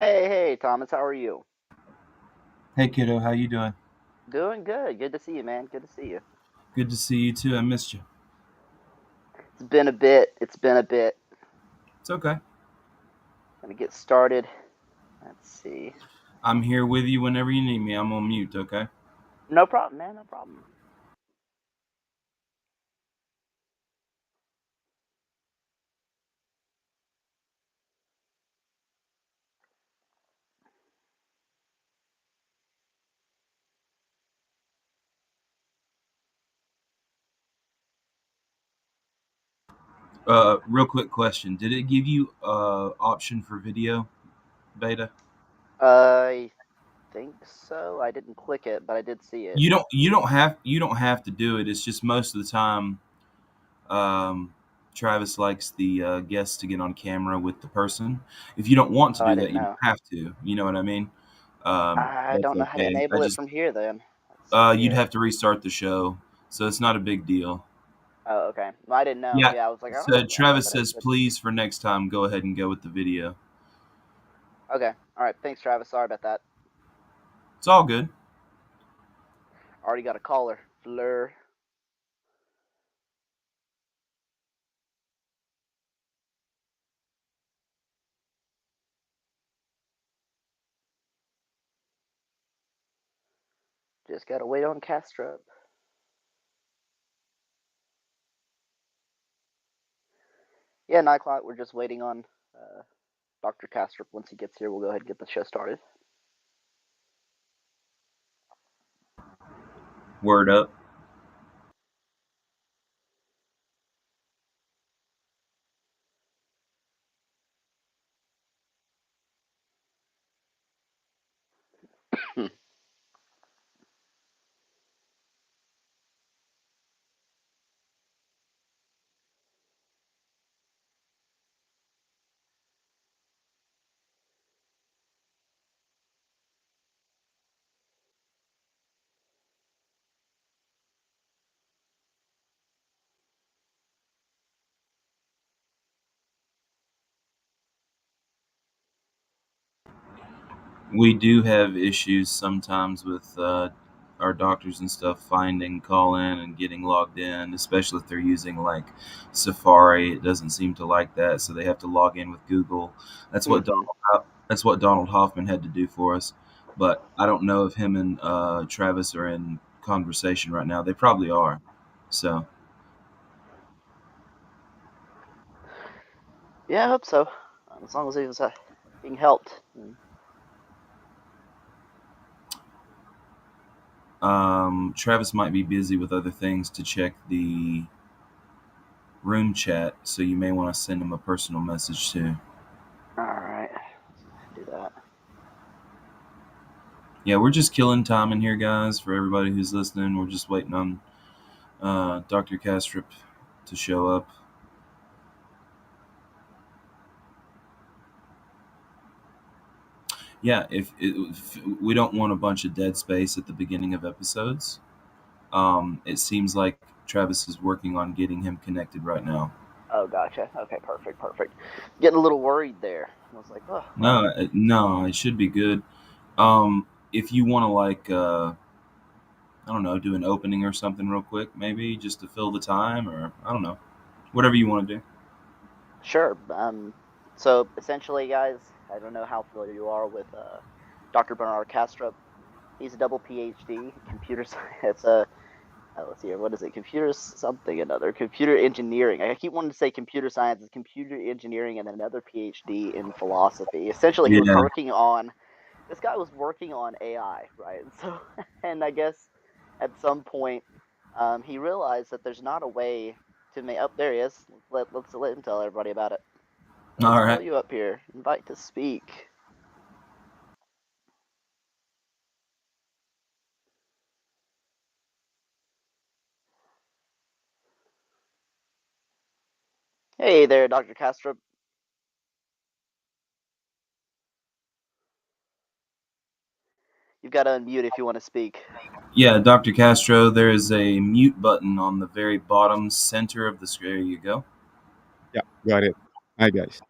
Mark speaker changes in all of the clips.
Speaker 1: Hey, Thomas, how are you?
Speaker 2: Hey kiddo, how you doing?
Speaker 1: Doing good. Good to see you, man. Good to see you.
Speaker 2: Good to see you too. I missed you.
Speaker 1: It's been a bit. It's been a bit.
Speaker 2: It's okay.
Speaker 1: Gonna get started. Let's see.
Speaker 2: I'm here with you whenever you need me. I'm on mute, okay?
Speaker 1: No problem, man. No problem.
Speaker 2: Real quick question. Did it give you option for video beta?
Speaker 1: I think so. I didn't click it, but I did see it.
Speaker 2: You don't have to do it. It's just most of the time Travis likes the guests to get on camera with the person. If you don't want to
Speaker 1: Oh, I
Speaker 2: do that,
Speaker 1: didn't
Speaker 2: you don't
Speaker 1: know.
Speaker 2: have to. You know what I mean?
Speaker 1: I
Speaker 2: That's
Speaker 1: don't know how to
Speaker 2: okay. I
Speaker 1: enable it
Speaker 2: just
Speaker 1: from here, then. Let's see
Speaker 2: you'd
Speaker 1: here.
Speaker 2: have to restart the show, so it's not a big deal.
Speaker 1: Oh, okay. Well, I didn't know.
Speaker 2: Yeah.
Speaker 1: Yeah, I was like, I
Speaker 2: So
Speaker 1: don't know
Speaker 2: Travis
Speaker 1: that I
Speaker 2: says,
Speaker 1: could.
Speaker 2: please for next time, go ahead and go with the video.
Speaker 1: Okay. All right. Thanks, Travis. Sorry about that.
Speaker 2: It's all good.
Speaker 1: Already got a caller. Fleur. Just gotta wait on Kastrup. Yeah, 9 o'clock. We're just waiting on Dr. Kastrup. Once he gets here, we'll go ahead and get the show started.
Speaker 2: Word up. We do have issues sometimes with our doctors and stuff finding call in and getting logged in, especially if they're using like Safari. It doesn't seem to like that, so they have to log in with Google. That's what
Speaker 1: Mm-hmm.
Speaker 2: Donald Hoffman had to do for us. But I don't know if him and Travis are in conversation right now. They probably are. So
Speaker 1: Yeah, I hope so. As long as he was being helped.
Speaker 2: Travis might be busy with other things to check the room chat, so you may want to send him a personal message too.
Speaker 1: All right, do that.
Speaker 2: Yeah, we're just killing time in here, guys. For everybody who's listening, we're just waiting on Dr. Kastrup to show up. Yeah, if we don't want a bunch of dead space at the beginning of episodes, it seems like Travis is working on getting him connected right now.
Speaker 1: Oh, gotcha. Okay, perfect, perfect. Getting a little worried there. I was like, oh, well.
Speaker 2: No, it should be good. If you want to I don't know, do an opening or something real quick, maybe just to fill the time, or I don't know, whatever you want to do.
Speaker 1: Sure. So essentially, guys, I don't know how familiar you are with Dr. Bernardo Kastrup. He's a double PhD, computer science. Let's see here. What is it? Computer something another. Computer engineering. I keep wanting to say computer science. It's computer engineering, and then another PhD in philosophy. Essentially, he was
Speaker 2: Yeah,
Speaker 1: working on. This guy was working on AI, right? And so, and I guess at some point, he realized that there's not a way to make. Oh, there he is. Let's let him tell everybody about it. Let's
Speaker 2: all
Speaker 1: pull
Speaker 2: right.
Speaker 1: you up here. Invite to speak. Hey there, Dr. Kastrup. You've got to unmute if you want to speak.
Speaker 2: Yeah, Dr. Castro, there is a mute button on the very bottom center of the screen. There you go.
Speaker 3: Yeah, got it. Hi, guys.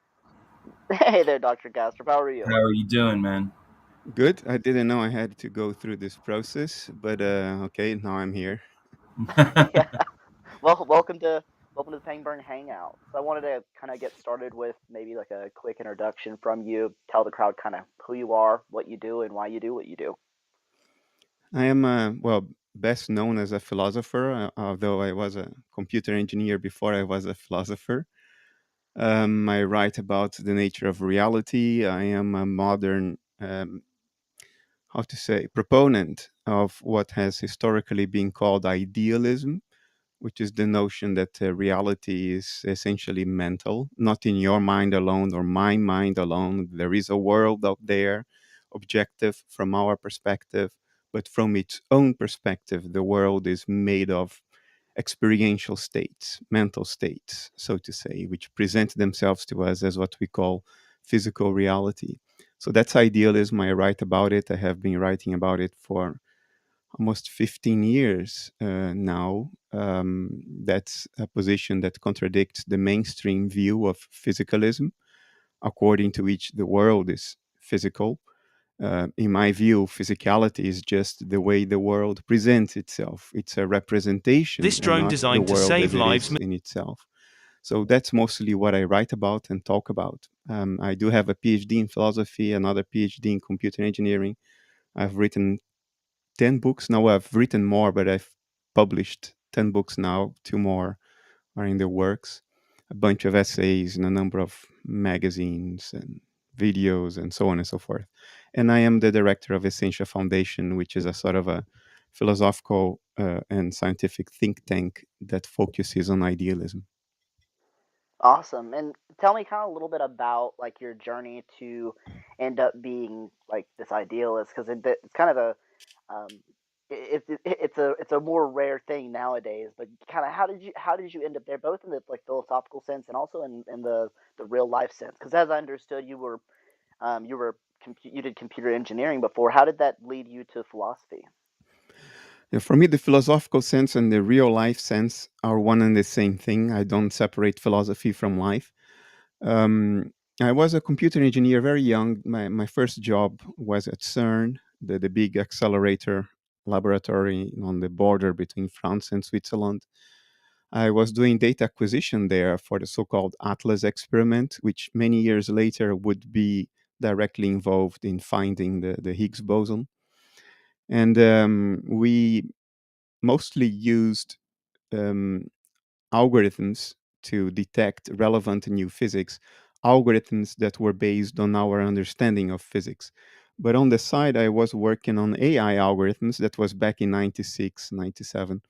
Speaker 1: Hey there, Dr. Kastrup. How are you?
Speaker 2: How are you doing, man?
Speaker 3: Good. I didn't know I had to go through this process, but okay, now I'm here.
Speaker 1: Yeah. Well, welcome to the Pangburn Hangout. So I wanted to kind of get started with maybe like a quick introduction from you. Tell the crowd kind of who you are, what you do, and why you do what you do.
Speaker 3: I am, best known as a philosopher, although I was a computer engineer before I was a philosopher. I write about the nature of reality. I am a modern, how to say, proponent of what has historically been called idealism, which is the notion that reality is essentially mental, not in your mind alone or my mind alone. There is a world out there, objective from our perspective, but from its own perspective, the world is made of experiential states, mental states, so to say, which present themselves to us as what we call physical reality. So that's idealism. I write about it. I have been writing about it for almost 15 years now. That's a position that contradicts the mainstream view of physicalism, according to which the world is physical. In my view, physicality is just the way the world presents itself. It's a representation
Speaker 4: This
Speaker 3: and
Speaker 4: drone
Speaker 3: not the
Speaker 4: designed to
Speaker 3: world
Speaker 4: save
Speaker 3: as it
Speaker 4: lives.
Speaker 3: is in itself. So that's mostly what I write about and talk about. I do have a PhD in philosophy, another PhD in computer engineering. I've written 10 books. Now I've written more, but I've published 10 books now. Two more are in the works. A bunch of essays in a number of magazines and videos and so on and so forth. And I am the director of Essentia Foundation, which is a sort of a philosophical and scientific think tank that focuses on idealism.
Speaker 1: Awesome. And tell me kind of a little bit about like your journey to end up being like this idealist, because it's kind of a um, it's a more rare thing nowadays. But kind of how did you end up there, both in the like philosophical sense and also in the real life sense? Because as I understood, you did computer engineering before. How did that lead you to philosophy?
Speaker 3: Yeah, for me, the philosophical sense and the real life sense are one and the same thing. I don't separate philosophy from life. Um, I was a computer engineer very young. My first job was at CERN, the big accelerator laboratory on the border between France and Switzerland. I was doing data acquisition there for the so called Atlas experiment, which many years later would be directly involved in finding the Higgs boson. And we mostly used um, algorithms to detect relevant new physics, algorithms that were based on our understanding of physics. But on the side, I was working on AI algorithms. That was back in 96, 97,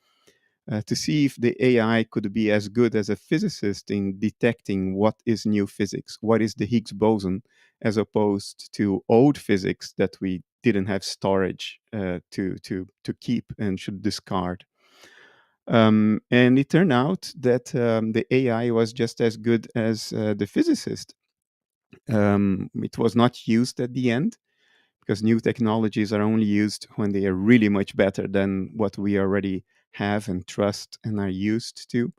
Speaker 3: to see if the AI could be as good as a physicist in detecting what is new physics, what is the Higgs boson, as opposed to old physics that we didn't have storage to keep and should discard. And it turned out that the AI was just as good as the physicist. It was not used at the end because new technologies are only used when they are really much better than what we already have and trust and are used to.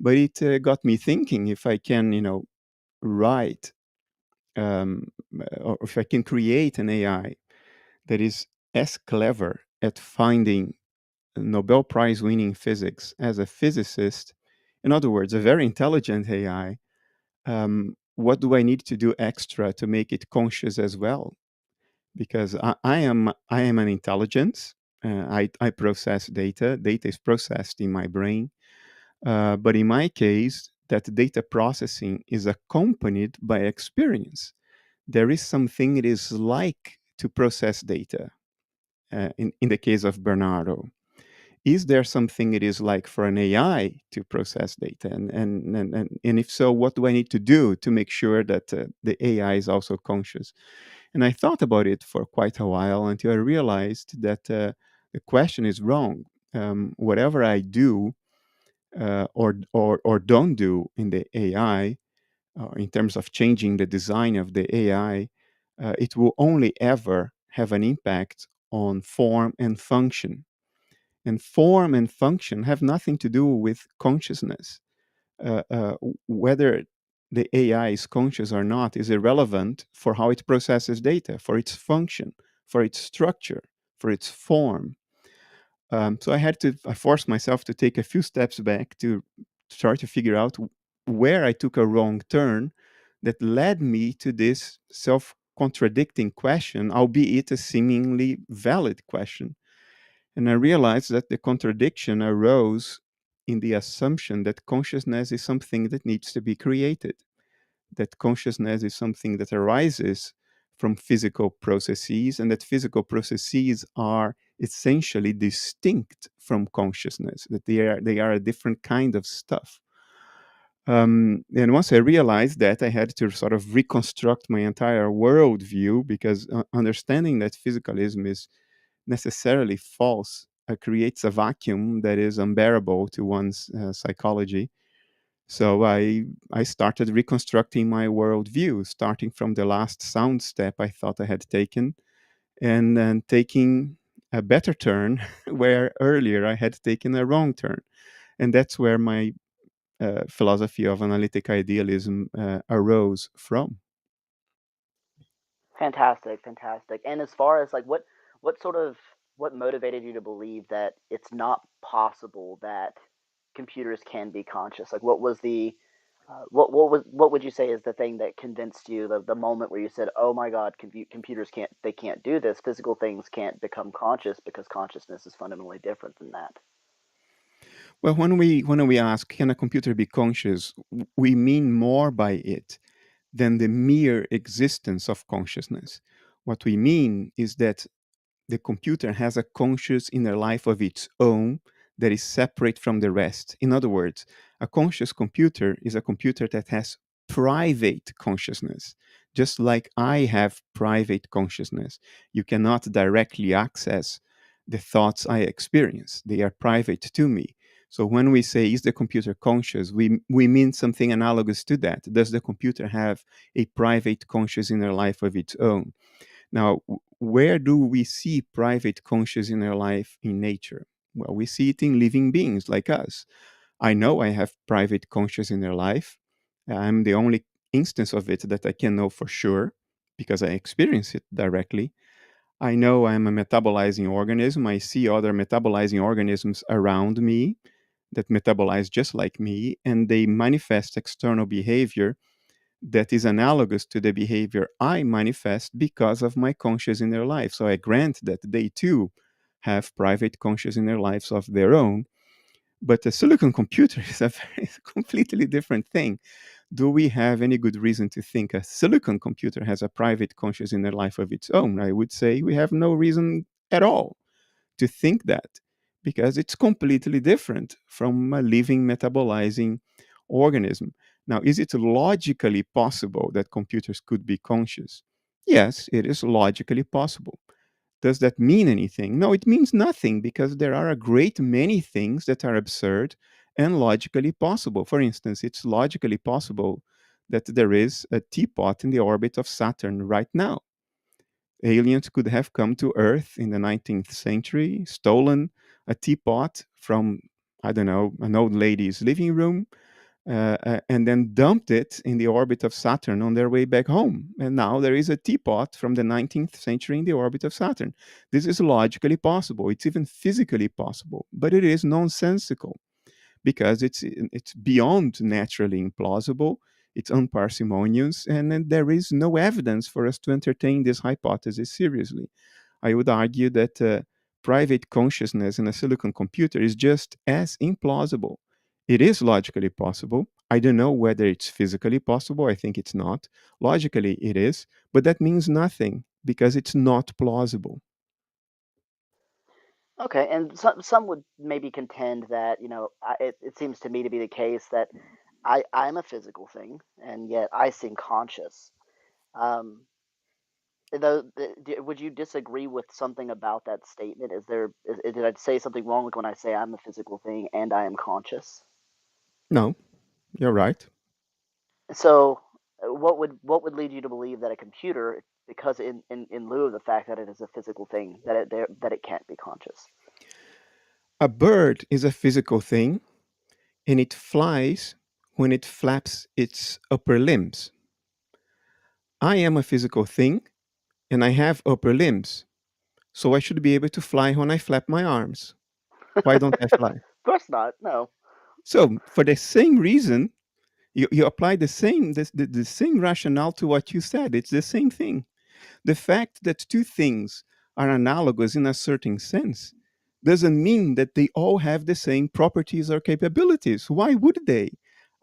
Speaker 3: But it got me thinking if I can, write or if I can create an AI that is as clever at finding Nobel Prize winning physics as a physicist, in other words, a very intelligent AI, what do I need to do extra to make it conscious as well? Because I am an intelligence. I process data. Data is processed in my brain. But in my case, that data processing is accompanied by experience. There is something it is like to process data. In the case of Bernardo, is there something it is like for an AI to process data? And if so, what do I need to do to make sure that the AI is also conscious? And I thought about it for quite a while until I realized that the question is wrong. Whatever I do or don't do in the AI, in terms of changing the design of the AI, it will only ever have an impact on form and function. And form and function have nothing to do with consciousness. Whether the AI is conscious or not is irrelevant for how it processes data, for its function, for its structure, for its form. So I forced myself to take a few steps back to try to figure out where I took a wrong turn that led me to this self contradicting question, albeit a seemingly valid question. And I realized that the contradiction arose in the assumption that consciousness is something that needs to be created, that consciousness is something that arises from physical processes, and that physical processes are essentially distinct from consciousness, that they are a different kind of stuff. And once I realized that, I had to sort of reconstruct my entire worldview, because understanding that physicalism is necessarily false creates a vacuum that is unbearable to one's psychology. So I started reconstructing my worldview, starting from the last sound step I thought I had taken, and then taking a better turn where earlier I had taken a wrong turn. And that's where my philosophy of analytic idealism arose from.
Speaker 1: Fantastic, fantastic. And as far as like what sort of what motivated you to believe that it's not possible that computers can be conscious? Like what was the what would you say is the thing that convinced you, the moment where you said, "Oh my God, computers can't do this. Physical things can't become conscious because consciousness is fundamentally different than that."
Speaker 3: Well, when we ask, can a computer be conscious, we mean more by it than the mere existence of consciousness. What we mean is that the computer has a conscious inner life of its own that is separate from the rest. In other words, a conscious computer is a computer that has private consciousness, just like I have private consciousness. You cannot directly access the thoughts I experience, they are private to me. So when we say, is the computer conscious, we mean something analogous to that. Does the computer have a private conscious inner life of its own? Now, where do we see private conscious inner life in nature? Well, we see it in living beings like us. I know I have private conscious inner life. I'm the only instance of it that I can know for sure because I experience it directly. I know I'm a metabolizing organism. I see other metabolizing organisms around me that metabolize just like me, and they manifest external behavior that is analogous to the behavior I manifest because of my conscious inner life. So I grant that they too have private conscious inner lives of their own. But a silicon computer is a very completely different thing. Do we have any good reason to think a silicon computer has a private conscious inner life of its own? I would say we have no reason at all to think that, because it's completely different from a living metabolizing organism. Now, is it logically possible that computers could be conscious? Yes, it is logically possible. Does that mean anything? No, it means nothing, because there are a great many things that are absurd and logically possible. For instance, it's logically possible that there is a teapot in the orbit of Saturn right now. Aliens could have come to Earth in the 19th century, stolen a teapot from, I don't know, an old lady's living room, and then dumped it in the orbit of Saturn on their way back home. And now there is a teapot from the 19th century in the orbit of Saturn. This is logically possible. It's even physically possible, but it is nonsensical because it's beyond naturally implausible. It's unparsimonious, and then there is no evidence for us to entertain this hypothesis seriously. I would argue that private consciousness in a silicon computer is just as implausible. It is logically possible. I don't know whether it's physically possible. I think it's not. Logically, it is, but that means nothing because it's not plausible.
Speaker 1: Okay, and some would maybe contend that it seems to me to be the case that I'm a physical thing, and yet I seem conscious. Um, would you disagree with something about that statement? Did I say something wrong like when I say I'm a physical thing and I am conscious?
Speaker 3: No, you're right.
Speaker 1: So, what would lead you to believe that a computer, because in lieu of the fact that it is a physical thing, that it can't be conscious?
Speaker 3: A bird is a physical thing and it flies when it flaps its upper limbs. I am a physical thing and I have upper limbs, so I should be able to fly when I flap my arms. Why don't I fly?
Speaker 1: Of course not. No.
Speaker 3: So, for the same reason, you apply the same rationale to what you said. It's the same thing. The fact that two things are analogous in a certain sense doesn't mean that they all have the same properties or capabilities. Why would they?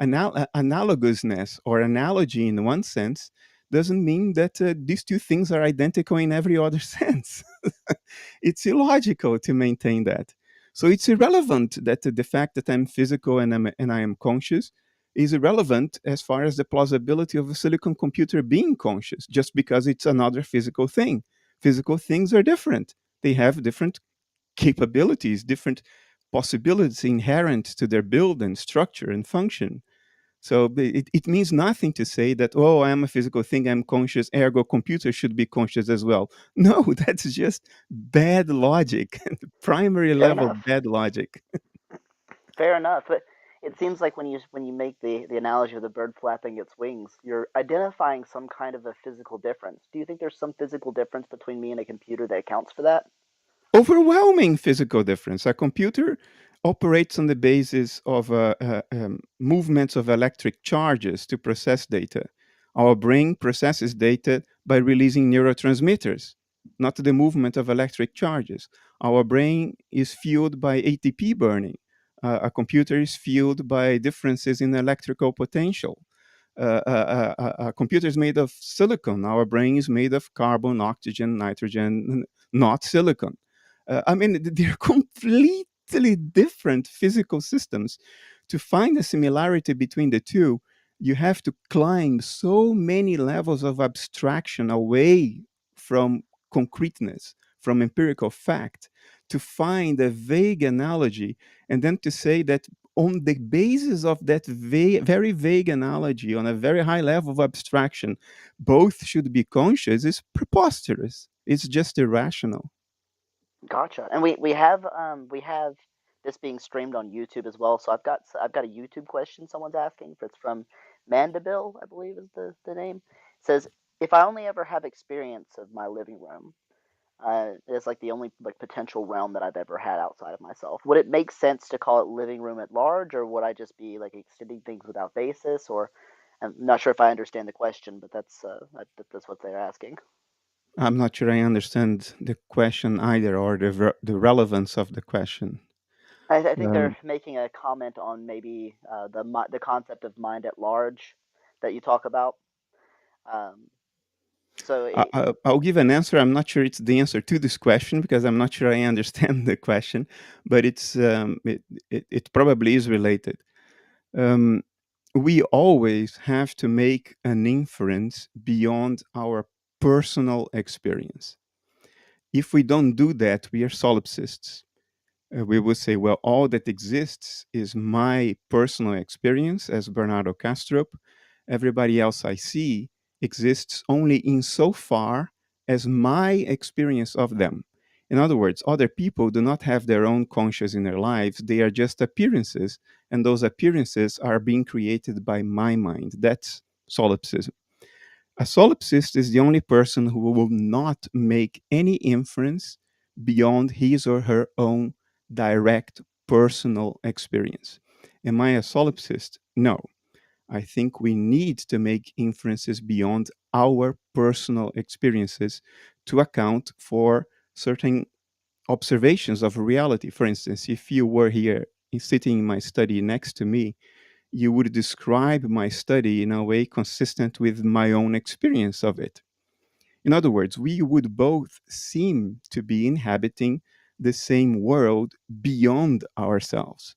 Speaker 3: Analogousness or analogy in one sense doesn't mean that these two things are identical in every other sense. It's illogical to maintain that. So it's irrelevant that the fact that I'm physical and I am conscious is irrelevant as far as the plausibility of a silicon computer being conscious, just because it's another physical thing. Physical things are different. They have different capabilities, different possibilities inherent to their build and structure and function. So it means nothing to say that, oh, I am a physical thing, I'm conscious, ergo computer should be conscious as well. No, that's just bad logic, primary
Speaker 1: Fair
Speaker 3: level
Speaker 1: enough.
Speaker 3: bad logic.
Speaker 1: Fair enough. But it seems like when you make the analogy of the bird flapping its wings, you're identifying some kind of a physical difference. Do you think there's some physical difference between me and a computer that accounts for that?
Speaker 3: Overwhelming physical difference. A computer operates on the basis of movements of electric charges to process data. Our brain processes data by releasing neurotransmitters, not the movement of electric charges. Our brain is fueled by ATP burning. A computer is fueled by differences in electrical potential. A computer is made of silicon. Our brain is made of carbon, oxygen, nitrogen, not silicon. I mean, they're completely different physical systems. To find a similarity between the two, you have to climb so many levels of abstraction away from concreteness, from empirical fact, to find a vague analogy, and then to say that on the basis of that very vague analogy, on a very high level of abstraction, both should be conscious is preposterous. It's just irrational.
Speaker 1: Gotcha. And we have this being streamed on YouTube as well. So I've got a YouTube question someone's asking. It's from Mandibil, I believe is the name. It says, if I only ever have experience of my living room, it's like the only like potential realm that I've ever had outside of myself. Would it make sense to call it living room at large, or would I just be like extending things without basis? Or I'm not sure if I understand the question, but that's what they're asking.
Speaker 3: I'm not sure I understand the question either, or the relevance of the question.
Speaker 1: I think
Speaker 3: Um,
Speaker 1: they're making a comment on maybe the concept of mind at large that you talk about. Um, so
Speaker 3: I'll give an answer. I'm not sure it's the answer to this question because I'm not sure I understand the question, but it probably is related. Um, we always have to make an inference beyond our personal experience. If we don't do that, we are solipsists. We would say, well, all that exists is my personal experience as Bernardo Kastrup. Everybody else I see exists only insofar as my experience of them. In other words, other people do not have their own conscious in their lives. They are just appearances, and those appearances are being created by my mind. That's solipsism. A solipsist is the only person who will not make any inference beyond his or her own direct personal experience. Am I a solipsist? No. I think we need to make inferences beyond our personal experiences to account for certain observations of reality. For instance, if you were here sitting in my study next to me, you would describe my study in a way consistent with my own experience of it. In other words, we would both seem to be inhabiting the same world beyond ourselves.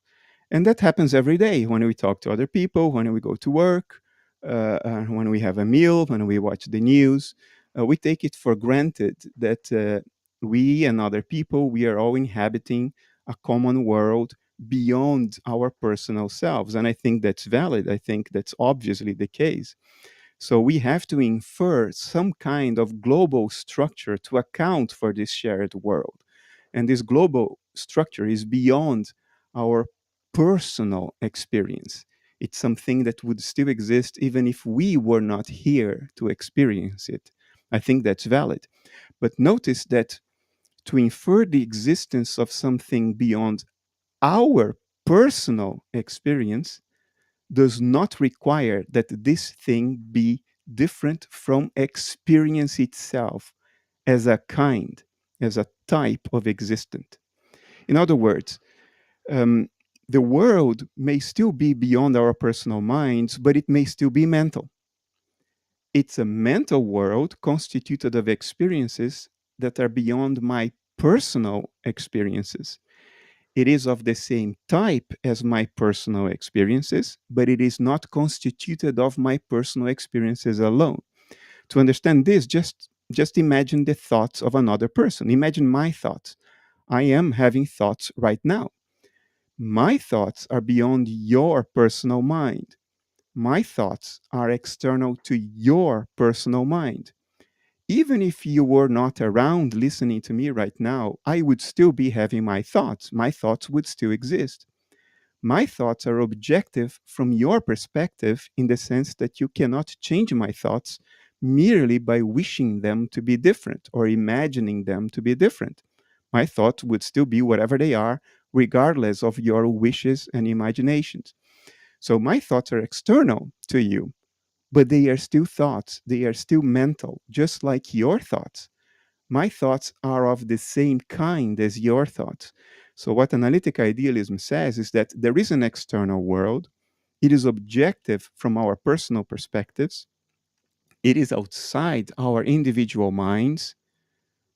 Speaker 3: And that happens every day when we talk to other people, when we go to work, when we have a meal, when we watch the news. We take it for granted that we and other people, we are all inhabiting a common world beyond our personal selves. And I think that's valid. I think that's obviously the case. So we have to infer some kind of global structure to account for this shared world. And this global structure is beyond our personal experience. It's something that would still exist even if we were not here to experience it. I think that's valid. But notice that to infer the existence of something beyond our personal experience does not require that this thing be different from experience itself as a kind, as a type of existent. In other words, um, the world may still be beyond our personal minds, but it may still be mental. It's a mental world constituted of experiences that are beyond my personal experiences. It is of the same type as my personal experiences, but it is not constituted of my personal experiences alone. To understand this, just imagine the thoughts of another person. Imagine my thoughts. I am having thoughts right now. My thoughts are beyond your personal mind. My thoughts are external to your personal mind. Even if you were not around listening to me right now, I would still be having my thoughts. My thoughts would still exist. My thoughts are objective from your perspective in the sense that you cannot change my thoughts merely by wishing them to be different or imagining them to be different. My thoughts would still be whatever they are, regardless of your wishes and imaginations. So my thoughts are external to you, but they are still thoughts. They are still mental, just like your thoughts. My thoughts are of the same kind as your thoughts. So, what analytic idealism says is that there is an external world. It is objective from our personal perspectives. It is outside our individual minds,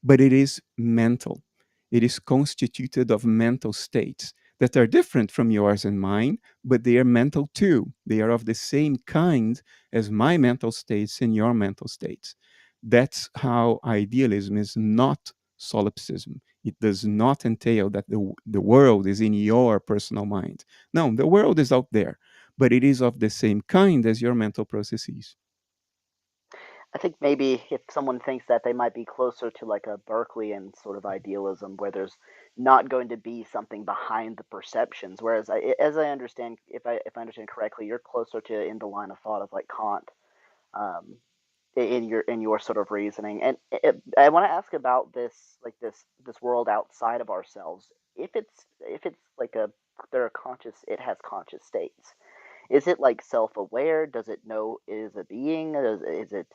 Speaker 3: but it is mental. It is constituted of mental states that are different from yours and mine, but they are mental too. They are of the same kind as my mental states and your mental states. That's how idealism is not solipsism. It does not entail that the world is in your personal mind. No, the world is out there, but it is of the same kind as your mental processes.
Speaker 1: I think maybe if someone thinks that, they might be closer to like a Berkeleyan sort of idealism where there's not going to be something behind the perceptions. Whereas, as I understand, if I understand correctly, you're closer to in the line of thought of like Kant, um, in your sort of reasoning. And I want to ask about this, like this world outside of ourselves. If it's like a there are conscious, it has conscious states. Is it like self-aware? Does it know it is a being? Does it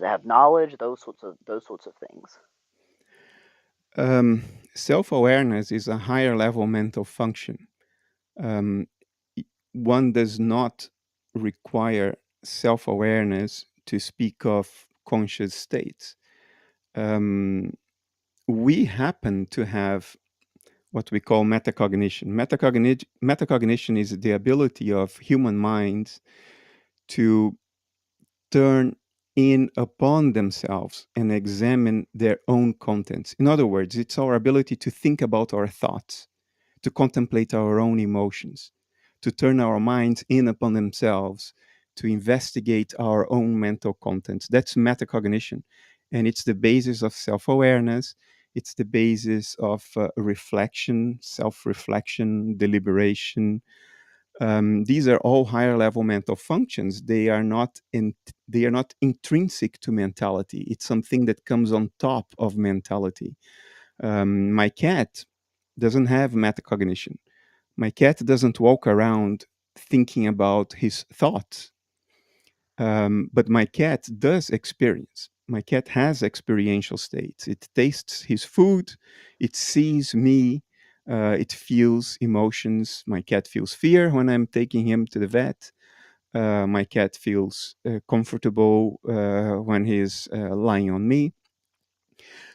Speaker 1: have knowledge? Those sorts of things.
Speaker 3: Um, Self awareness is a higher level mental function. Um, One does not require self awareness to speak of conscious states. Um, we happen to have what we call metacognition. Metacognition is the ability of human minds to turn in upon themselves and examine their own contents. In other words, it's our ability to think about our thoughts, to contemplate our own emotions, to turn our minds in upon themselves, to investigate our own mental contents. That's metacognition. And it's the basis of self awareness. It's the basis of reflection, self reflection, deliberation. These are all higher level mental functions. They are not intrinsic to mentality. It's something that comes on top of mentality. My cat doesn't have metacognition. My cat doesn't walk around thinking about his thoughts, but my cat does experience. My cat has experiential states. It tastes his food, it sees me, it feels emotions. My cat feels fear when I'm taking him to the vet. My cat feels comfortable when he's lying on me.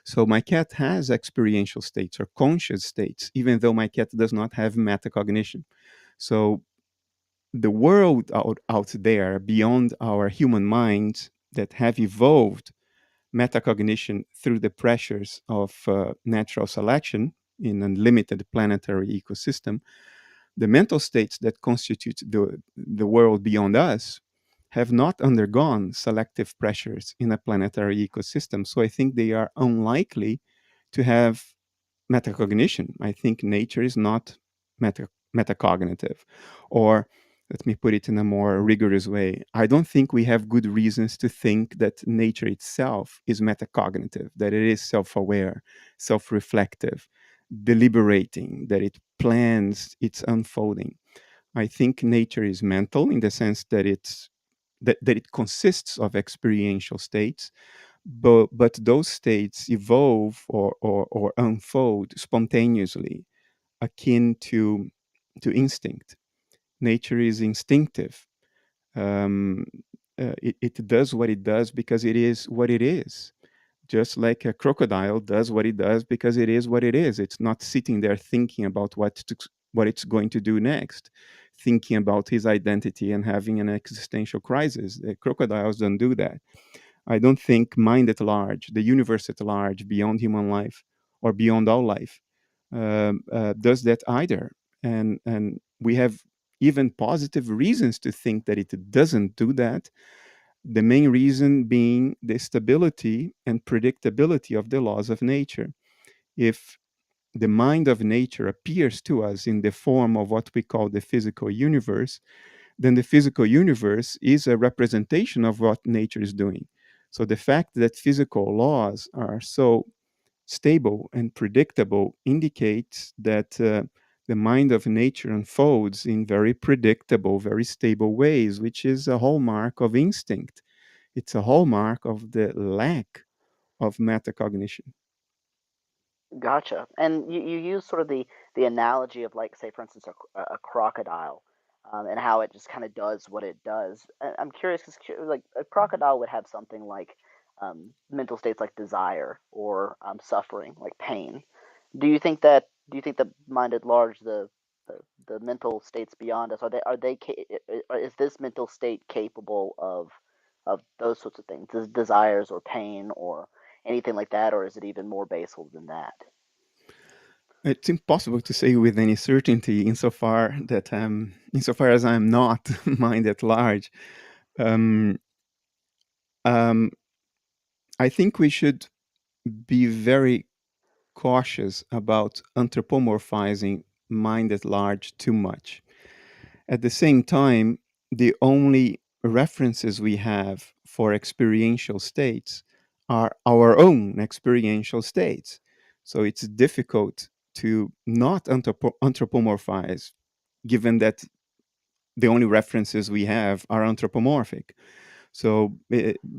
Speaker 3: So my cat has experiential states or conscious states, even though my cat does not have metacognition. So the world out there beyond our human minds that have evolved metacognition through the pressures of natural selection in a limited planetary ecosystem, the mental states that constitute the world beyond us have not undergone selective pressures in a planetary ecosystem. So I think they are unlikely to have metacognition. I think nature is not metacognitive. Or Let me put it in a more rigorous way. I don't think we have good reasons to think that nature itself is metacognitive, that it is self aware, self reflective, deliberating, that it plans its unfolding. I think nature is mental in the sense that that it consists of experiential states, but those states evolve or unfold spontaneously, akin to instinct. Nature is instinctive. Um, it does what it does because it is what it is. Just like a crocodile does what it does because it is what it is. It's not sitting there thinking about what it's going to do next, thinking about his identity and having an existential crisis. Crocodiles don't do that. I don't think mind at large, the universe at large, beyond human life or beyond all life, does that either. And we have even positive reasons to think that it doesn't do that. The main reason being the stability and predictability of the laws of nature. If the mind of nature appears to us in the form of what we call the physical universe, then the physical universe is a representation of what nature is doing. So the fact that physical laws are so stable and predictable indicates that the mind of nature unfolds in very predictable, very stable ways, which is a hallmark of instinct. It's a hallmark of the lack of metacognition.
Speaker 1: Gotcha. And you use sort of the analogy of, like, say, for instance, a crocodile, and how it just kind of does what it does. I'm curious because, like, a crocodile would have something like mental states like desire or suffering, like pain. Do you think the mind at large, the, the mental states beyond us, is this mental state capable of those sorts of things, desires or pain or anything like that, or is it even more basal than that?
Speaker 3: It's impossible to say with any certainty insofar as I'm not mind at large. Um, um, I think we should be very cautious about anthropomorphizing mind at large too much. At the same time, the only references we have for experiential states are our own experiential states. So it's difficult to not anthropomorphize, given that the only references we have are anthropomorphic. So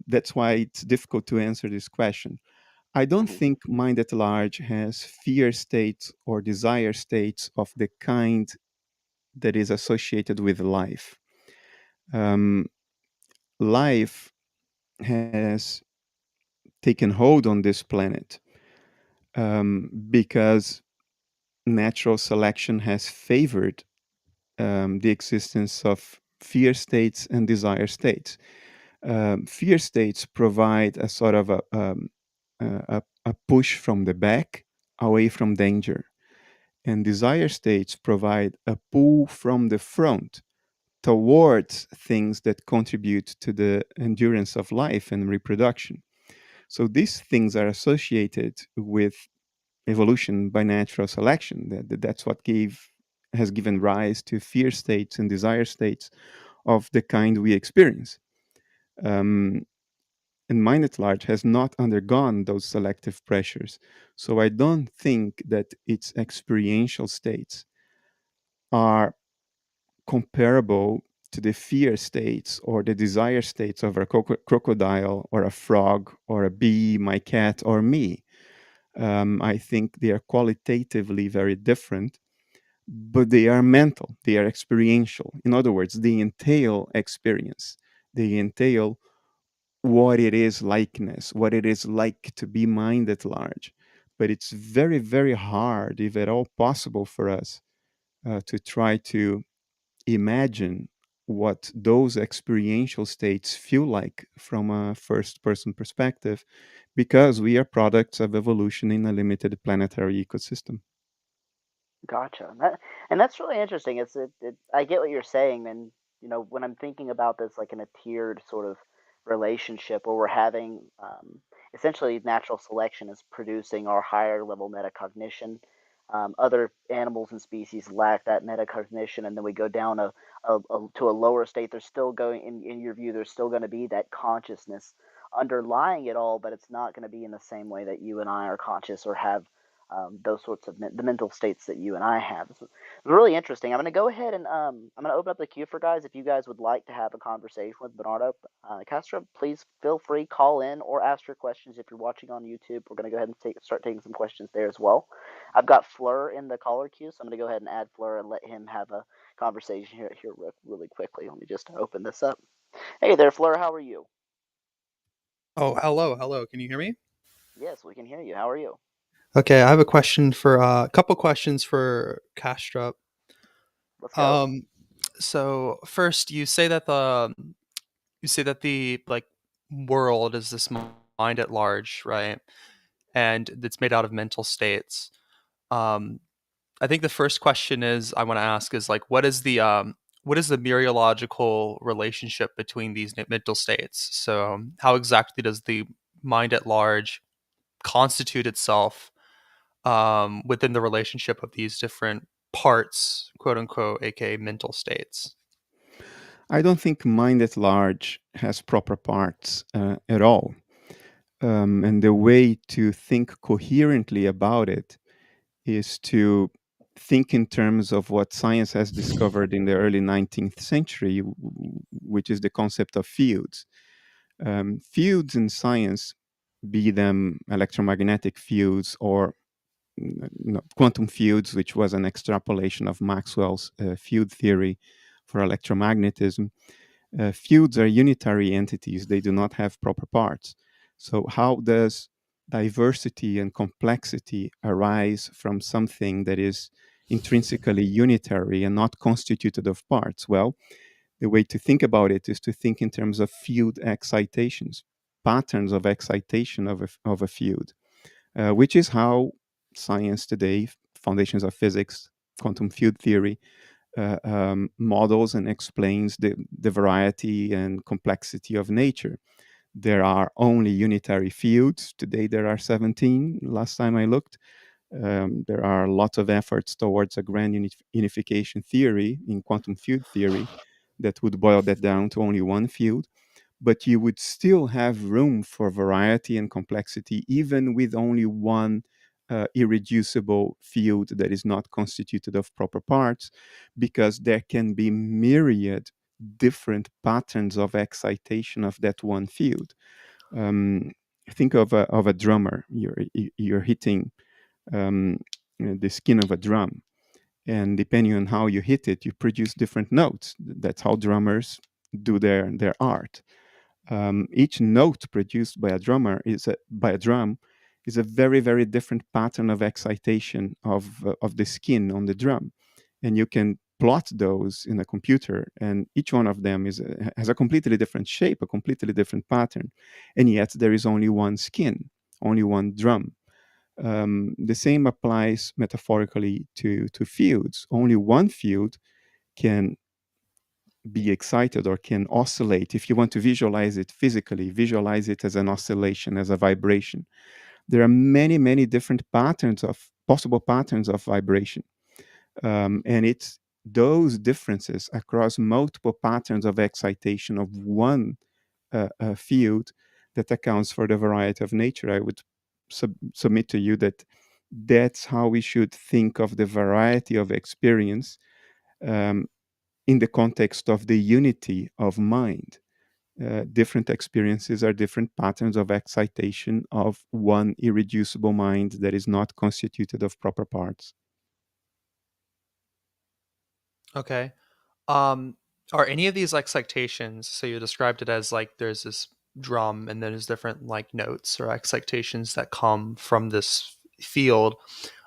Speaker 3: that's why it's difficult to answer this question. I don't
Speaker 1: Mhm.
Speaker 3: think mind at large has fear states or desire states of the kind that is associated with life. Um, Life has taken hold on this planet because natural selection has favored the existence of fear states and desire states. Fear states provide a sort of a push from the back away from danger, and desire states provide a pull from the front towards things that contribute to the endurance of life and reproduction. So these things are associated with evolution by natural selection. That's what has given rise to fear states and desire states of the kind we experience. Um, and mind at large has not undergone those selective pressures. So I don't think that its experiential states are comparable to the fear states or the desire states of a crocodile or a frog or a bee, my cat, or me. I think they are qualitatively very different, but they are mental, they are experiential. In other words, they entail experience, they entail what it is likeness, what it is like to be mind at large. But it's very, very hard, if at all possible, for us to try to imagine what those experiential states feel like from a first person perspective because we are products of evolution in a limited planetary ecosystem.
Speaker 1: Gotcha. And that's really interesting. I get what you're saying, and when I'm thinking about this like in a tiered sort of relationship where we're having essentially natural selection is producing our higher level metacognition. Other animals and species lack that metacognition, and then we go down to a lower state. There's still going, in your view, there's still going to be that consciousness underlying it all, but it's not going to be in the same way that you and I are conscious or have those sorts of the mental states that you and I have. It's really interesting. I'm going to go ahead and I'm going to open up the queue for guys. If you guys would like to have a conversation with Bernardo Kastrup, please feel free, call in or ask your questions. If you're watching on YouTube, we're going to go ahead and start taking some questions there as well. I've got Fleur in the caller queue, so I'm going to go ahead and add Fleur and let him have a conversation here really quickly. Let me just open this up. Hey there, Fleur. How are you?
Speaker 4: Oh, hello. Can you hear me?
Speaker 1: Yes, we can hear you. How are you?
Speaker 4: Okay, I have a couple questions for Kastrup.
Speaker 1: Let's go.
Speaker 4: So first, you say that the like world is this mind at large, right? And it's made out of mental states. Um, I think the first question is I want to ask is like, what is the mereological relationship between these mental states? So, how exactly does the mind at large constitute itself within the relationship of these different parts, quote unquote, aka mental states?
Speaker 3: I don't think mind at large has proper parts at all. And the way to think coherently about it is to think in terms of what science has discovered in the early 19th century, which is the concept of fields. Fields in science, be them electromagnetic fields or quantum fields, which was an extrapolation of Maxwell's field theory for electromagnetism. Fields are unitary entities, they do not have proper parts. So, how does diversity and complexity arise from something that is intrinsically unitary and not constituted of parts? Well, the way to think about it is to think in terms of field excitations, patterns of excitation of a field, which is how science today, foundations of physics, quantum field theory, models and explains the variety and complexity of nature. There are only unitary fields. Today there are 17, last time I looked. There are lots of efforts towards a grand unification theory in quantum field theory that would boil that down to only one field. But you would still have room for variety and complexity, even with only one irreducible field that is not constituted of proper parts, because there can be myriad different patterns of excitation of that one field. Um, think of a drummer. You're hitting the skin of a drum, and depending on how you hit it, you produce different notes. That's how drummers do their art. Each note produced by a drum is a very very different pattern of excitation of the skin on the drum, and you can plot those in a computer, and each one of them has a completely different shape, a completely different pattern, and yet there is only one skin, only one drum. The same applies metaphorically to fields. Only one field can be excited or can oscillate. If you want to visualize it physically, visualize it as an oscillation, as a vibration. There are many, many different possible patterns of vibration. And it's those differences across multiple patterns of excitation of one field that accounts for the variety of nature. I would submit to you that that's how we should think of the variety of experience um, in the context of the unity of mind. Different experiences are different patterns of excitation of one irreducible mind that is not constituted of proper parts.
Speaker 4: Okay. Um, are any of these excitations, so you described it as like there's this drum and then there's different like notes or excitations that come from this field.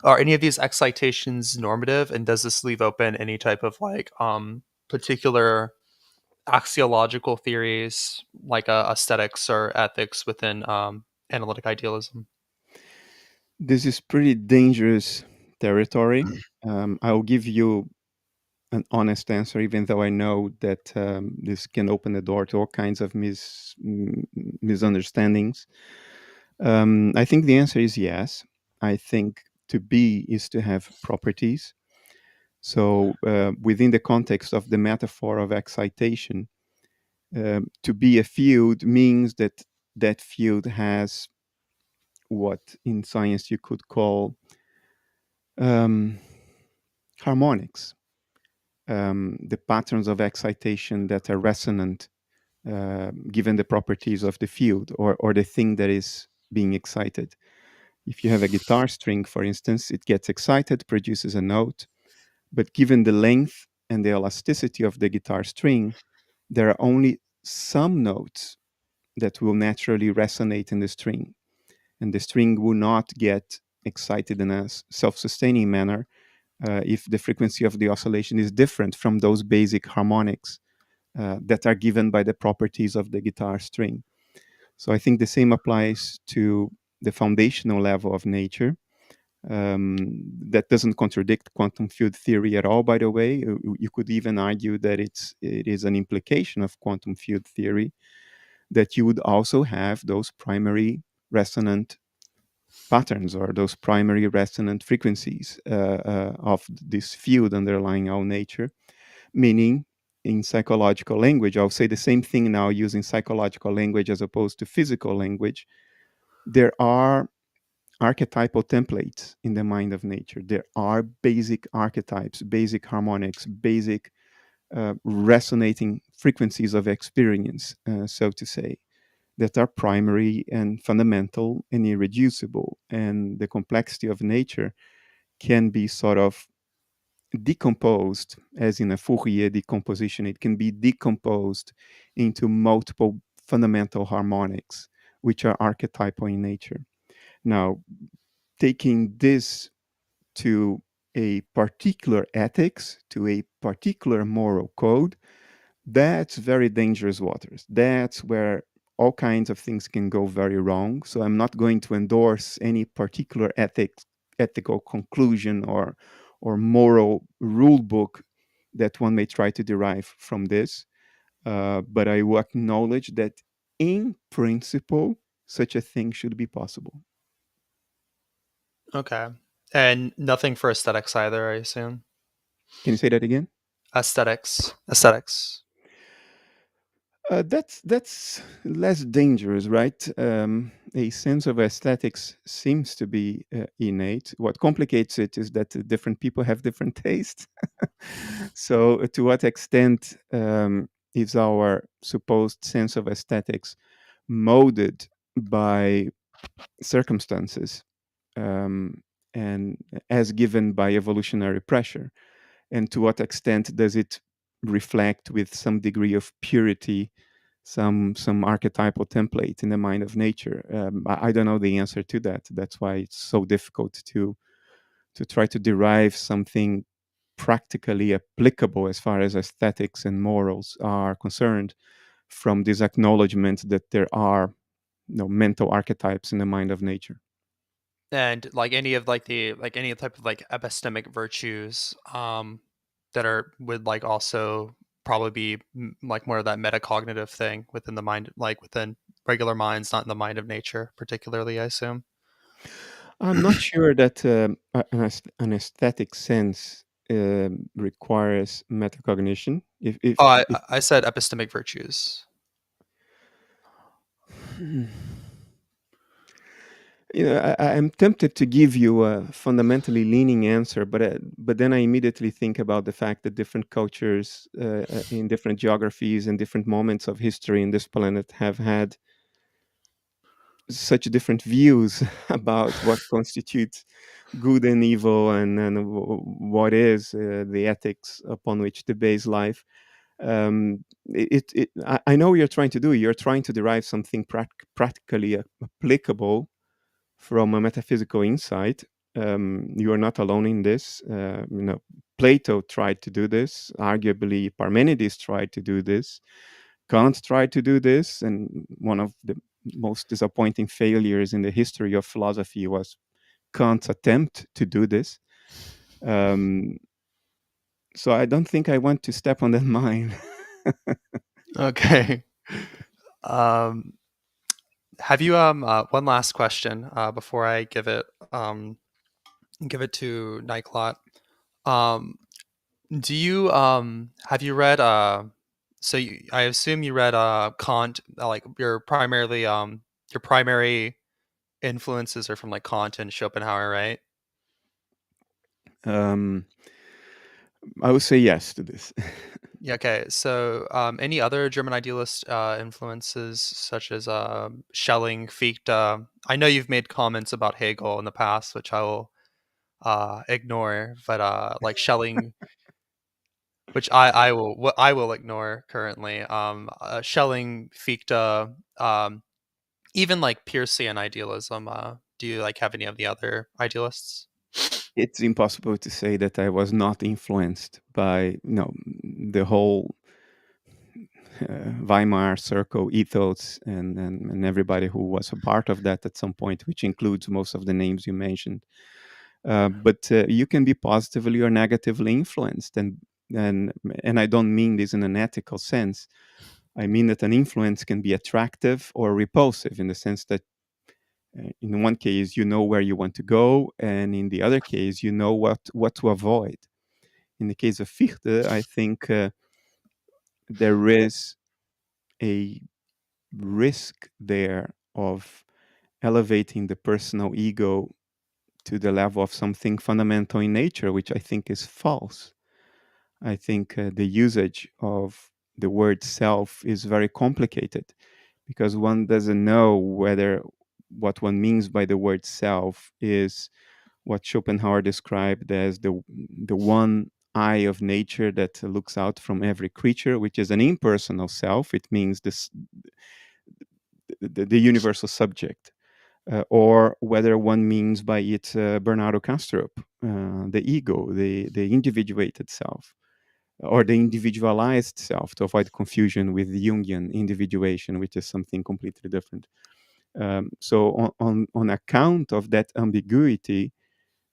Speaker 4: Are any of these excitations normative, and does this leave open any type of like particular axiological theories like aesthetics or ethics within analytic idealism?
Speaker 3: This is pretty dangerous territory. I'll give you an honest answer, even though I know that this can open the door to all kinds of misunderstandings. I think the answer is yes. I think to be is to have properties. So within the context of the metaphor of excitation, to be a field means that that field has what in science you could call harmonics, the patterns of excitation that are resonant given the properties of the field or the thing that is being excited. If you have a guitar string, for instance, it gets excited, produces a note, but given the length and the elasticity of the guitar string, there are only some notes that will naturally resonate in the string. And the string will not get excited in a self-sustaining manner if the frequency of the oscillation is different from those basic harmonics that are given by the properties of the guitar string. So I think the same applies to the foundational level of nature. That doesn't contradict quantum field theory at all, by the way. You could even argue that it is an implication of quantum field theory, that you would also have those primary resonant patterns or those primary resonant frequencies of this field underlying our nature, meaning in psychological language, I'll say the same thing now using psychological language as opposed to physical language. There are archetypal templates in the mind of nature. There are basic archetypes, basic harmonics, basic resonating frequencies of experience, so to say, that are primary and fundamental and irreducible. And the complexity of nature can be sort of decomposed, as in a Fourier decomposition. It can be decomposed into multiple fundamental harmonics, which are archetypal in nature. Now, taking this to a particular ethics, to a particular moral code, that's very dangerous waters. That's where all kinds of things can go very wrong. So I'm not going to endorse any particular ethical conclusion or moral rule book that one may try to derive from this. But I will acknowledge that in principle, such a thing should be possible.
Speaker 4: Okay. And nothing for aesthetics either, I assume.
Speaker 3: Can you say that again?
Speaker 4: Aesthetics.
Speaker 3: That's less dangerous, right? A sense of aesthetics seems to be innate. What complicates it is that different people have different tastes. So, to what extent is our supposed sense of aesthetics molded by circumstances and as given by evolutionary pressure? And to what extent does it reflect with some degree of purity some archetypal template in the mind of nature? I don't know the answer to that. That's why it's so difficult to try to derive something practically applicable as far as aesthetics and morals are concerned from this acknowledgement that there are mental archetypes in the mind of nature.
Speaker 4: And like any of like the like any type of like epistemic virtues that are would like also probably be like more of that metacognitive thing within the mind, like within regular minds, not in the mind of nature particularly, I assume.
Speaker 3: I'm not sure that an aesthetic sense requires metacognition.
Speaker 4: Oh,
Speaker 3: If
Speaker 4: I said epistemic virtues.
Speaker 3: I'm tempted to give you a fundamentally leaning answer, but then I immediately think about the fact that different cultures in different geographies and different moments of history in this planet have had such different views about what constitutes good and evil and what is the ethics upon which to base life. I know what you're trying to do. You're trying to derive something practically applicable from a metaphysical insight. You are not alone in this. Plato tried to do this. Arguably, Parmenides tried to do this. Kant tried to do this, and one of the most disappointing failures in the history of philosophy was Kant's attempt to do this. So I don't think I want to step on that mine.
Speaker 4: Okay. um have you one last question before I give it give it to Nyclot. Do you have you read so I assume you read Kant, like your primary influences are from like Kant and Schopenhauer, right?
Speaker 3: I would say yes to this.
Speaker 4: Yeah, okay. So any other German idealist influences such as Schelling, Fichte? I know you've made comments about Hegel in the past, which I will ignore, but like Schelling, which I will ignore currently. Schelling, Fichte, even like Peircean idealism. Do you like have any of the other idealists?
Speaker 3: It's impossible to say that I was not influenced by the whole Weimar circle ethos and everybody who was a part of that at some point, which includes most of the names you mentioned. But you can be positively or negatively influenced, and I don't mean this in an ethical sense. I mean that an influence can be attractive or repulsive in the sense that in one case you know where you want to go, and in the other case you know what to avoid. In the case of Fichte, I think there is a risk there of elevating the personal ego to the level of something fundamental in nature, which I think is false. I think the usage of the word self is very complicated because one doesn't know whether what one means by the word self is what Schopenhauer described as the one eye of nature that looks out from every creature, which is an impersonal self. It means the universal subject, or whether one means by it Bernardo Kastrup, the ego, the individuated self, or the individualized self, to avoid confusion with Jungian individuation, which is something completely different. So on account of that ambiguity,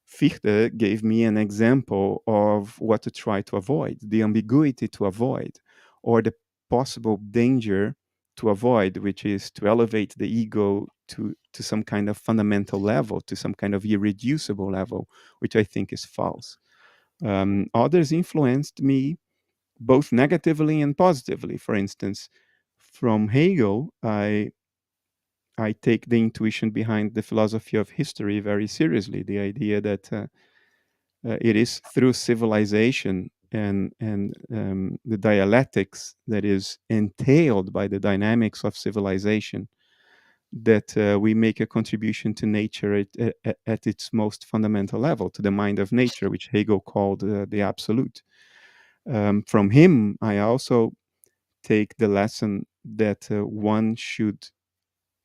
Speaker 3: Fichte gave me an example of what to try to avoid, the ambiguity to avoid, or the possible danger to avoid, which is to elevate the ego to some kind of fundamental level, to some kind of irreducible level, which I think is false. Others influenced me both negatively and positively. For instance, from Hegel, I take the intuition behind the philosophy of history very seriously. The idea that it is through civilization and the dialectics that is entailed by the dynamics of civilization that we make a contribution to nature at its most fundamental level, to the mind of nature, which Hegel called the absolute. From him, I also take the lesson that one should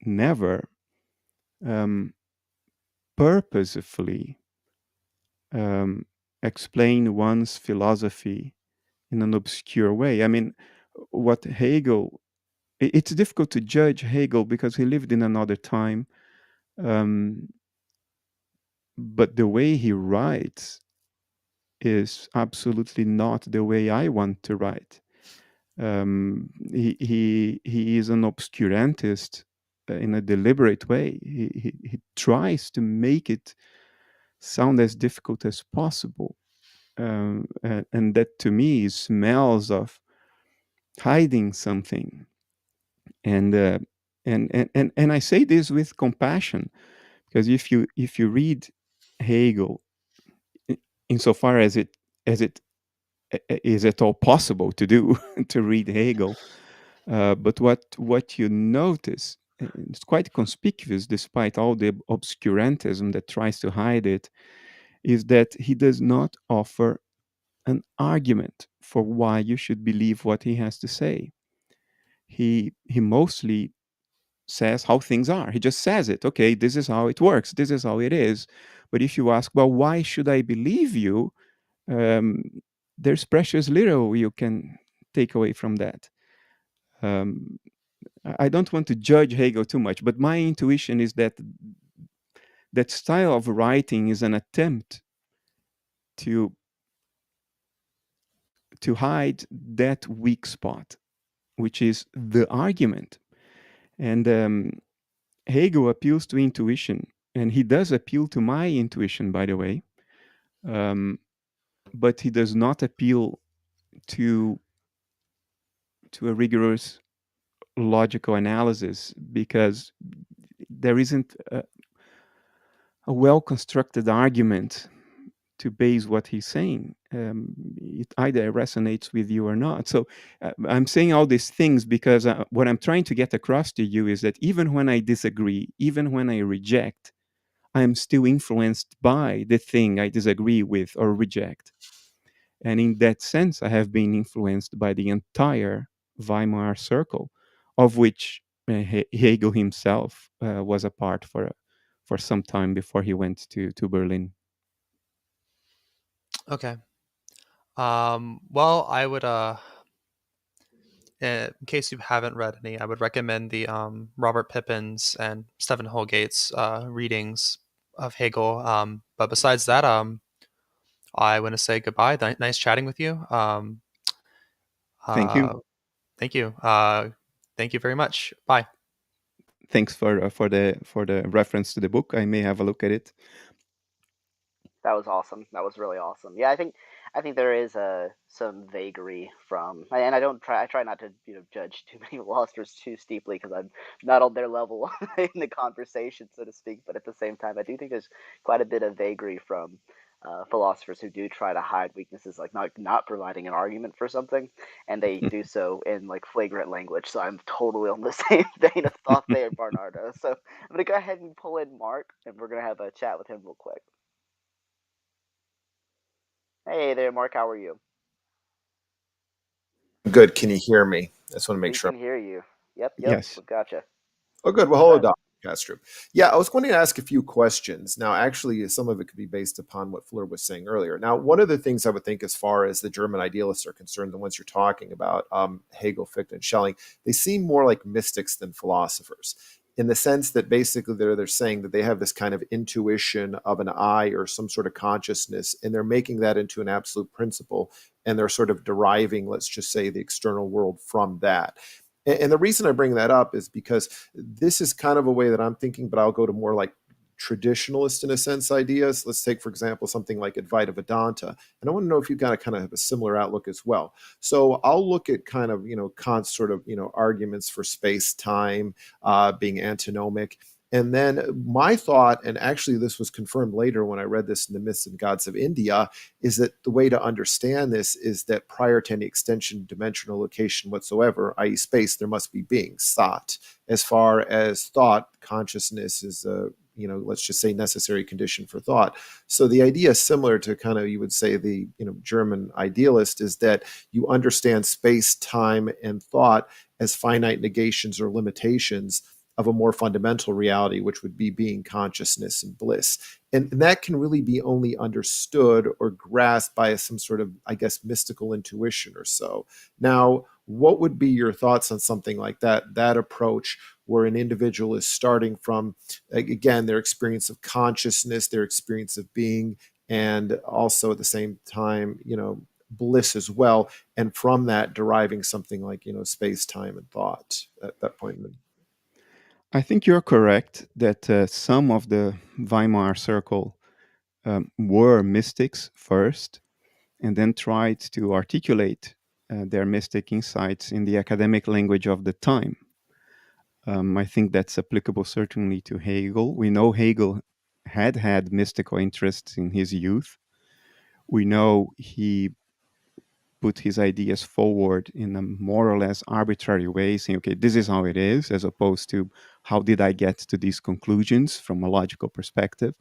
Speaker 3: never purposefully um, explain one's philosophy in an obscure way. I mean, what Hegel, it's difficult to judge Hegel because he lived in another time. Um, but the way he writes is absolutely not the way I want to write. He is an obscurantist in a deliberate way. He tries to make it sound as difficult as possible, and that to me smells of hiding something. And and I say this with compassion because if you read Hegel, insofar as it is at all possible to do to read Hegel. But what you notice, it's quite conspicuous despite all the obscurantism that tries to hide it, is that he does not offer an argument for why you should believe what he has to say. He mostly says how things are. He just says it. Okay, this is how it works. This is how it is. But if you ask, well, why should I believe you? Um, there's precious little you can take away from that. Um, I don't want to judge Hegel too much, but my intuition is that that style of writing is an attempt to hide that weak spot, which is the argument. And Hegel appeals to intuition, and he does appeal to my intuition, by the way. but he does not appeal to a rigorous logical analysis, because there isn't a well constructed argument to base what he's saying. It either resonates with you or not. So I'm saying all these things because what I'm trying to get across to you is that even when I disagree, even when I reject, I'm still influenced by the thing I disagree with or reject. And in that sense, I have been influenced by the entire Weimar circle, of which Hegel himself was a part for some time before he went to Berlin.
Speaker 4: Okay. Well, I would in case you haven't read any, I would recommend the Robert Pippin's and Stephen Holgate's readings of Hegel. But besides that, I want to say goodbye. Nice chatting with you.
Speaker 3: Thank you.
Speaker 4: Thank you. Thank you very much. Bye.
Speaker 3: Thanks for the reference to the book. I may have a look at it.
Speaker 1: That was awesome. That was really awesome. Yeah, I think there is some vagary from, and I try not to judge too many philosophers too steeply because I'm not on their level in the conversation, so to speak. But at the same time, I do think there's quite a bit of vagary from philosophers who do try to hide weaknesses, like not providing an argument for something, and they do so in like flagrant language. So I'm totally on the same vein of thought there, Bernardo. So I'm gonna go ahead and pull in Mark, and we're gonna have a chat with him real quick. Hey there, Mark. How are you?
Speaker 5: Good. Can you hear me? I just want to make
Speaker 1: We
Speaker 5: sure.
Speaker 1: can hear you. Yep.
Speaker 3: Yes.
Speaker 1: We gotcha.
Speaker 5: Oh, good. Well, hello, Dr. Kastrup. Yeah, I was going to ask a few questions. Now, actually, some of it could be based upon what Fleur was saying earlier. Now, one of the things I would think, as far as the German idealists are concerned, the ones you're talking about, Hegel, Fichte, and Schelling, they seem more like mystics than philosophers, in the sense that basically they're saying that they have this kind of intuition of an I or some sort of consciousness, and they're making that into an absolute principle, and they're sort of deriving, let's just say, the external world from that. And the reason I bring that up is because this is kind of a way that I'm thinking, but I'll go to more like traditionalist, in a sense, ideas. Let's take, for example, something like Advaita Vedanta. And I want to know if you've got to kind of have a similar outlook as well. So I'll look at kind of, Kant's sort of, arguments for space, time, being antinomic. And then my thought, and actually this was confirmed later when I read this in The Myths and Gods of India, is that the way to understand this is that prior to any extension, dimensional location whatsoever, i.e. space, there must be beings, thought. As far as thought, consciousness is a, let's just say necessary condition for thought. So the idea is similar to kind of, you would say, the, German idealist, is that you understand space, time, and thought as finite negations or limitations of a more fundamental reality, which would be being, consciousness, and bliss. And that can really be only understood or grasped by some sort of, I guess, mystical intuition or so. Now, what would be your thoughts on something like that approach, where an individual is starting from, again, their experience of consciousness, their experience of being, and also at the same time, bliss as well, and from that deriving something like, space, time, and thought at that point?
Speaker 3: I think you're correct that some of the Weimar circle were mystics first, and then tried to articulate their mystic insights in the academic language of the time. I think that's applicable certainly to Hegel. We know Hegel had mystical interests in his youth. We know he put his ideas forward in a more or less arbitrary way, saying, okay, this is how it is, as opposed to how did I get to these conclusions from a logical perspective.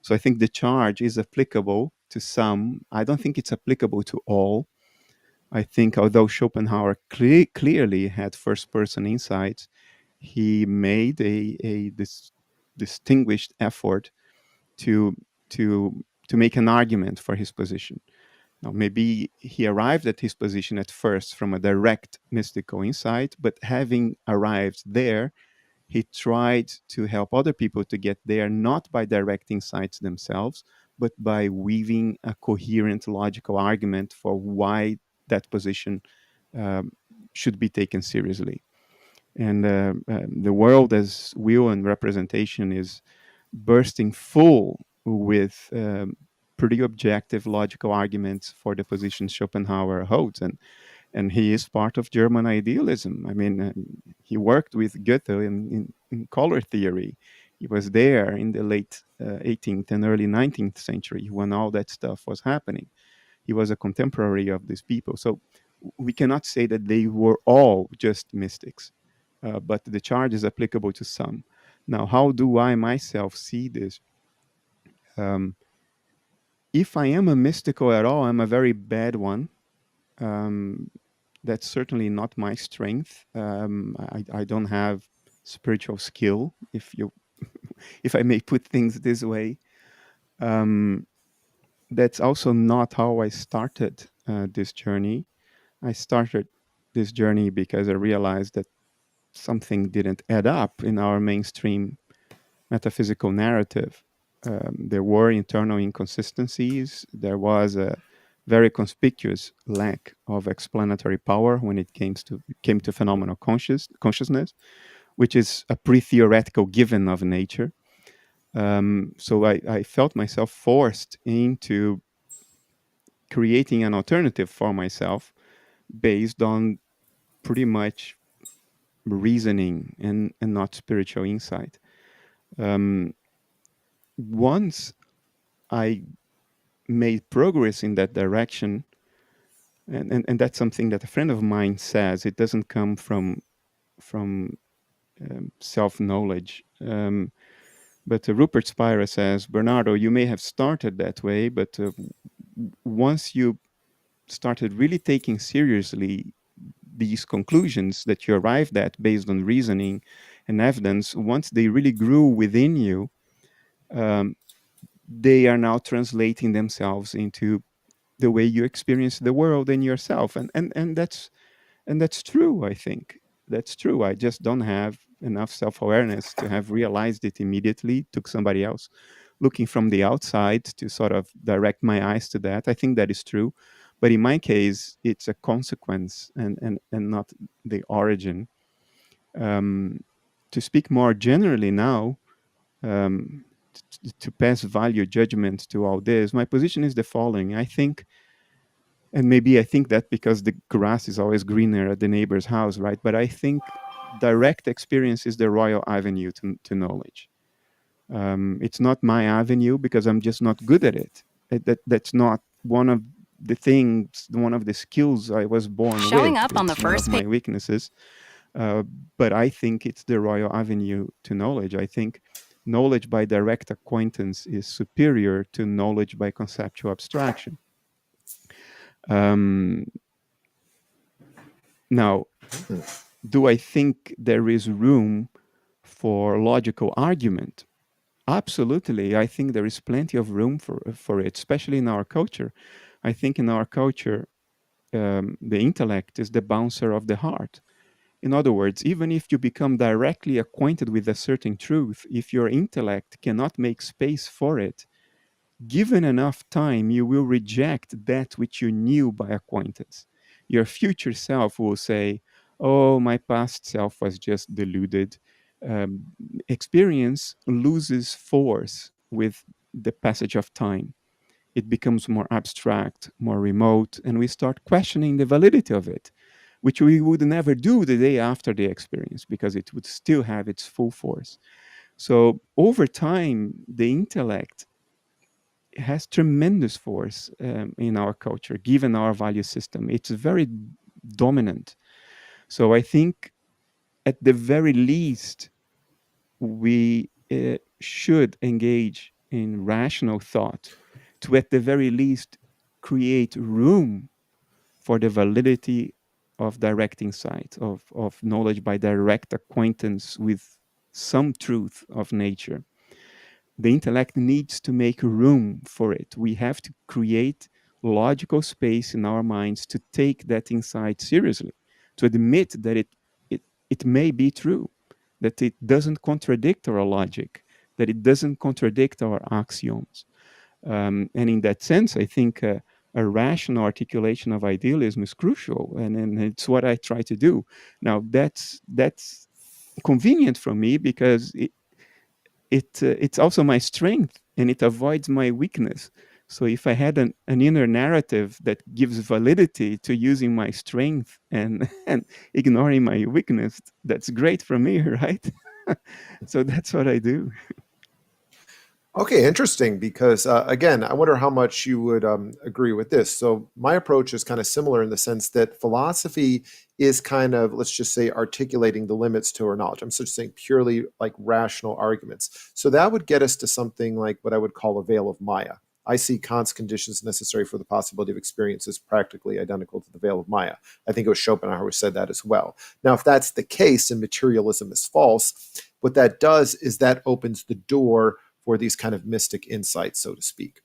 Speaker 3: So I think the charge is applicable to some. I don't think it's applicable to all. I think although Schopenhauer clearly had first-person insights, he made a distinguished effort to make an argument for his position. Now, maybe he arrived at his position at first from a direct mystical insight, but having arrived there, he tried to help other people to get there, not by direct insights themselves, but by weaving a coherent logical argument for why that position should be taken seriously. And the world as will and representation is bursting full with pretty objective logical arguments for the position Schopenhauer holds, and he is part of German idealism. I mean, he worked with Goethe in color theory. He was there in the late 18th and early 19th century when all that stuff was happening. He was a contemporary of these people. So we cannot say that they were all just mystics, but the charge is applicable to some. Now, how do I myself see this? If I am a mystical at all, I'm a very bad one. That's certainly not my strength. I don't have spiritual skill, if I may put things this way. That's also not how I started this journey. I started this journey because I realized that something didn't add up in our mainstream metaphysical narrative. There were internal inconsistencies. There was a very conspicuous lack of explanatory power when it came to phenomenal consciousness, which is a pre-theoretical given of nature. So I felt myself forced into creating an alternative for myself based on pretty much reasoning and not spiritual insight. Once I made progress in that direction, and that's something that a friend of mine says, it doesn't come from self-knowledge. But Rupert Spira says, Bernardo, you may have started that way, but once you started really taking seriously these conclusions that you arrived at based on reasoning and evidence, once they really grew within you, they are now translating themselves into the way you experience the world and yourself. And that's true, I think. That's true. I just don't have enough self-awareness to have realized it immediately. It took somebody else looking from the outside to sort of direct my eyes to that. I think that is true. But in my case, it's a consequence and not the origin. To speak more generally now, to pass value judgment to all this, my position is the following. I think, and maybe I think that because the grass is always greener at the neighbor's house, right? But I think direct experience is the royal avenue to knowledge. It's not my avenue because I'm just not good at it. That's not one of the things, one of the skills I was born with.
Speaker 6: Showing up on the
Speaker 3: It's one
Speaker 6: first
Speaker 3: of my weaknesses. But I think it's the royal avenue to knowledge. I think knowledge by direct acquaintance is superior to knowledge by conceptual abstraction. Now, do I think there is room for logical argument? Absolutely. I think there is plenty of room for it, especially in our culture. I think in our culture, the intellect is the bouncer of the heart. In other words, even if you become directly acquainted with a certain truth, if your intellect cannot make space for it, given enough time, you will reject that which you knew by acquaintance. Your future self will say, oh, my past self was just deluded. Experience loses force with the passage of time. It becomes more abstract, more remote, and we start questioning the validity of it, which we would never do the day after the experience because it would still have its full force. So over time, the intellect has tremendous force in our culture, given our value system. It's very dominant. So I think at the very least, we should engage in rational thought to at the very least create room for the validity of direct insight, of knowledge by direct acquaintance with some truth of nature. The intellect needs to make room for it. We have to create logical space in our minds to take that insight seriously, to admit that it may be true, that it doesn't contradict our logic, that it doesn't contradict our axioms. And in that sense, I think a rational articulation of idealism is crucial, and it's what I try to do. Now, that's convenient for me because it's also my strength and it avoids my weakness. So if I had an inner narrative that gives validity to using my strength and and ignoring my weakness, that's great for me, right? So that's what I do.
Speaker 5: Okay, interesting. Because again, I wonder how much you would agree with this. So my approach is kind of similar in the sense that philosophy is kind of, let's just say, articulating the limits to our knowledge. I'm just saying purely like rational arguments. So that would get us to something like what I would call a veil of Maya. I see Kant's conditions necessary for the possibility of experience as practically identical to the veil of Maya. I think it was Schopenhauer who said that as well. Now, if that's the case and materialism is false, what that does is that opens the door for these kind of mystic insights, so to speak.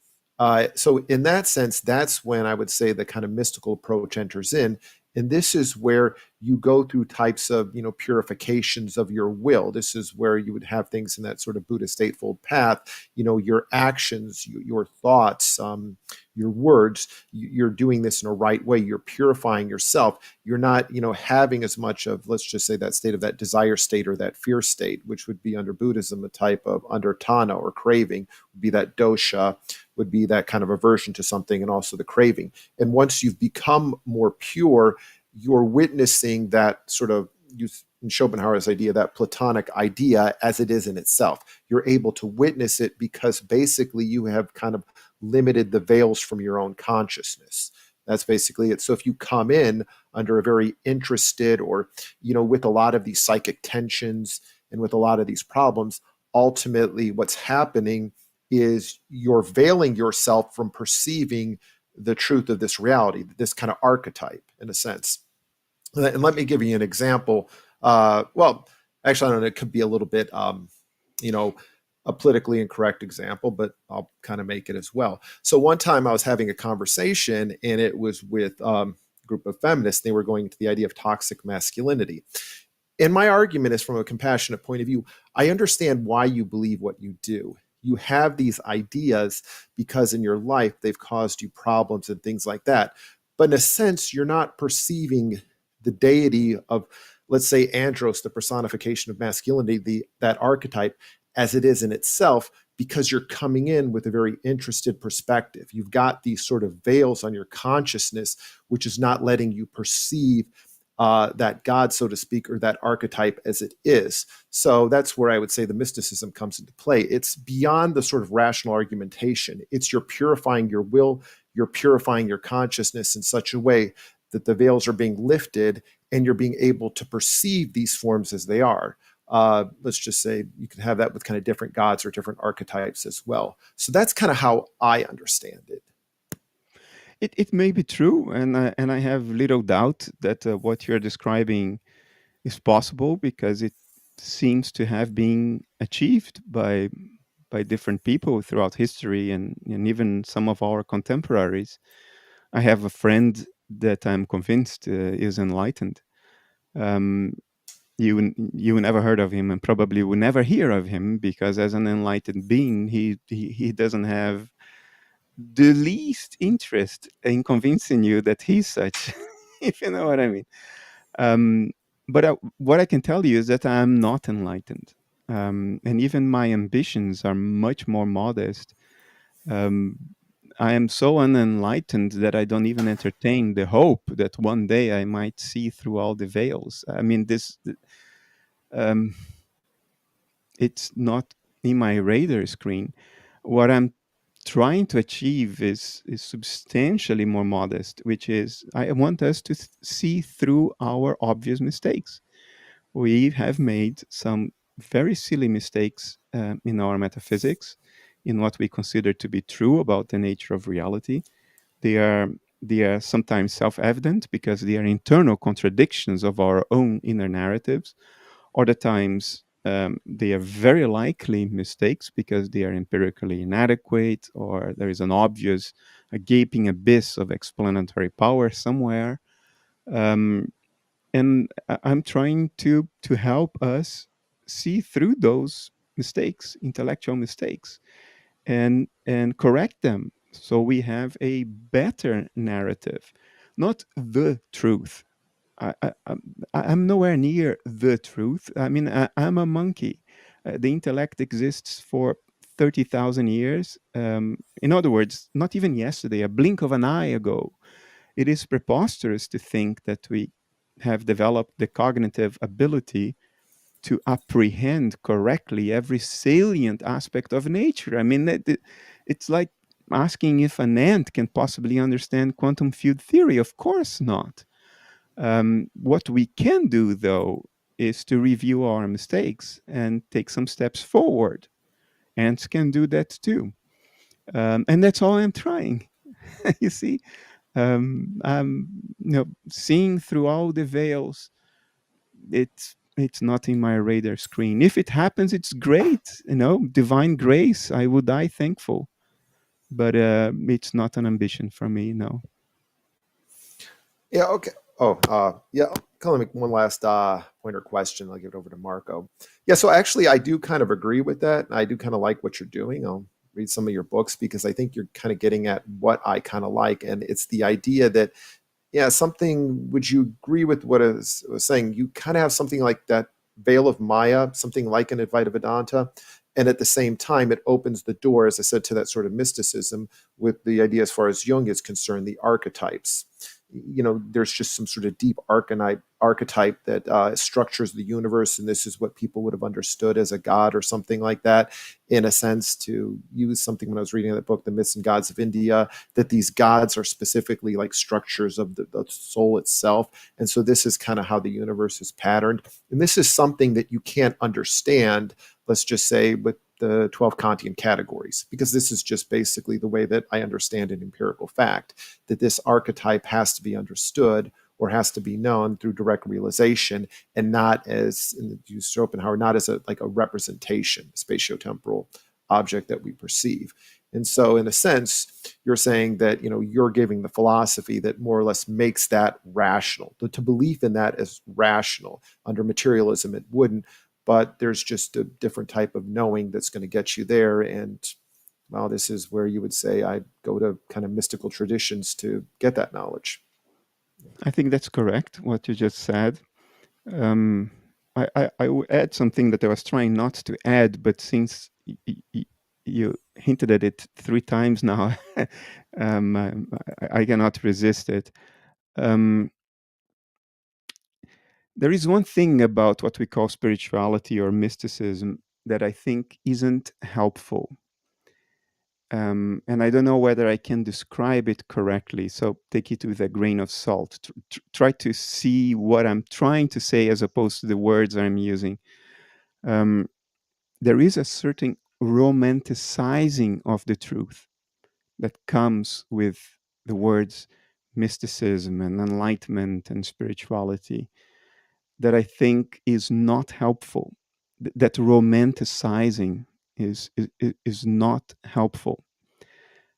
Speaker 5: So in that sense, that's when I would say the kind of mystical approach enters in. And this is where you go through types of, purifications of your will. This is where you would have things in that sort of Buddhist Eightfold Path, your actions, your thoughts, your words, you're doing this in a right way. You're purifying yourself. You're not, having as much of, let's just say, that state of that desire state or that fear state, which would be under Buddhism a type of under tanha or craving, would be that dosha, would be that kind of aversion to something, and also the craving. And once you've become more pure, you're witnessing that sort of, in Schopenhauer's idea, that Platonic idea as it is in itself. You're able to witness it because basically you have kind of limited the veils from your own consciousness. That's basically it. So if you come in under a very interested or, with a lot of these psychic tensions and with a lot of these problems, ultimately what's happening is you're veiling yourself from perceiving the truth of this reality, this kind of archetype in a sense. And let me give you an example. Well, actually, I don't know, it could be a little bit, a politically incorrect example, but I'll kind of make it as well. So one time I was having a conversation, and it was with a group of feminists. They were going into the idea of toxic masculinity. And my argument is from a compassionate point of view. I understand why you believe what you do. You have these ideas because in your life they've caused you problems and things like that. But in a sense, you're not perceiving the deity of, let's say, andros, the personification of masculinity, that archetype, as it is in itself, because you're coming in with a very interested perspective. You've got these sort of veils on your consciousness, which is not letting you perceive that God, so to speak, or that archetype as it is. So that's where I would say the mysticism comes into play. It's beyond the sort of rational argumentation. It's you're purifying your will, you're purifying your consciousness in such a way that the veils are being lifted and you're being able to perceive these forms as they are. Let's just say you can have that with kind of different gods or different archetypes as well. So that's kind of how I understand it.
Speaker 3: It may be true, and I have little doubt that what you're describing is possible, because it seems to have been achieved by different people throughout history, and even some of our contemporaries. I have a friend that I'm convinced is enlightened. Um, you never heard of him, and probably will never hear of him, because as an enlightened being, he doesn't have the least interest in convincing you that he's such, if you know what I mean. Um, but what I can tell you is that I'm not enlightened. And even my ambitions are much more modest. Um, I am so unenlightened that I don't even entertain the hope that one day I might see through all the veils. I mean, um, it's not in my radar screen. What I'm trying to achieve is substantially more modest, which is I want us to see through our obvious mistakes. We have made some very silly mistakes in our metaphysics, in what we consider to be true about the nature of reality. They are they are sometimes self-evident because they are internal contradictions of our own inner narratives. Other times, they are very likely mistakes because they are empirically inadequate, or there is an obvious, a gaping abyss of explanatory power somewhere. Um, and I'm trying to help us see through those mistakes, intellectual mistakes, and correct them, so we have a better narrative, not the truth. I'm nowhere near the truth. I mean, I'm a monkey. The intellect exists for 30,000 years. In other words, not even yesterday, a blink of an eye ago. It is preposterous to think that we have developed the cognitive ability to apprehend correctly every salient aspect of nature. I mean, it's like asking if an ant can possibly understand quantum field theory. Of course not. What we can do, though, is to review our mistakes and take some steps forward. Ants can do that too. And that's all I'm trying. You see, I'm seeing through all the veils. It's not in my radar screen. If it happens, it's great. Divine grace. I would die thankful. But it's not an ambition for me. No.
Speaker 5: Yeah. Okay. Oh, yeah. Kind of make one last pointer question. I'll give it over to Marco. Yeah. So actually, I do kind of agree with that. I do kind of like what you're doing. I'll read some of your books because I think you're kind of getting at what I kind of like, and it's the idea that, yeah, something. Would you agree with what I was saying? You kind of have something like that veil of Maya, something like an Advaita Vedanta, and at the same time, it opens the door, as I said, to that sort of mysticism with the idea, as far as Jung is concerned, the archetypes. There's just some sort of deep archetype that structures the universe, and this is what people would have understood as a god or something like that. In a sense, to use something when I was reading that book, The Myths and Gods of India, that these gods are specifically like structures of the soul itself. And so this is kind of how the universe is patterned. And this is something that you can't understand, let's just say, with the 12 Kantian categories, because this is just basically the way that I understand an empirical fact, that this archetype has to be understood or has to be known through direct realization, and not as, in the use of Schopenhauer, not as a representation, a spatiotemporal object that we perceive. And so in a sense, you're saying that, you're giving the philosophy that more or less makes that rational. To belief in that as rational. Under materialism, it wouldn't. But there's just a different type of knowing that's going to get you there. And, well, this is where you would say I go to kind of mystical traditions to get that knowledge.
Speaker 3: I think that's correct, what you just said. I will add something that I was trying not to add, but since you hinted at it 3 times now, I cannot resist it. There is one thing about what we call spirituality or mysticism that I think isn't helpful. And I don't know whether I can describe it correctly, so take it with a grain of salt. Try to see what I'm trying to say as opposed to the words I'm using. There is a certain romanticizing of the truth that comes with the words mysticism and enlightenment and spirituality that I think is not helpful. That romanticizing is not helpful.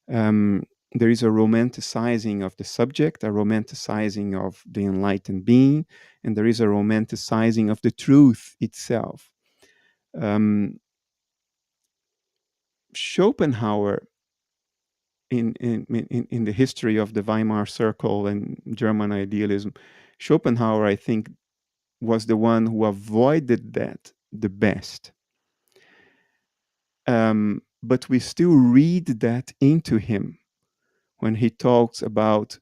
Speaker 3: There is a romanticizing of the subject, a romanticizing of the enlightened being, and there is a romanticizing of the truth itself. Schopenhauer, in the history of the Weimar Circle and German idealism, Schopenhauer, I think, was the one who avoided that the best. But we still read that into him when he talks about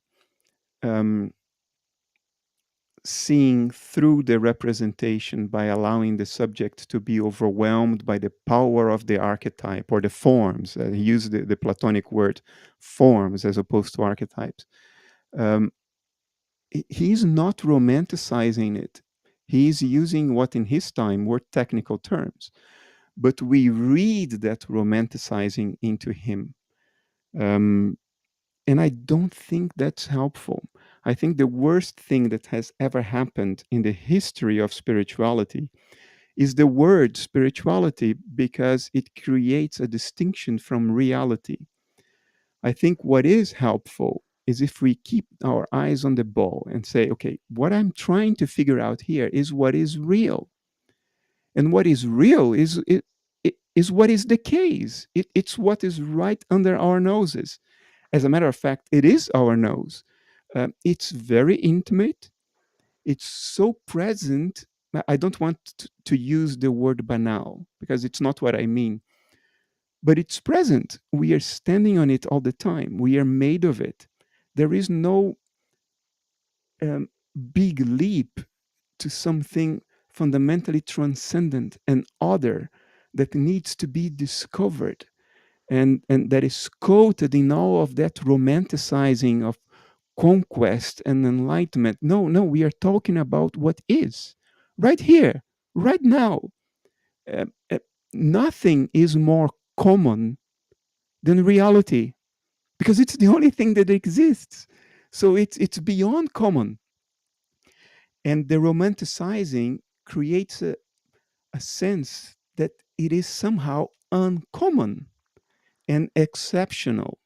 Speaker 3: seeing through the representation by allowing the subject to be overwhelmed by the power of the archetype or the forms. He used the Platonic word forms as opposed to archetypes. He's not romanticizing it. He's using what in his time were technical terms. But we read that romanticizing into him. And I don't think that's helpful. I think the worst thing that has ever happened in the history of spirituality is the word spirituality, because it creates a distinction from reality. I think what is helpful is if we keep our eyes on the ball and say, okay, what I'm trying to figure out here is what is real. And what is real is what is the case. It's what is right under our noses. As a matter of fact, it is our nose. It's very intimate. It's so present. I don't want to use the word banal because it's not what I mean. but it's present. We are standing on it all the time. We are made of it. There is no big leap to something fundamentally transcendent and other that needs to be discovered, and that is quoted in all of that romanticizing of conquest and enlightenment. No, no, we are talking about what is right here, right now. Uh, uh, Nothing is more common than reality, because it's the only thing that exists. So it's beyond common, and the romanticizing creates a sense that it is somehow uncommon and exceptional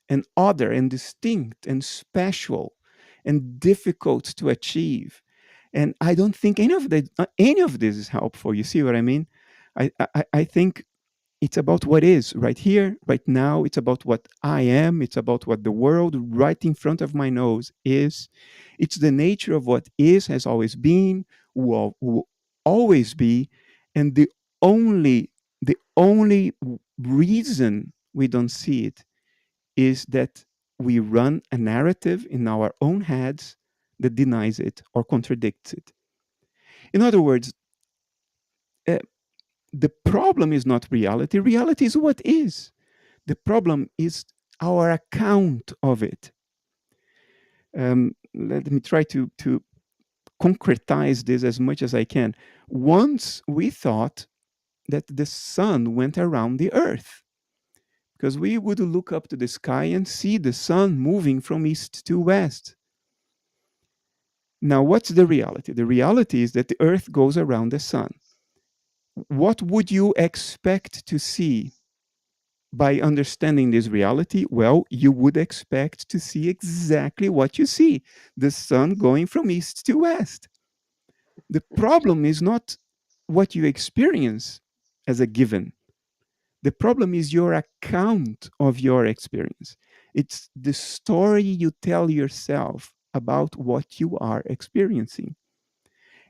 Speaker 3: and other and distinct and special and difficult to achieve. And I don't think any of this is helpful. You see what I mean? I think it's about what is right here, right now. It's about what I am. It's about what the world right in front of my nose is. It's the nature of what is, has always been, will always be. And the only reason we don't see it is that we run a narrative in our own heads that denies it or contradicts it. In other words, uh, the problem is not reality. Reality is what is. The problem is our account of it. Let me try to concretize this as much as I can. Once we thought that the sun went around the earth, because we would look up to the sky and see the sun moving from east to west. Now, what's the reality? The reality is that the earth goes around the sun. What would you expect to see by understanding this reality? Well, you would expect to see exactly what you see, the sun going from east to west. The problem is not what you experience as a given. The problem is your account of your experience. It's the story you tell yourself about what you are experiencing.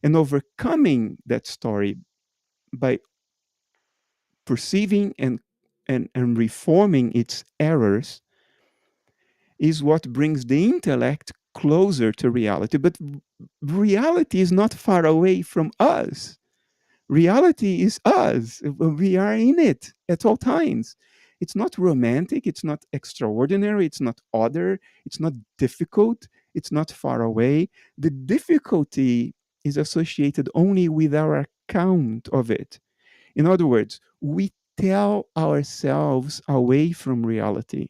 Speaker 3: And overcoming that story by perceiving and reforming its errors is what brings the intellect closer to reality. But reality is not far away from us. Reality is us. We are in it at all times. It's not romantic. It's not extraordinary. It's not other. It's not difficult. It's not far away. The difficulty is associated only with our account of it. In other words, we tell ourselves away from reality.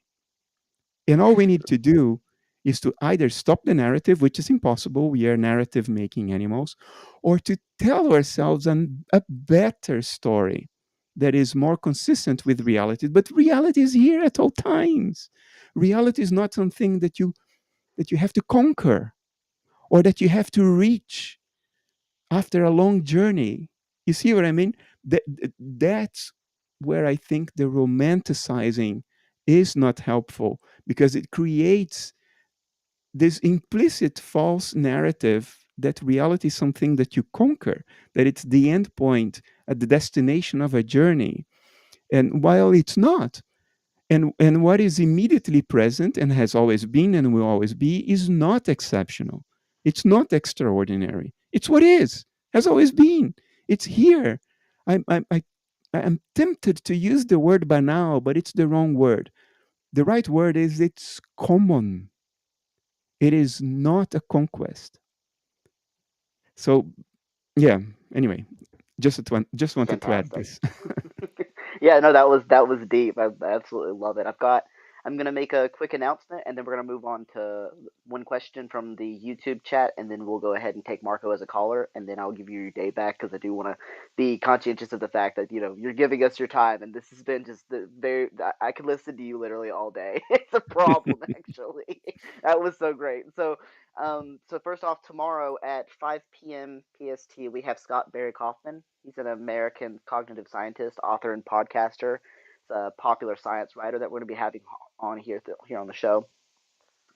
Speaker 3: And all we need to do is to either stop the narrative, which is impossible, we are narrative making animals, or to tell ourselves a better story that is more consistent with reality. But reality is here at all times. Reality is not something that you have to conquer or that you have to reach after a long journey. You see what I mean? That's where I think the romanticizing is not helpful, because it creates this implicit false narrative that reality is something that you conquer, that it's the end point at the destination of a journey. And while it's not, and what is immediately present and has always been and will always be is not exceptional. It's not extraordinary. It's what is, has always been. It's here. I'm tempted to use the word banal, but it's the wrong word. The right word is it's common. It is not a conquest. So, yeah, anyway, just wanted to add
Speaker 1: Fantastic.
Speaker 3: this.
Speaker 1: Yeah, no, that was deep. I absolutely love it. I'm gonna make a quick announcement, and then we're gonna move on to one question from the YouTube chat, and then we'll go ahead and take Marco as a caller, and then I'll give you your day back, because I do want to be conscientious of the fact that you're giving us your time, and this has been just the very. I could listen to you literally all day. It's a problem actually. That was so great. So first off, tomorrow at 5 p.m. PST, we have Scott Barry Kaufman. He's an American cognitive scientist, author, and podcaster. He's a popular science writer that we're going to be having on here on the show.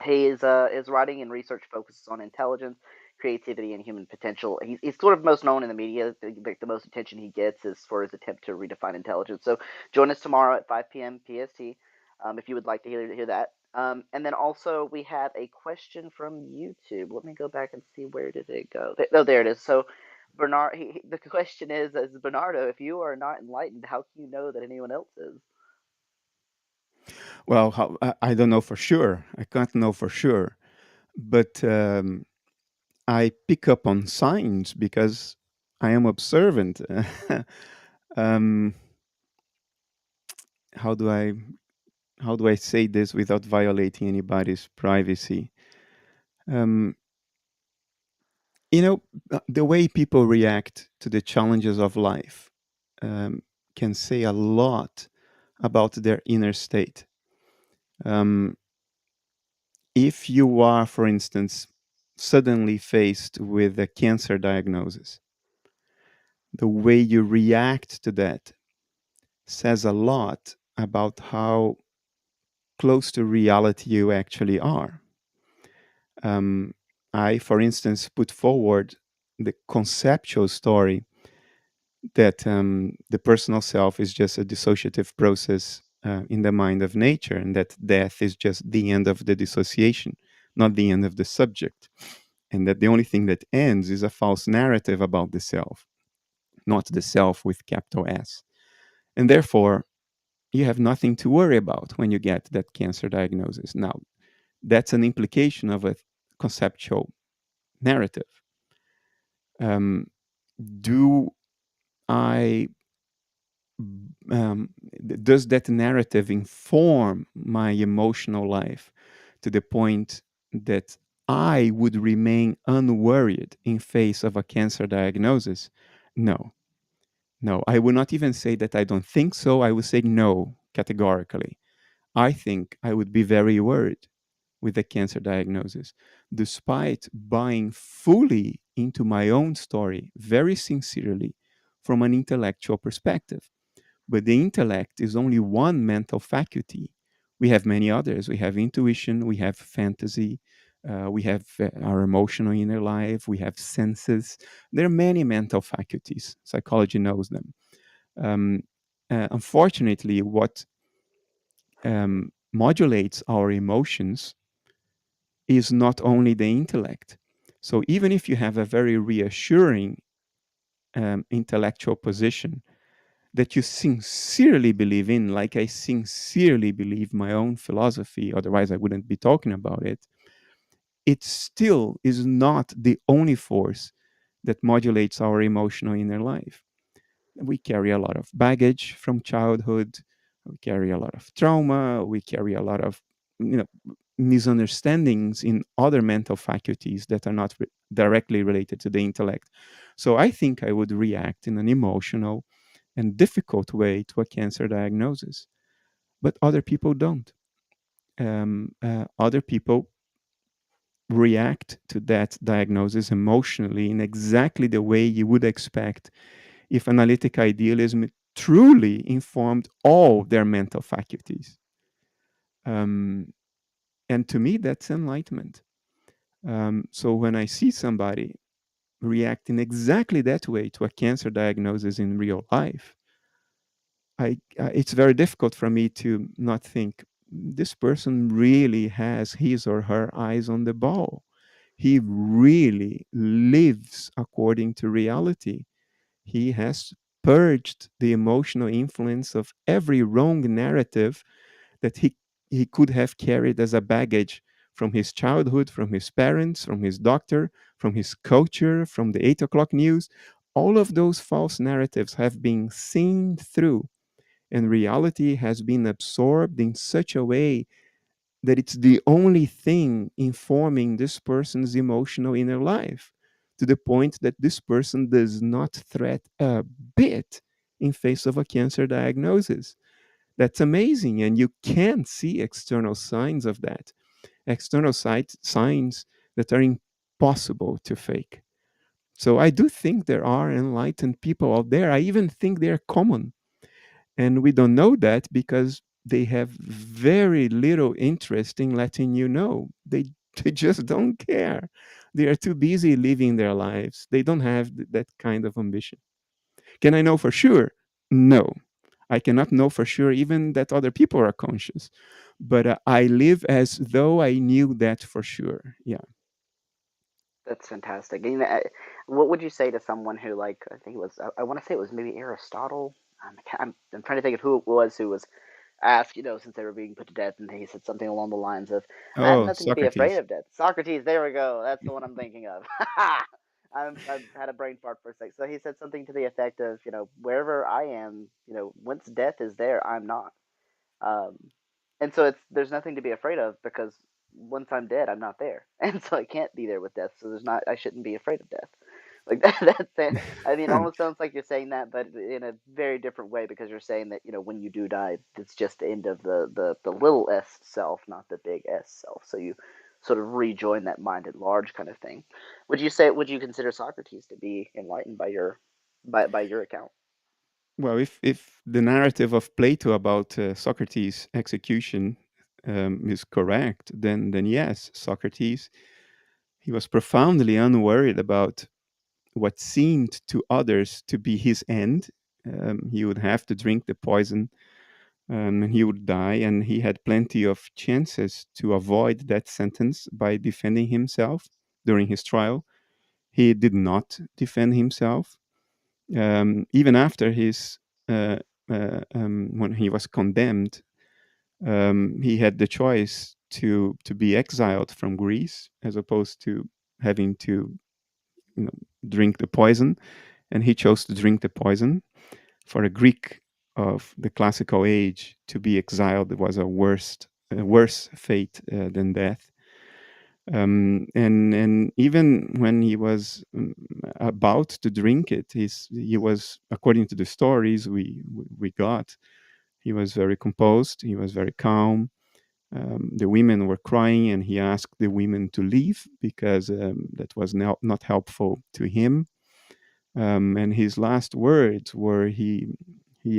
Speaker 1: His writing and research focuses on intelligence, creativity and human potential. He's sort of most known in the media. The most attention he gets is for his attempt to redefine intelligence. So join us tomorrow at 5 p.m. PST if you would like to hear that. And then also we have a question from YouTube. Let me go back and see, where did it go? Oh, there it is. So Bernard, the question is Bernardo, if you are not enlightened, how can you know that anyone else is?
Speaker 3: Well, I don't know for sure. I can't know for sure. But I pick up on signs because I am observant. um, how do I say this without violating anybody's privacy? Um, the way people react to the challenges of life can say a lot about their inner state. If you are, for instance, suddenly faced with a cancer diagnosis, the way you react to that says a lot about how close to reality you actually are. I, for instance, put forward the conceptual story that the personal self is just a dissociative process in the mind of nature, and that death is just the end of the dissociation, not the end of the subject. And that the only thing that ends is a false narrative about the self, not the self with capital S. And therefore, you have nothing to worry about when you get that cancer diagnosis. Now, that's an implication of a conceptual narrative. Do I does that narrative inform my emotional life to the point that I would remain unworried in face of a cancer diagnosis? No. I would not even say that I don't think so. I would say no, categorically. I think I would be very worried with a cancer diagnosis, despite buying fully into my own story, very sincerely, from an intellectual perspective. But the intellect is only one mental faculty. We have many others. We have intuition, we have fantasy, we have our emotional inner life, we have senses. There are many mental faculties. Psychology knows them. Unfortunately, what modulates our emotions is not only the intellect. So even if you have a very reassuring intellectual position that you sincerely believe in, like I sincerely believe my own philosophy, otherwise I wouldn't be talking about it, it still is not the only force that modulates our emotional inner life. We carry a lot of baggage from childhood, we carry a lot of trauma, we carry a lot of misunderstandings in other mental faculties that are not directly related to the intellect. So I think I would react in an emotional and difficult way to a cancer diagnosis, but other people don't. Other people react to that diagnosis emotionally in exactly the way you would expect if analytic idealism truly informed all their mental faculties. And to me, that's enlightenment. So when I see somebody reacting exactly that way to a cancer diagnosis in real life, it's very difficult for me to not think this person really has his or her eyes on the ball. He really lives according to reality. He has purged the emotional influence of every wrong narrative that he could have carried as a baggage from his childhood, from his parents, from his doctor, from his culture, from the 8 o'clock news. All of those false narratives have been seen through, and reality has been absorbed in such a way that it's the only thing informing this person's emotional inner life, to the point that this person does not threat a bit in face of a cancer diagnosis. That's amazing, and you can see external signs of that, external signs that are impossible to fake. So I do think there are enlightened people out there. I even think they're common, and we don't know that because they have very little interest in letting you know. They just don't care. They are too busy living their lives. They don't have that kind of ambition. Can I know for sure? No. I cannot know for sure even that other people are conscious. But I live as though I knew that for sure. Yeah.
Speaker 1: That's fantastic. And, what would you say to someone who, like, I think it was, I want to say it was maybe Aristotle. I'm trying to think of who it was who was asked, since they were being put to death, and he said something along the lines of, "I have
Speaker 3: Oh,
Speaker 1: nothing to be afraid
Speaker 3: Socrates.
Speaker 1: of death." Socrates, there we go. That's the one I'm thinking of. I've had a brain fart for a sec. So he said something to the effect of, wherever I am, once death is there, I'm not. Um, and so there's nothing to be afraid of because once I'm dead, I'm not there, and so I can't be there with death. So I shouldn't be afraid of death. Like that's it. I mean, it almost sounds like you're saying that, but in a very different way because you're saying that when you do die, it's just the end of the little s self, not the big S self. So you sort of rejoin that mind at large kind of thing. Would you consider Socrates to be enlightened by your account?
Speaker 3: Well, if the narrative of Plato about Socrates' execution is correct, then yes, Socrates, he was profoundly unworried about what seemed to others to be his end. He would have to drink the poison, and he would die, and he had plenty of chances to avoid that sentence by defending himself during his trial. He did not defend himself. Even after when he was condemned, he had the choice to be exiled from Greece as opposed to having to drink the poison, and he chose to drink the poison. For a Greek of the classical age, to be exiled was a worse fate than death. And even when he was about to drink it, he was, according to the stories we got, he was very composed. He was very calm. The women were crying, and he asked the women to leave because that was not helpful to him. And his last words were he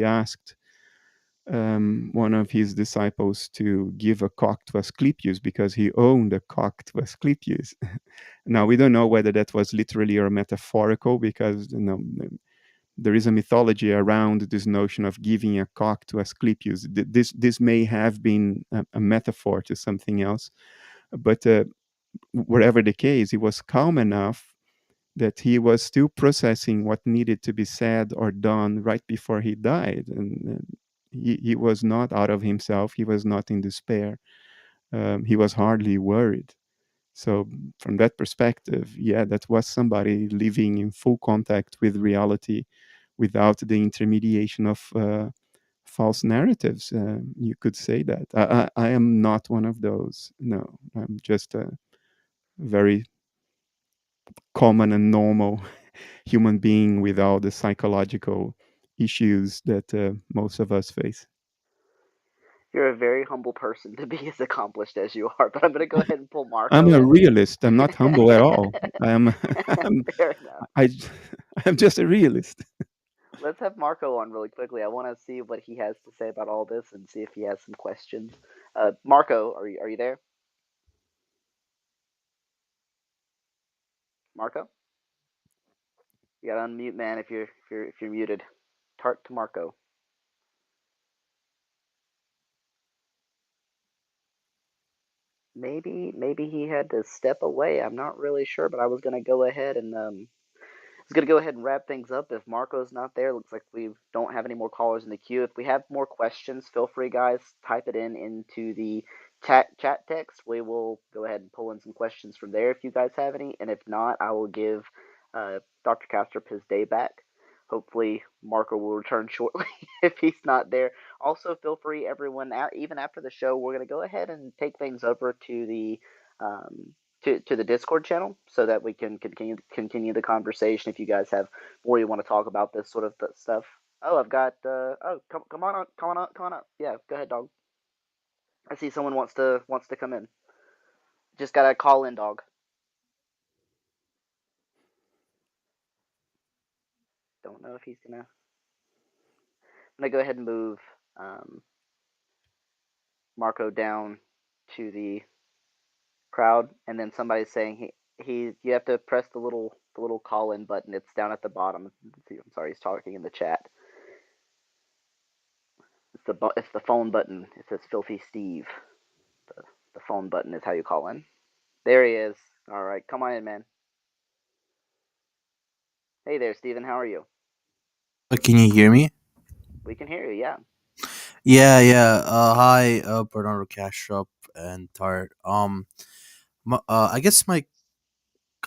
Speaker 3: asked one of his disciples to give a cock to Asclepius because he owned a cock to Asclepius. Now we don't know whether that was literally or metaphorical because there is a mythology around this notion of giving a cock to Asclepius. This may have been a metaphor to something else, but whatever the case, he was calm enough that he was still processing what needed to be said or done right before he died, and he was not out of himself. He was not in despair. He was hardly worried. So from that perspective, yeah, that was somebody living in full contact with reality without the intermediation of false narratives. You could say that. I am not one of those. No, I'm just a very common and normal human being with all the psychological issues that most of us face.
Speaker 1: You're a very humble person to be as accomplished as you are, but I'm going to go ahead and pull
Speaker 3: I'm
Speaker 1: Marco
Speaker 3: a
Speaker 1: in.
Speaker 3: realist. I'm not humble at all. I'm,
Speaker 1: Fair enough.
Speaker 3: I, I'm just a realist.
Speaker 1: Let's have Marco on really quickly. I want to see what he has to say about all this and see if he has some questions. Marco, are you there? Marco, you got to unmute, man. If you're muted. Tart to Marco. Maybe he had to step away. I'm not really sure, but I was gonna go ahead and wrap things up. If Marco's not there, looks like we don't have any more callers in the queue. If we have more questions, feel free, guys, type it into the chat text. We will go ahead and pull in some questions from there if you guys have any, and if not, I will give Dr. Kastrup his day back. Hopefully, Marco will return shortly if he's not there. Also, feel free, everyone, even after the show, we're going to go ahead and take things over to the um, to the Discord channel so that we can continue the conversation. If you guys have more you want to talk about this sort of stuff. Oh, I've got. Come on up, come on up. Yeah, go ahead, dog. I see someone wants to come in. Just gotta call in, dog. Don't know if he's gonna. I'm gonna go ahead and move um, Marco down to the crowd, and then somebody's saying You have to press the little call in button. It's down at the bottom. I'm sorry, he's talking in the chat. It's the phone button. It says Filthy Steve. The phone button is how you call in. There he is. All right, come on in, man. Hey there, Steven. How are you?
Speaker 6: Can you hear me?
Speaker 1: We can hear you. Yeah.
Speaker 6: Yeah. Hi, Bernardo Kastrup and Tart. I guess I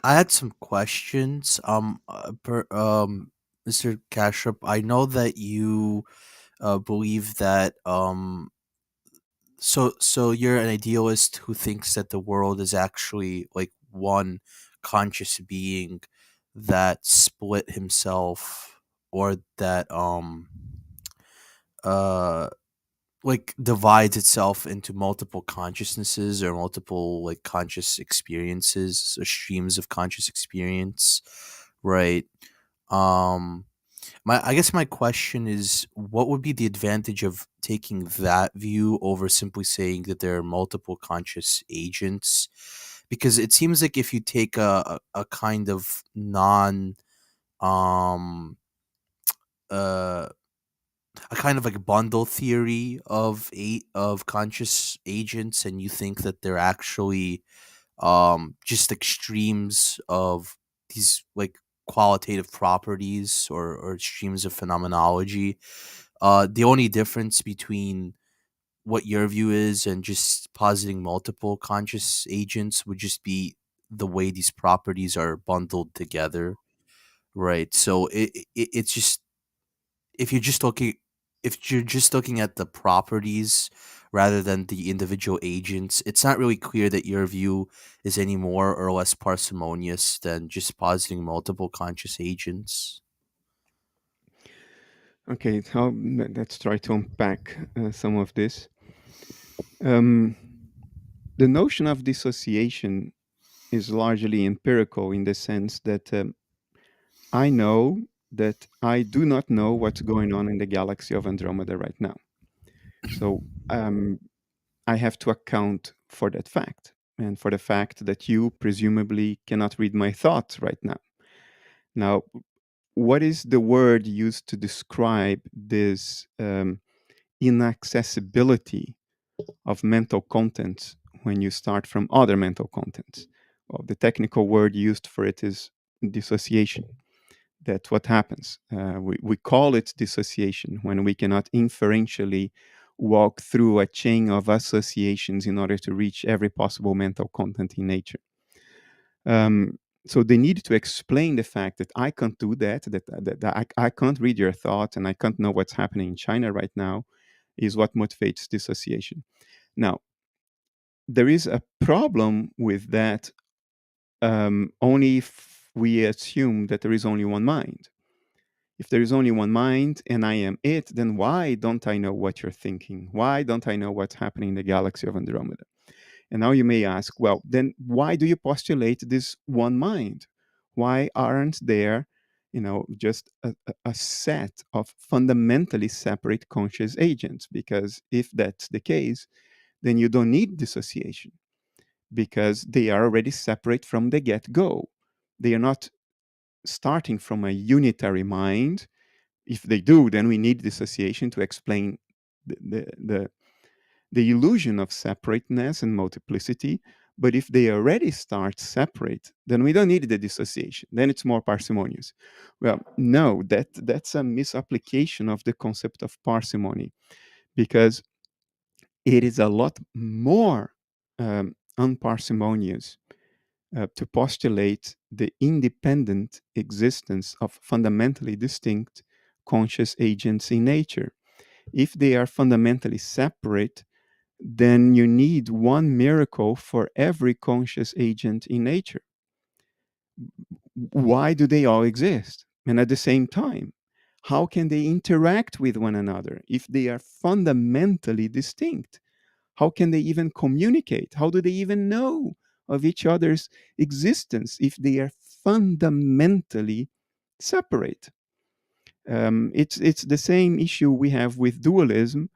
Speaker 6: had some questions. Mr. Kastrup, I know that you believe that so you're an idealist who thinks that the world is actually like one conscious being that split himself, or that uh like divides itself into multiple consciousnesses, or multiple like conscious experiences, or streams of conscious experience, right? um I guess my question is, what would be the advantage of taking that view over simply saying that there are multiple conscious agents? Because it seems like if you take a kind of non um uh a kind of like bundle theory of conscious agents, and you think that they're actually just extremes of these like qualitative properties, or streams of phenomenology. The only difference between what your view is and just positing multiple conscious agents would just be the way these properties are bundled together, right? So it's just, if you're just looking if you're just looking at the properties rather than the individual agents, it's not really clear that your view is any more or less parsimonious than just positing multiple conscious agents.
Speaker 3: Okay, let's try to unpack some of this. The notion of dissociation is largely empirical in the sense that I know that I do not know what's going on in the galaxy of Andromeda right now. So I have to account for that fact, and for the fact that you presumably cannot read my thoughts right now. Now, what is the word used to describe this inaccessibility of mental contents when you start from other mental contents? Well, the technical word used for it is dissociation. That's what happens. We call it dissociation when we cannot inferentially walk through a chain of associations in order to reach every possible mental content in nature. So they need to explain the fact that I can't do that I can't read your thoughts and I can't know what's happening in China right now, is what motivates dissociation. Now, there is a problem with that only if we assume that there is only one mind. If there is only one mind and I am it, then why don't I know what you're thinking? Why don't I know what's happening in the galaxy of Andromeda? And now you may ask, well, then why do you postulate this one mind? Why aren't there, just a set of fundamentally separate conscious agents? Because if that's the case, then you don't need dissociation, because they are already separate from the get-go. They are not starting from a unitary mind. If they do, then we need dissociation to explain the illusion of separateness and multiplicity. But if they already start separate, then we don't need the dissociation. Then it's more parsimonious. Well, no, that's a misapplication of the concept of parsimony, because it is a lot more unparsimonious to postulate the independent existence of fundamentally distinct conscious agents in nature. If they are fundamentally separate, then you need one miracle for every conscious agent in nature. Why do they all exist? And at the same time, how can they interact with one another if they are fundamentally distinct? How can they even communicate? How do they even know of each other's existence if they are fundamentally separate? It's the same issue we have with dualism,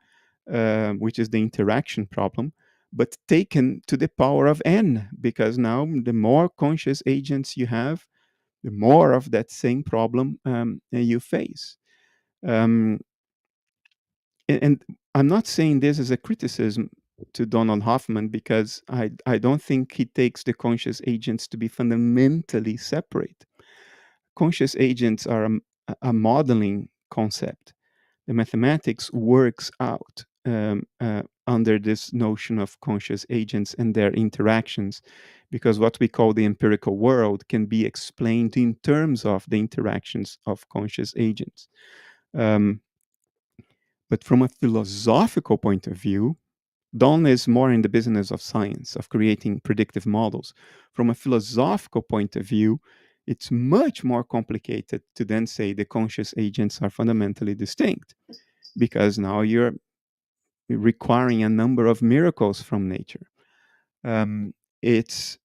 Speaker 3: which is the interaction problem. but taken to the power of n, because now the more conscious agents you have, the more of that same problem you face. And I'm not saying this as a criticism to Donald Hoffman, because I don't think he takes the conscious agents to be fundamentally separate. Conscious agents are a modeling concept. The mathematics works out under this notion of conscious agents and their interactions, because what we call the empirical world can be explained in terms of the interactions of conscious agents. But from a philosophical point of view, Don is more in the business of science, of creating predictive models. From a philosophical point of view, it's much more complicated to then say the conscious agents are fundamentally distinct, because now you're requiring a number of miracles from nature. It's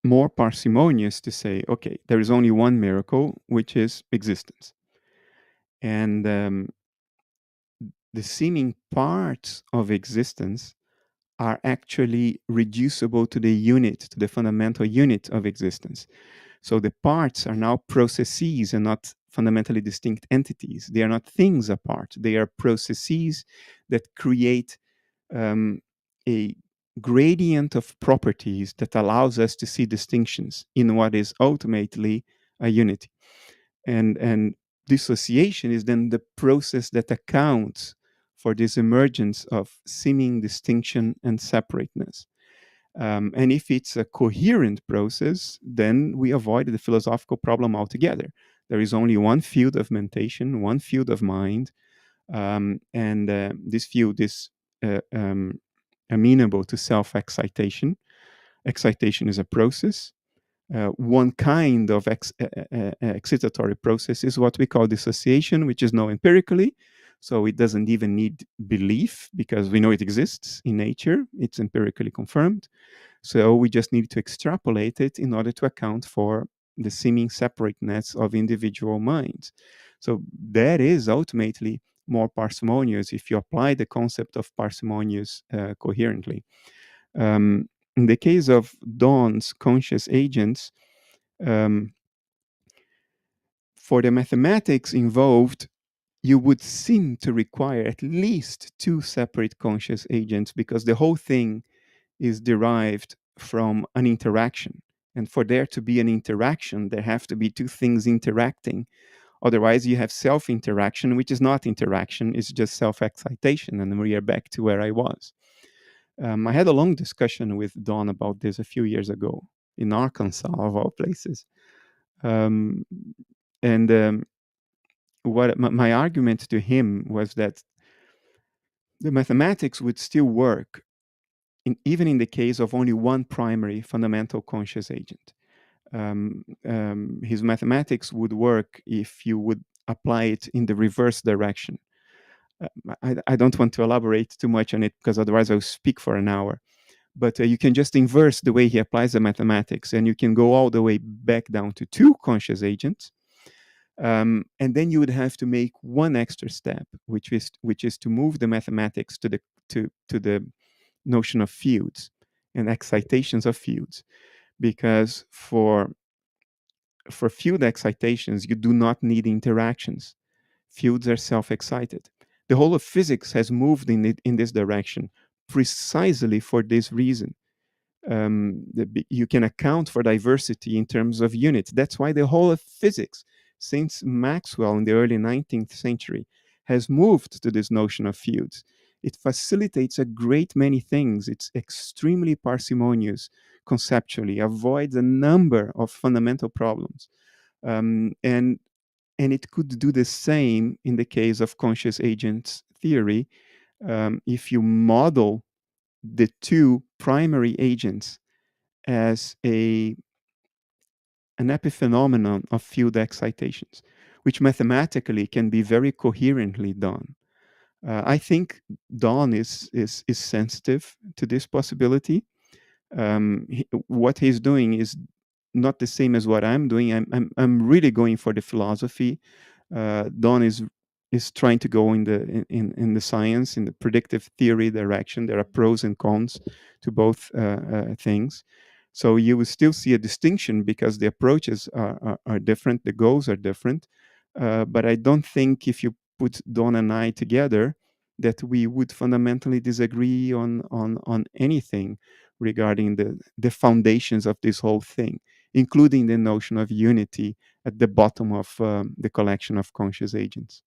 Speaker 3: more parsimonious to say, okay, there is only one miracle, which is existence. And the seeming parts of existence are actually reducible to the unit, to the fundamental unit of existence. So the parts are now processes and not fundamentally distinct entities. They are not things apart. They are processes that create a gradient of properties that allows us to see distinctions in what is ultimately a unity. And dissociation is then the process that accounts for this emergence of seeming distinction and separateness. And if it's a coherent process, then we avoid the philosophical problem altogether. There is only one field of mentation, one field of mind, and this field is amenable to self-excitation. Excitation is a process. One kind of excitatory process is what we call dissociation, which is known empirically. So it doesn't even need belief, because we know it exists in nature. It's empirically confirmed. So we just need to extrapolate it in order to account for the seeming separateness of individual minds. So that is ultimately more parsimonious if you apply the concept of parsimonious coherently. In the case of Dawn's conscious agents, for the mathematics involved, you would seem to require at least two separate conscious agents, because the whole thing is derived from an interaction. And for there to be an interaction, there have to be two things interacting. Otherwise, you have self-interaction, which is not interaction, it's just self-excitation. And we are back to where I was. I had a long discussion with Don about this a few years ago in Arkansas, of all places. What my argument to him was that the mathematics would still work even in the case of only one primary fundamental conscious agent. His mathematics would work if you would apply it in the reverse direction. I don't want to elaborate too much on it, because otherwise I'll speak for an hour. But you can just inverse the way he applies the mathematics, and you can go all the way back down to two conscious agents. And then you would have to make one extra step, which is to move the mathematics to the notion of fields and excitations of fields, because for field excitations you do not need interactions. Fields are self-excited. The whole of physics has moved in this direction precisely for this reason. You can account for diversity in terms of units. That's why the whole of physics, since Maxwell in the early 19th century, has moved to this notion of fields. It facilitates a great many things. It's extremely parsimonious conceptually, avoids a number of fundamental problems. And it could do the same in the case of conscious agents theory. If you model the two primary agents as an epiphenomenon of field excitations, which mathematically can be very coherently done. I think Don is sensitive to this possibility. What he's doing is not the same as what I'm doing. I'm really going for the philosophy. Don is is trying to go in the science, in the predictive theory direction. There are pros and cons to both things. So you will still see a distinction because the approaches are different, the goals are different. But I don't think if you put Dawn and I together, that we would fundamentally disagree on anything regarding the foundations of this whole thing, including the notion of unity at the bottom of the collection of conscious agents.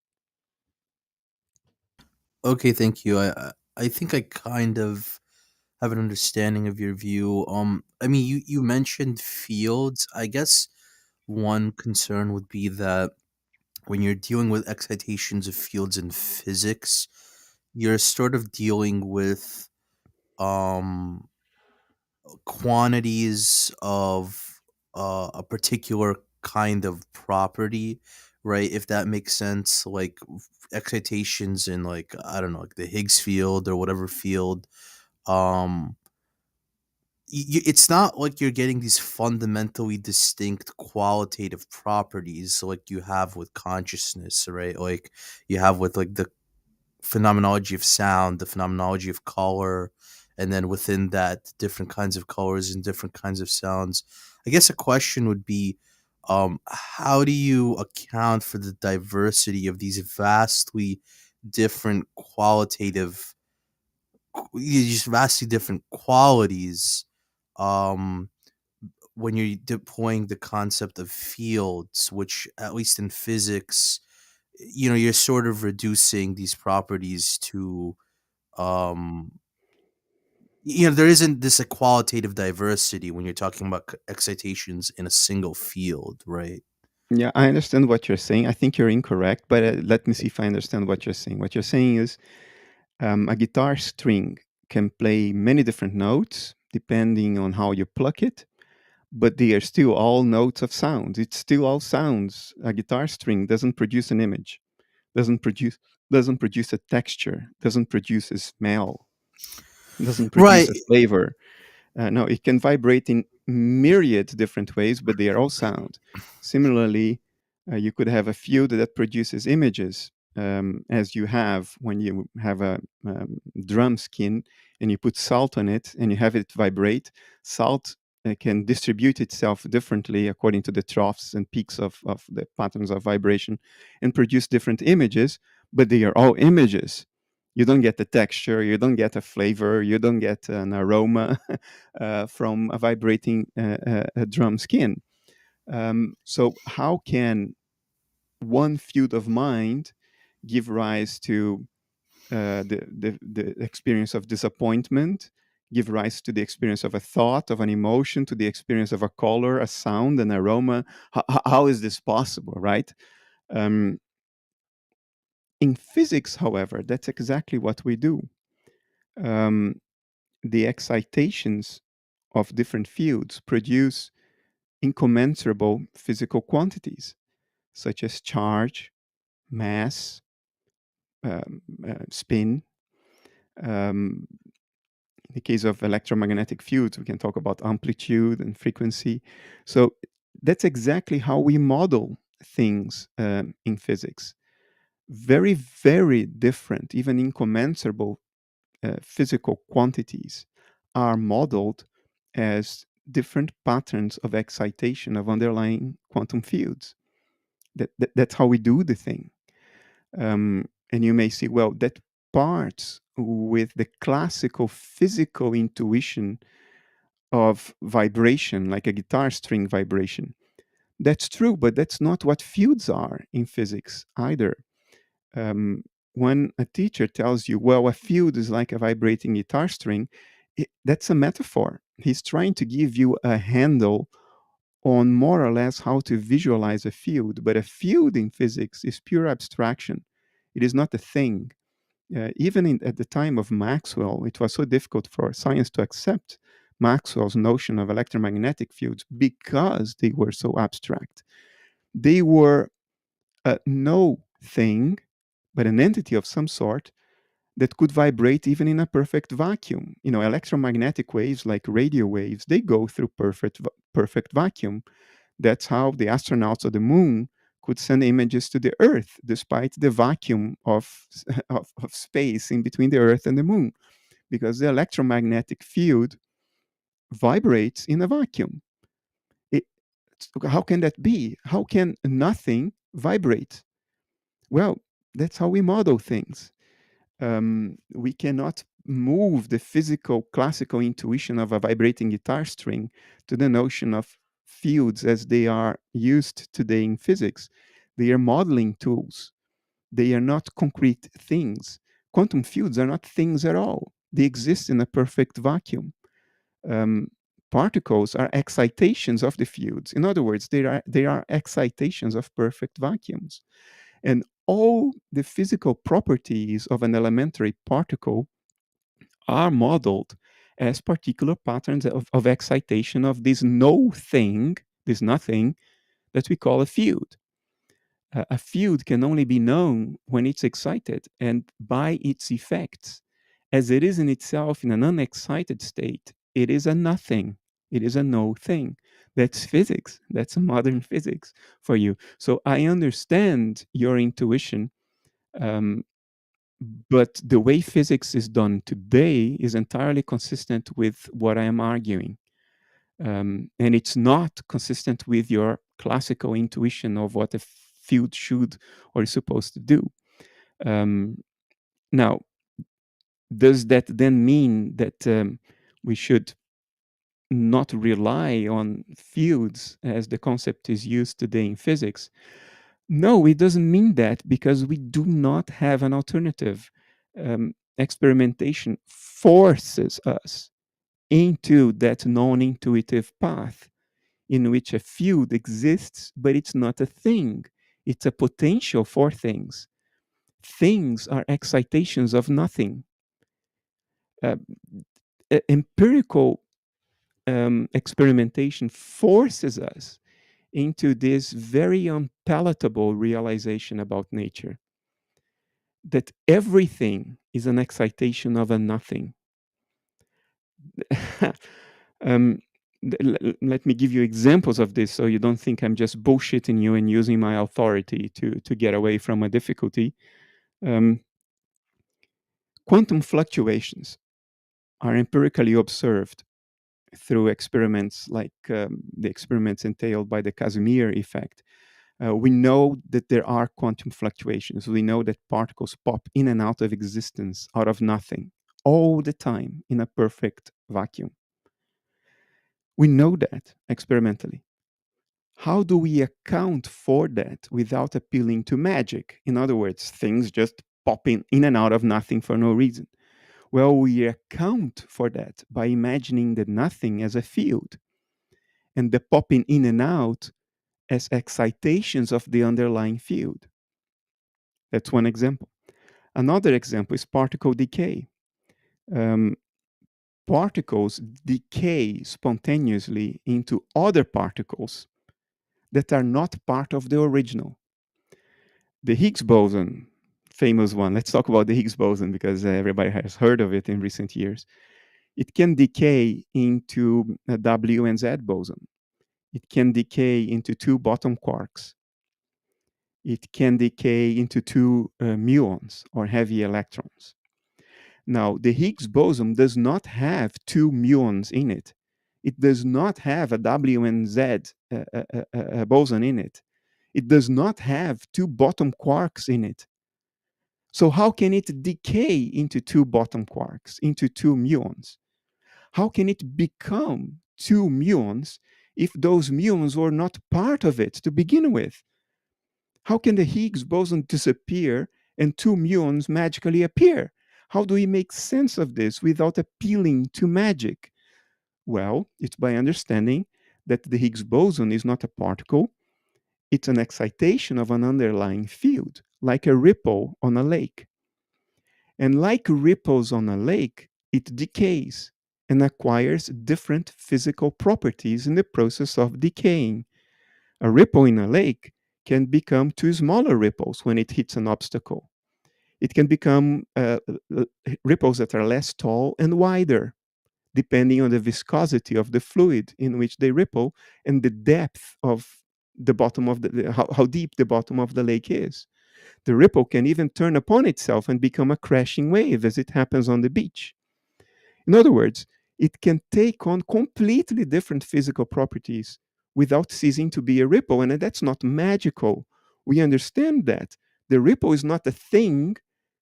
Speaker 6: Okay, thank you. I think I kind of have an understanding of your view. I mean, you mentioned fields. I guess one concern would be that when you're dealing with excitations of fields in physics, you're sort of dealing with um quantities of a particular kind of property, right? If that makes sense, like excitations in, like, I don't know, like the Higgs field or whatever field. Um, it's not like you're getting these fundamentally distinct qualitative properties like you have with consciousness, right? Like you have with like the phenomenology of sound, the phenomenology of color, and then within that, different kinds of colors and different kinds of sounds. I guess a question would be, how do you account for the diversity of these vastly different qualitative, just vastly different qualities, um, when you're deploying the concept of fields, which at least in physics, you're sort of reducing these properties to, um there isn't this a qualitative diversity when you're talking about excitations in a single field, right?
Speaker 3: Yeah, I understand what you're saying. I think you're incorrect, but let me see if I understand what you're saying. What you're saying is a guitar string can play many different notes depending on how you pluck it, but they are still all notes of sound. It's still all sounds. A guitar string doesn't produce an image, doesn't produce doesn't produce a texture, doesn't produce a smell, doesn't produce
Speaker 6: Right.
Speaker 3: a flavor. No, it can vibrate in myriad different ways, but they are all sound. Similarly, you could have a field that produces images, as you have when you have a drum skin and you put salt on it and you have it vibrate. Salt can distribute itself differently according to the troughs and peaks of the patterns of vibration and produce different images, but they are all images. You don't get the texture, you don't get a flavor, you don't get an aroma from a vibrating a drum skin. So how can one field of mind give rise to the experience of disappointment, give rise to the experience of a thought, of an emotion, to the experience of a color, a sound, an aroma? How is this possible, right? Um, in physics, however, that's exactly what we do. Um, the excitations of different fields produce incommensurable physical quantities, such as charge, mass, spin. Um, in the case of electromagnetic fields, we can talk about amplitude and frequency. So that's exactly how we model things in physics. Very, very different, even incommensurable physical quantities are modeled as different patterns of excitation of underlying quantum fields. That's how we do the thing. And you may see, well, that parts with the classical physical intuition of vibration, like a guitar string vibration. That's true, but that's not what fields are in physics either. Um, when a teacher tells you, well, a field is like a vibrating guitar string, that's a metaphor. He's trying to give you a handle on more or less how to visualize a field, but a field in physics is pure abstraction. It is not a thing. Even at the time of Maxwell, it was so difficult for science to accept Maxwell's notion of electromagnetic fields because they were so abstract. They were no thing, but an entity of some sort that could vibrate even in a perfect vacuum. Electromagnetic waves like radio waves, they go through perfect vacuum. That's how the astronauts of the moon could send images to the Earth despite the vacuum of space in between the Earth and the Moon, because the electromagnetic field vibrates in a vacuum. How can that be? How can nothing vibrate? Well, that's how we model things. We cannot move the physical classical intuition of a vibrating guitar string to the notion of fields as they are used today in physics. They are modeling tools. They are not concrete things. Quantum fields are not things at all. They exist in a perfect vacuum. Particles are excitations of the fields. In other words, they are excitations of perfect vacuums. And all the physical properties of an elementary particle are modeled as particular patterns of excitation of this no thing, this nothing, that we call a field. A field can only be known when it's excited and by its effects. As it is in itself in an unexcited state, it is a nothing. It is a no thing. That's physics. That's modern physics for you. So I understand your intuition, but the way physics is done today is entirely consistent with what I am arguing. And it's not consistent with your classical intuition of what a field should or is supposed to do. Now, does that then mean that we should not rely on fields as the concept is used today in physics? No, it doesn't mean that, because we do not have an alternative. Experimentation forces us into that non-intuitive path in which a field exists, but it's not a thing. It's a potential for things. Things are excitations of nothing. Empirical experimentation forces us into this very unpalatable realization about nature, that everything is an excitation of a nothing. Let me give you examples of this so you don't think I'm just bullshitting you and using my authority to get away from a difficulty. Quantum fluctuations are empirically observed through experiments like the experiments entailed by the Casimir effect. We know that there are quantum fluctuations. We know that particles pop in and out of existence out of nothing all the time in a perfect vacuum. We know that experimentally. How do we account for that without appealing to magic? In other words, things just popping in and out of nothing for no reason. Well, we account for that by imagining the nothing as a field and the popping in and out as excitations of the underlying field. That's one example. Another example is particle decay. Particles decay spontaneously into other particles that are not part of the original. The Higgs boson, famous one. Let's talk about the Higgs boson because everybody has heard of it in recent years. It can decay into a W and Z boson. It can decay into two bottom quarks. It can decay into two muons or heavy electrons. Now, the Higgs boson does not have two muons in it. It does not have a W and Z boson in it. It does not have two bottom quarks in it. So how can it decay into two bottom quarks, into two muons? How can it become two muons if those muons were not part of it to begin with? How can the Higgs boson disappear and two muons magically appear? How do we make sense of this without appealing to magic? Well, it's by understanding that the Higgs boson is not a particle. It's an excitation of an underlying field, like a ripple on a lake. And like ripples on a lake, it decays and acquires different physical properties in the process of decaying. A ripple in a lake can become two smaller ripples when it hits an obstacle. It can become ripples that are less tall and wider, depending on the viscosity of the fluid in which they ripple and the depth of the bottom of how deep the bottom of the lake is. The ripple can even turn upon itself and become a crashing wave as it happens on the beach. In other words, it can take on completely different physical properties without ceasing to be a ripple. And that's not magical. We understand that. The ripple is not a thing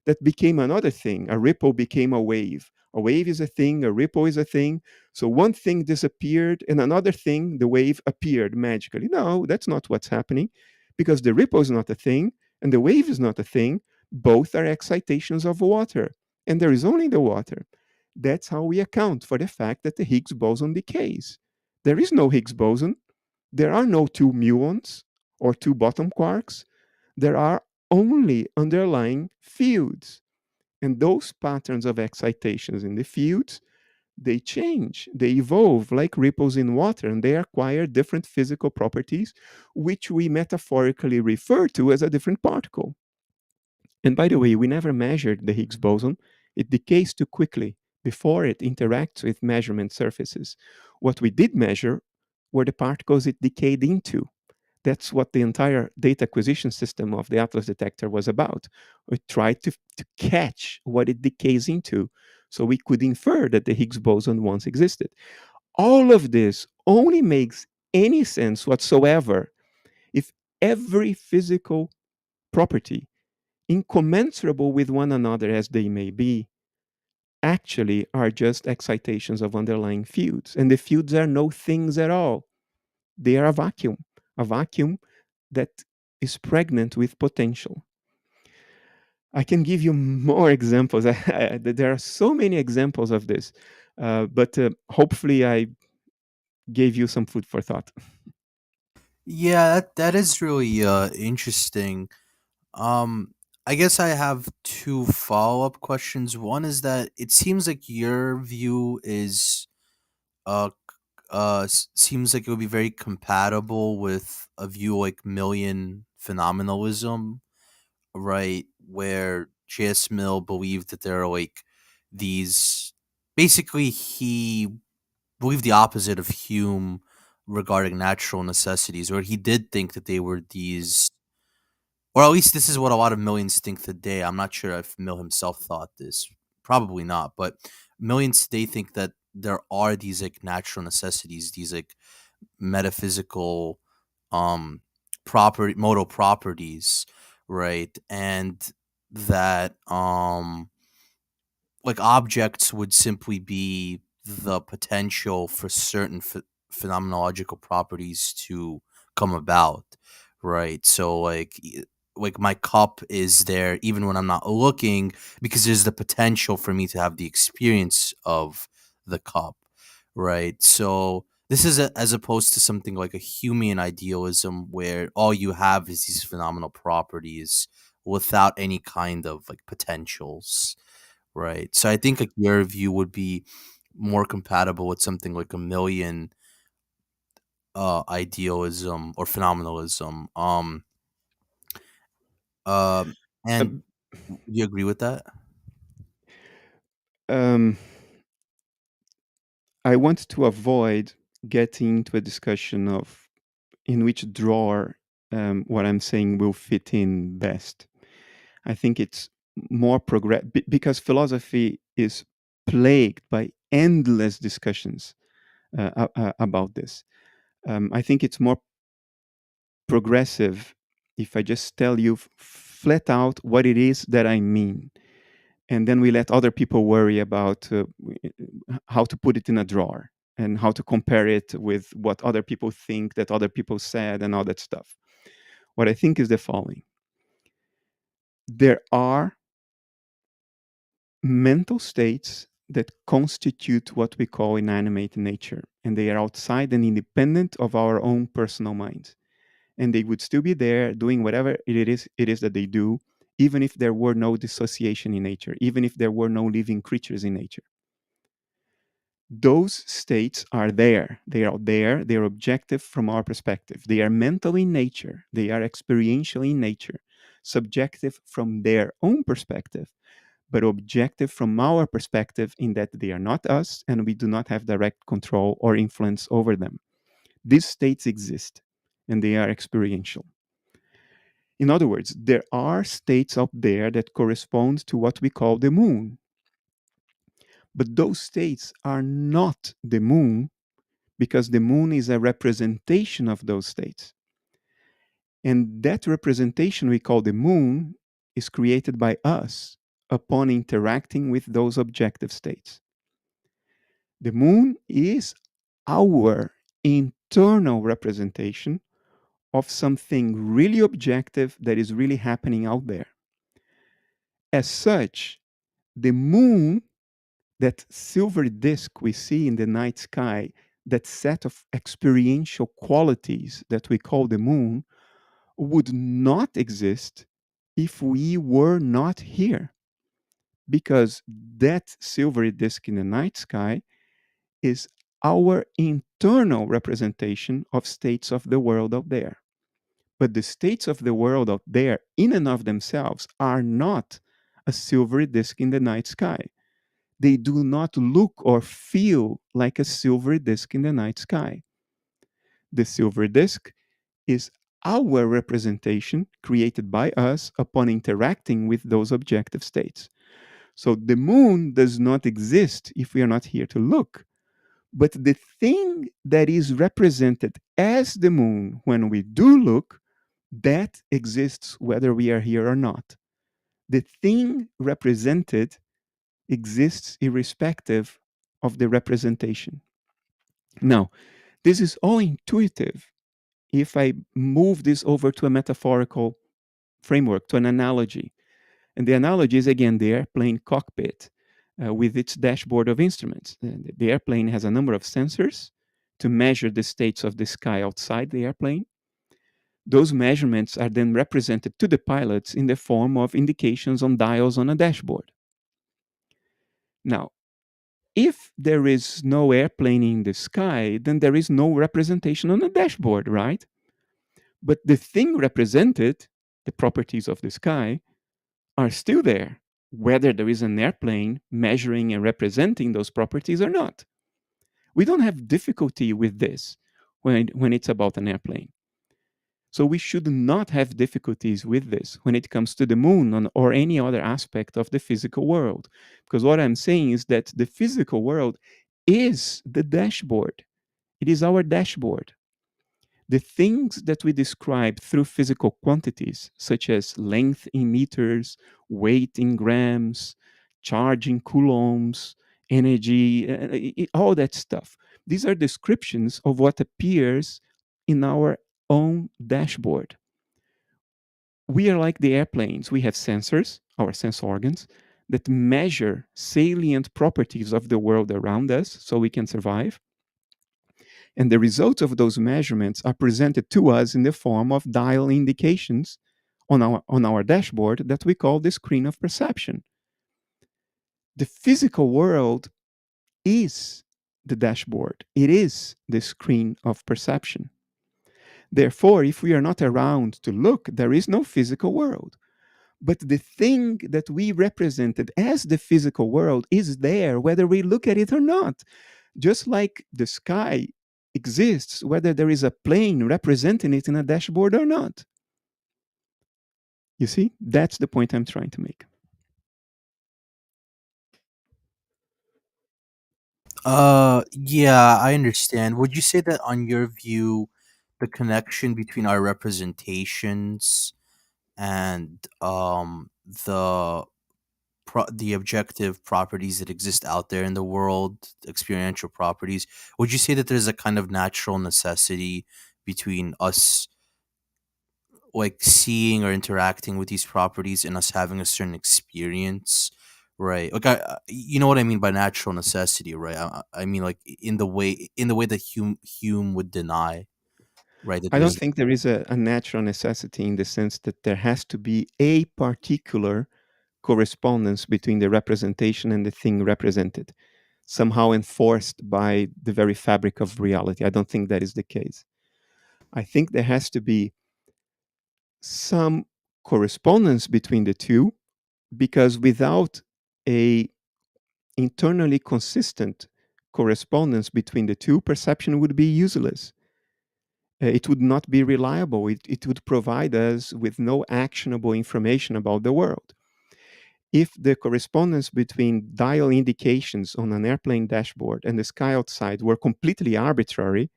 Speaker 3: that became another thing. A ripple became a wave. A wave is a thing, a ripple is a thing. So one thing disappeared and another thing, the wave, appeared magically. No, that's not what's happening, because the ripple is not a thing and the wave is not a thing. Both are excitations of water, and there is only the water. That's how we account for the fact that the Higgs boson decays. There is no Higgs boson. There are no two muons or two bottom quarks. There are only underlying fields. And those patterns of excitations in the fields, they change, they evolve like ripples in water, and they acquire different physical properties, which we metaphorically refer to as a different particle. And by the way, we never measured the Higgs boson. It decays too quickly before it interacts with measurement surfaces. What we did measure were the particles it decayed into. That's what the entire data acquisition system of the Atlas detector was about. We tried to catch what it decays into so we could infer that the Higgs boson once existed. All of this only makes any sense whatsoever if every physical property, incommensurable with one another as they may be, actually are just excitations of underlying fields. And the fields are no things at all. They are a vacuum that is pregnant with potential. I can give you more examples. There are so many examples of this, but hopefully I gave you some food for thought.
Speaker 6: Yeah, that is really interesting. Um, I guess I have two follow-up questions. One is that it seems like your view is seems like it would be very compatible with a view like million phenomenalism, right? Where J.S. Mill believed that there are like these, basically he believed the opposite of Hume regarding natural necessities, or he did think that they were these, or at least this is what a lot of millions think today. I'm not sure if Mill himself thought this. Probably not, but millions today think that there are these like natural necessities, these like metaphysical um property modal properties, right? And that like objects would simply be the potential for certain phenomenological properties to come about, right? So like my cup is there even when I'm not looking, because there's the potential for me to have the experience of the cup, right? So this is as opposed to something like a Humean idealism where all you have is these phenomenal properties without any kind of like potentials. Right. So I think like your view would be more compatible with something like a million idealism or phenomenalism. Um and
Speaker 3: Um,
Speaker 6: do you agree with that?
Speaker 3: um, I want to avoid getting into a discussion of in which drawer what I'm saying will fit in best. I think it's more because philosophy is plagued by endless discussions about this. I think it's more progressive if I just tell you flat out what it is that I mean, and then we let other people worry about how to put it in a drawer and how to compare it with what other people think that other people said and all that stuff. What I think is the following: there are mental states that constitute what we call inanimate nature, and they are outside and independent of our own personal minds. And they would still be there doing whatever it is that they do, even if there were no dissociation in nature, even if there were no living creatures in nature. Those states are there. They are there. They are objective from our perspective. They are mental in nature. They are experiential in nature, subjective from their own perspective, but objective from our perspective in that they are not us and we do not have direct control or influence over them. These states exist. and they are experiential. In other words, there are states out there that correspond to what we call the moon. But those states are not the moon because the moon is a representation of those states. And that representation we call the moon is created by us upon interacting with those objective states. The moon is our internal representation of something really objective that is really happening out there. As such, the moon, that silver disk we see in the night sky, that set of experiential qualities that we call the moon, would not exist if we were not here. Because that silvery disk in the night sky is our internal representation of states of the world out there. But the states of the world out there, in and of themselves, are not a silvery disk in the night sky. They do not look or feel like a silvery disk in the night sky. The silver disk is our representation created by us upon interacting with those objective states. So the moon does not exist if we are not here to look. But the thing that is represented as the moon when we do look, that exists whether we are here or not. The thing represented exists irrespective of the representation. Now, this is all intuitive if I move this over to a metaphorical framework, to an analogy. And the analogy is, again, the airplane cockpit with its dashboard of instruments. The airplane has a number of sensors to measure the states of the sky outside the airplane. Those measurements are then represented to the pilots in the form of indications on dials on a dashboard. Now, if there is no airplane in the sky, then there is no representation on the dashboard, right? But the thing represented, the properties of the sky, are still there, whether there is an airplane measuring and representing those properties or not. We don't have difficulty with this when it's about an airplane. So we should not have difficulties with this when it comes to the moon or any other aspect of the physical world. Because what I'm saying is that the physical world is the dashboard. It is our dashboard. The things that we describe through physical quantities, such as length in meters, weight in grams, charge in coulombs, energy, all that stuff, these are descriptions of what appears in our own dashboard. We are like the airplanes. We have sensors, our sense organs, that measure salient properties of the world around us so we can survive. And the results of those measurements are presented to us in the form of dial indications on our dashboard that we call the screen of perception. The physical world is the dashboard. It is the screen of perception. Therefore, if we are not around to look, there is no physical world. But the thing that we represented as the physical world is there, whether we look at it or not. Just like the sky exists, whether there is a plane representing it in a dashboard or not. You see, that's the point I'm trying to make.
Speaker 6: Yeah, I understand. Would you say that on your view, the connection between our representations and the objective properties that exist out there in the world, experiential properties, would you say that there's a kind of natural necessity between us like seeing or interacting with these properties and us having a certain experience, right? Like you know what I mean by natural necessity, right? I mean like in the way that Hume would deny, right? That
Speaker 3: I don't
Speaker 6: there's
Speaker 3: think there is a natural necessity in the sense that there has to be a particular correspondence between the representation and the thing represented, somehow enforced by the very fabric of reality. I don't think that is the case. I think there has to be some correspondence between the two, because without a internally consistent correspondence between the two, perception would be useless. it would not be reliable. It would provide us with no actionable information about the world. If the correspondence between dial indications on an airplane dashboard and the sky outside were completely arbitrary,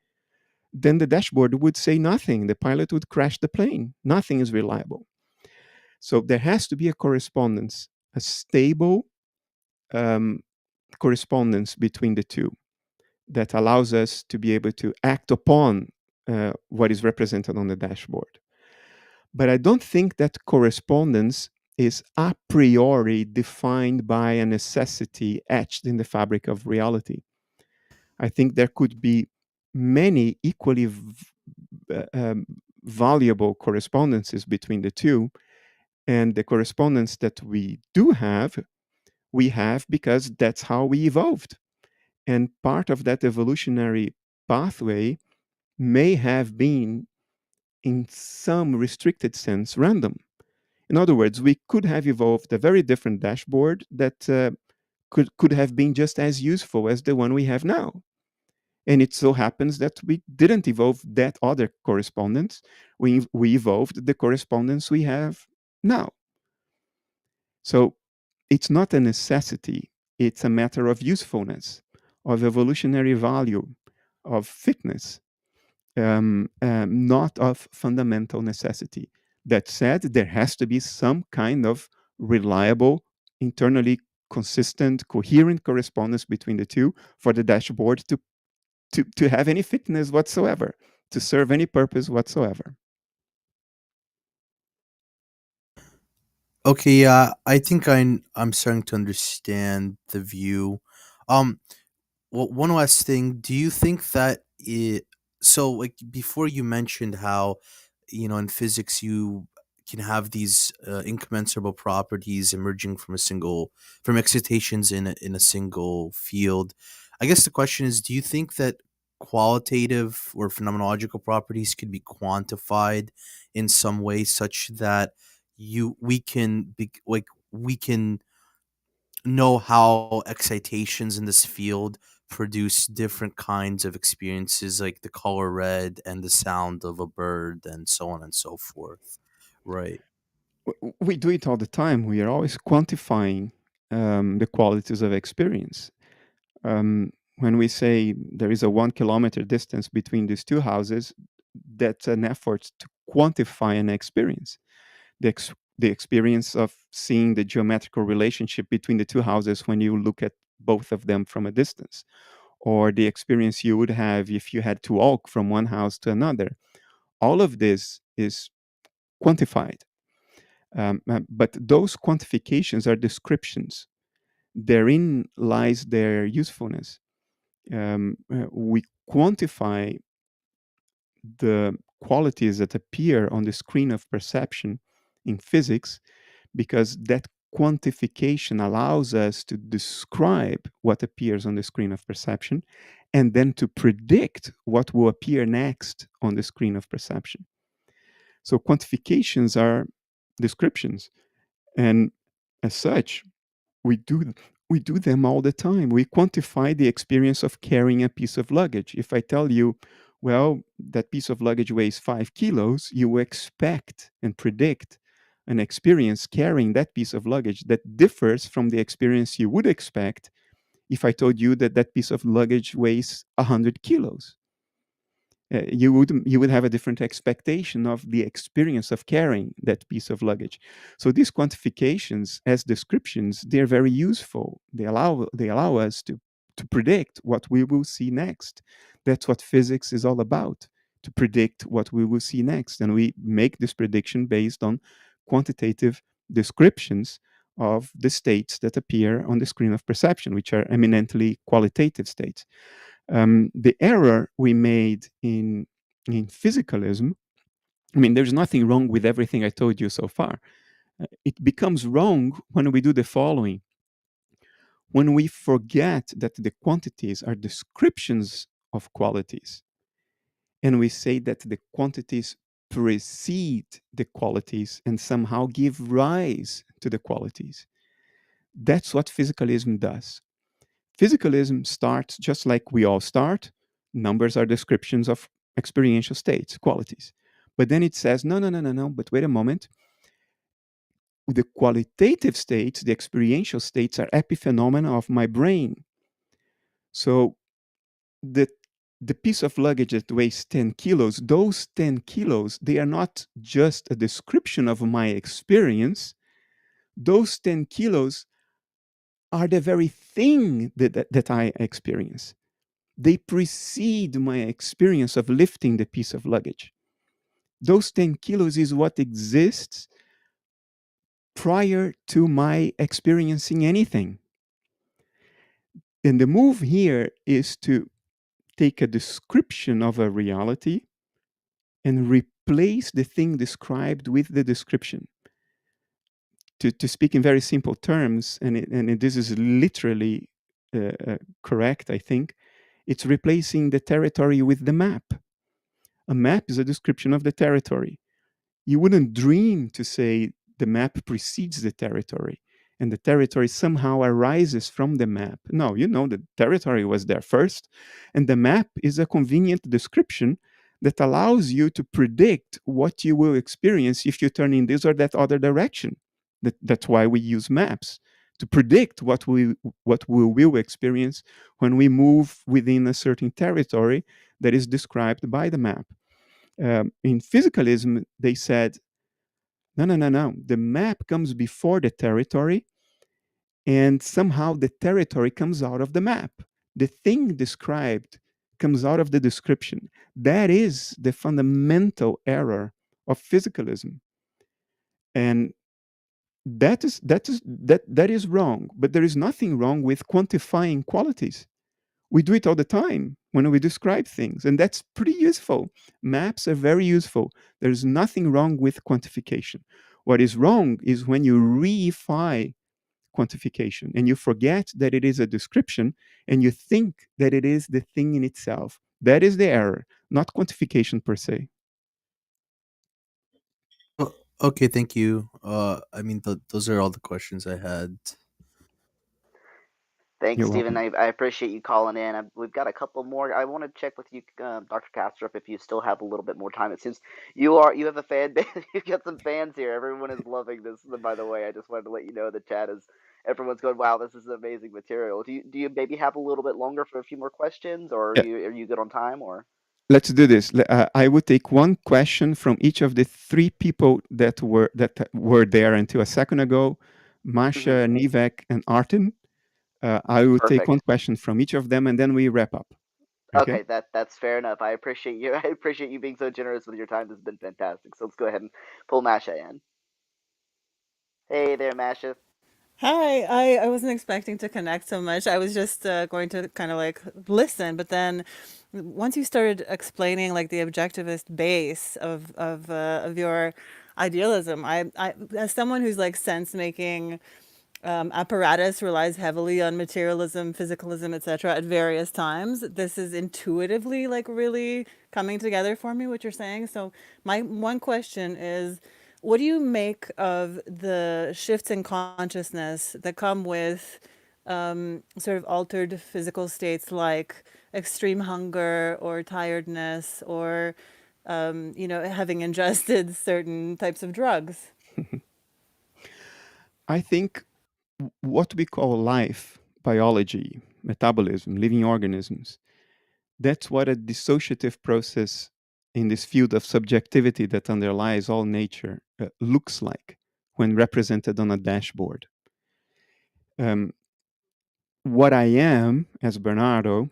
Speaker 3: then the dashboard would say nothing. The pilot would crash the plane. Nothing is reliable. So there has to be a correspondence, a stable correspondence between the two that allows us to be able to act upon what is represented on the dashboard. But I don't think that correspondence is a priori defined by a necessity etched in the fabric of reality. I think there could be many equally valuable correspondences between the two. And the correspondence that we do have, we have because that's how we evolved. And part of that evolutionary pathway may have been, in some restricted sense, random. In other words, we could have evolved a very different dashboard that could have been just as useful as the one we have now. And it so happens that we didn't evolve that other correspondence. We evolved the correspondence we have now. So it's not a necessity. It's a matter of usefulness, of evolutionary value, of fitness, not of fundamental necessity. That said, there has to be some kind of reliable, internally consistent, coherent correspondence between the two for the dashboard to have any fitness whatsoever, to serve any purpose whatsoever.
Speaker 6: Okay, yeah, I think I'm starting to understand the view. Um, well, one last thing, do you think that so like before you mentioned how, in physics you can have these incommensurable properties emerging from excitations in a single field. I guess the question is, do you think that qualitative or phenomenological properties could be quantified in some way such that we can know how excitations in this field produce different kinds of experiences, like the color red and the sound of a bird and so on and so forth, right?
Speaker 3: We do it all the time. We are always quantifying the qualities of experience. When we say there is a 1 kilometer distance between these two houses, that's an effort to quantify an experience. The experience of seeing the geometrical relationship between the two houses when you look at both of them from a distance, or the experience you would have if you had to walk from one house to another. All of this is quantified. But those quantifications are descriptions. Therein lies their usefulness. We quantify the qualities that appear on the screen of perception in physics because that quantification allows us to describe what appears on the screen of perception and then to predict what will appear next on the screen of perception. So quantifications are descriptions, and as such, we do them all the time. We quantify the experience of carrying a piece of luggage. If I tell you, well, that piece of luggage weighs 5 kilos, you expect and predict an experience carrying that piece of luggage that differs from the experience you would expect if I told you that that piece of luggage weighs 100 kilos. You would have a different expectation of the experience of carrying that piece of luggage. So these quantifications as descriptions, they're very useful. They allow us to predict what we will see next. That's what physics is all about, to predict what we will see next. And we make this prediction based on quantitative descriptions of the states that appear on the screen of perception, which are eminently qualitative states. The error we made in physicalism, I mean, there's nothing wrong with everything I told you so far. It becomes wrong when we do the following. When we forget that the quantities are descriptions of qualities, and we say that the quantities precede the qualities and somehow give rise to the qualities. That's what physicalism does. Physicalism starts just like we all start. Numbers are descriptions of experiential states, qualities. But then it says, no, but wait a moment. The qualitative states, the experiential states, are epiphenomena of my brain. So the piece of luggage that weighs 10 kilos, those 10 kilos, they are not just a description of my experience. Those 10 kilos are the very thing that I experience. They precede my experience of lifting the piece of luggage. Those 10 kilos is what exists prior to my experiencing anything. And the move here is to take a description of a reality and replace the thing described with the description. To speak in very simple terms, and this is literally correct, I think, it's replacing the territory with the map. A map is a description of the territory. You wouldn't dream to say the map precedes the territory and the territory somehow arises from the map. No, you know the territory was there first, and the map is a convenient description that allows you to predict what you will experience if you turn in this or that other direction. That's why we use maps, to predict what we will experience when we move within a certain territory that is described by the map. In physicalism, they said, no. The map comes before the territory, and somehow the territory comes out of the map. The thing described comes out of the description. That is the fundamental error of physicalism. And that is wrong, but there is nothing wrong with quantifying qualities. We do it all the time when we describe things, and that's pretty useful. Maps are very useful. There's nothing wrong with quantification. What is wrong is when you reify quantification and you forget that it is a description and you think that it is the thing in itself. That is the error, not quantification per se.
Speaker 6: Okay, thank you. I mean, those are all the questions I had.
Speaker 1: Thanks,
Speaker 3: You're
Speaker 1: Stephen.
Speaker 3: welcome.
Speaker 1: I appreciate you calling in. We've got a couple more. I want to check with you, Dr. Kastrup, if you still have a little bit more time. It seems you have a fan base. You've got some fans here. Everyone is loving this. By the way, I just wanted to let you know the chat is everyone's going, "Wow, this is amazing material." Do you maybe have a little bit longer for a few more questions, or
Speaker 3: Yeah,
Speaker 1: are you good on time? Or
Speaker 3: let's do this. I would take one question from each of the three people that were there until a second ago, Masha, Nivek, and Artin. I will take one
Speaker 1: perfect.
Speaker 3: question from each of them, and then we wrap up. Okay?
Speaker 1: Okay, that's fair enough. I appreciate you. I appreciate you being so generous with your time. This has been fantastic. So let's go ahead and pull Masha in. Hey there, Masha.
Speaker 7: Hi, I wasn't expecting to connect so much. I was just going to kind of like listen, but then once you started explaining like the objectivist base of your idealism, I as someone who's like sense making apparatus relies heavily on materialism, physicalism, etc. at various times. This is intuitively like really coming together for me, what you're saying. So my one question is, what do you make of the shifts in consciousness that come with sort of altered physical states like extreme hunger or tiredness or having ingested certain types of drugs?
Speaker 3: I think what we call life, biology, metabolism, living organisms, that's what a dissociative process in this field of subjectivity that underlies all nature looks like when represented on a dashboard. Um, what I am, as Bernardo,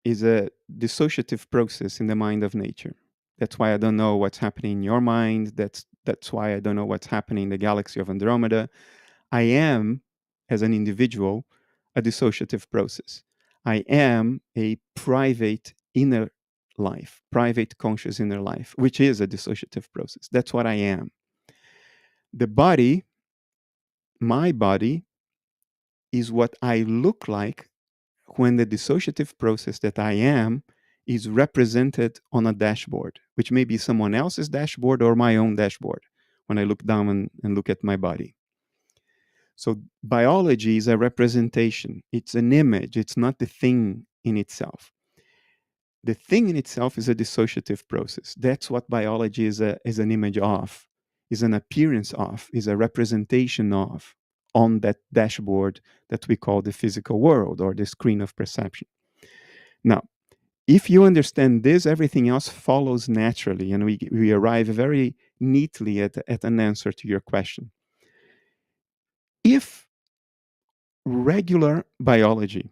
Speaker 3: is a dissociative process in the mind of nature. That's why I don't know what's happening in your mind. That's why I don't know what's happening in the galaxy of Andromeda. I am, as an individual, a dissociative process. I am a private inner life, private conscious inner life, which is a dissociative process. That's what I am. The body, my body, is what I look like when the dissociative process that I am is represented on a dashboard, which may be someone else's dashboard or my own dashboard when I look down and look at my body. So biology is a representation. It's an image. It's not the thing in itself. The thing in itself is a dissociative process. That's what biology is an image of, is an appearance of, is a representation of on that dashboard that we call the physical world or the screen of perception. Now, if you understand this, everything else follows naturally, and we arrive very neatly at an answer to your question. If regular biology,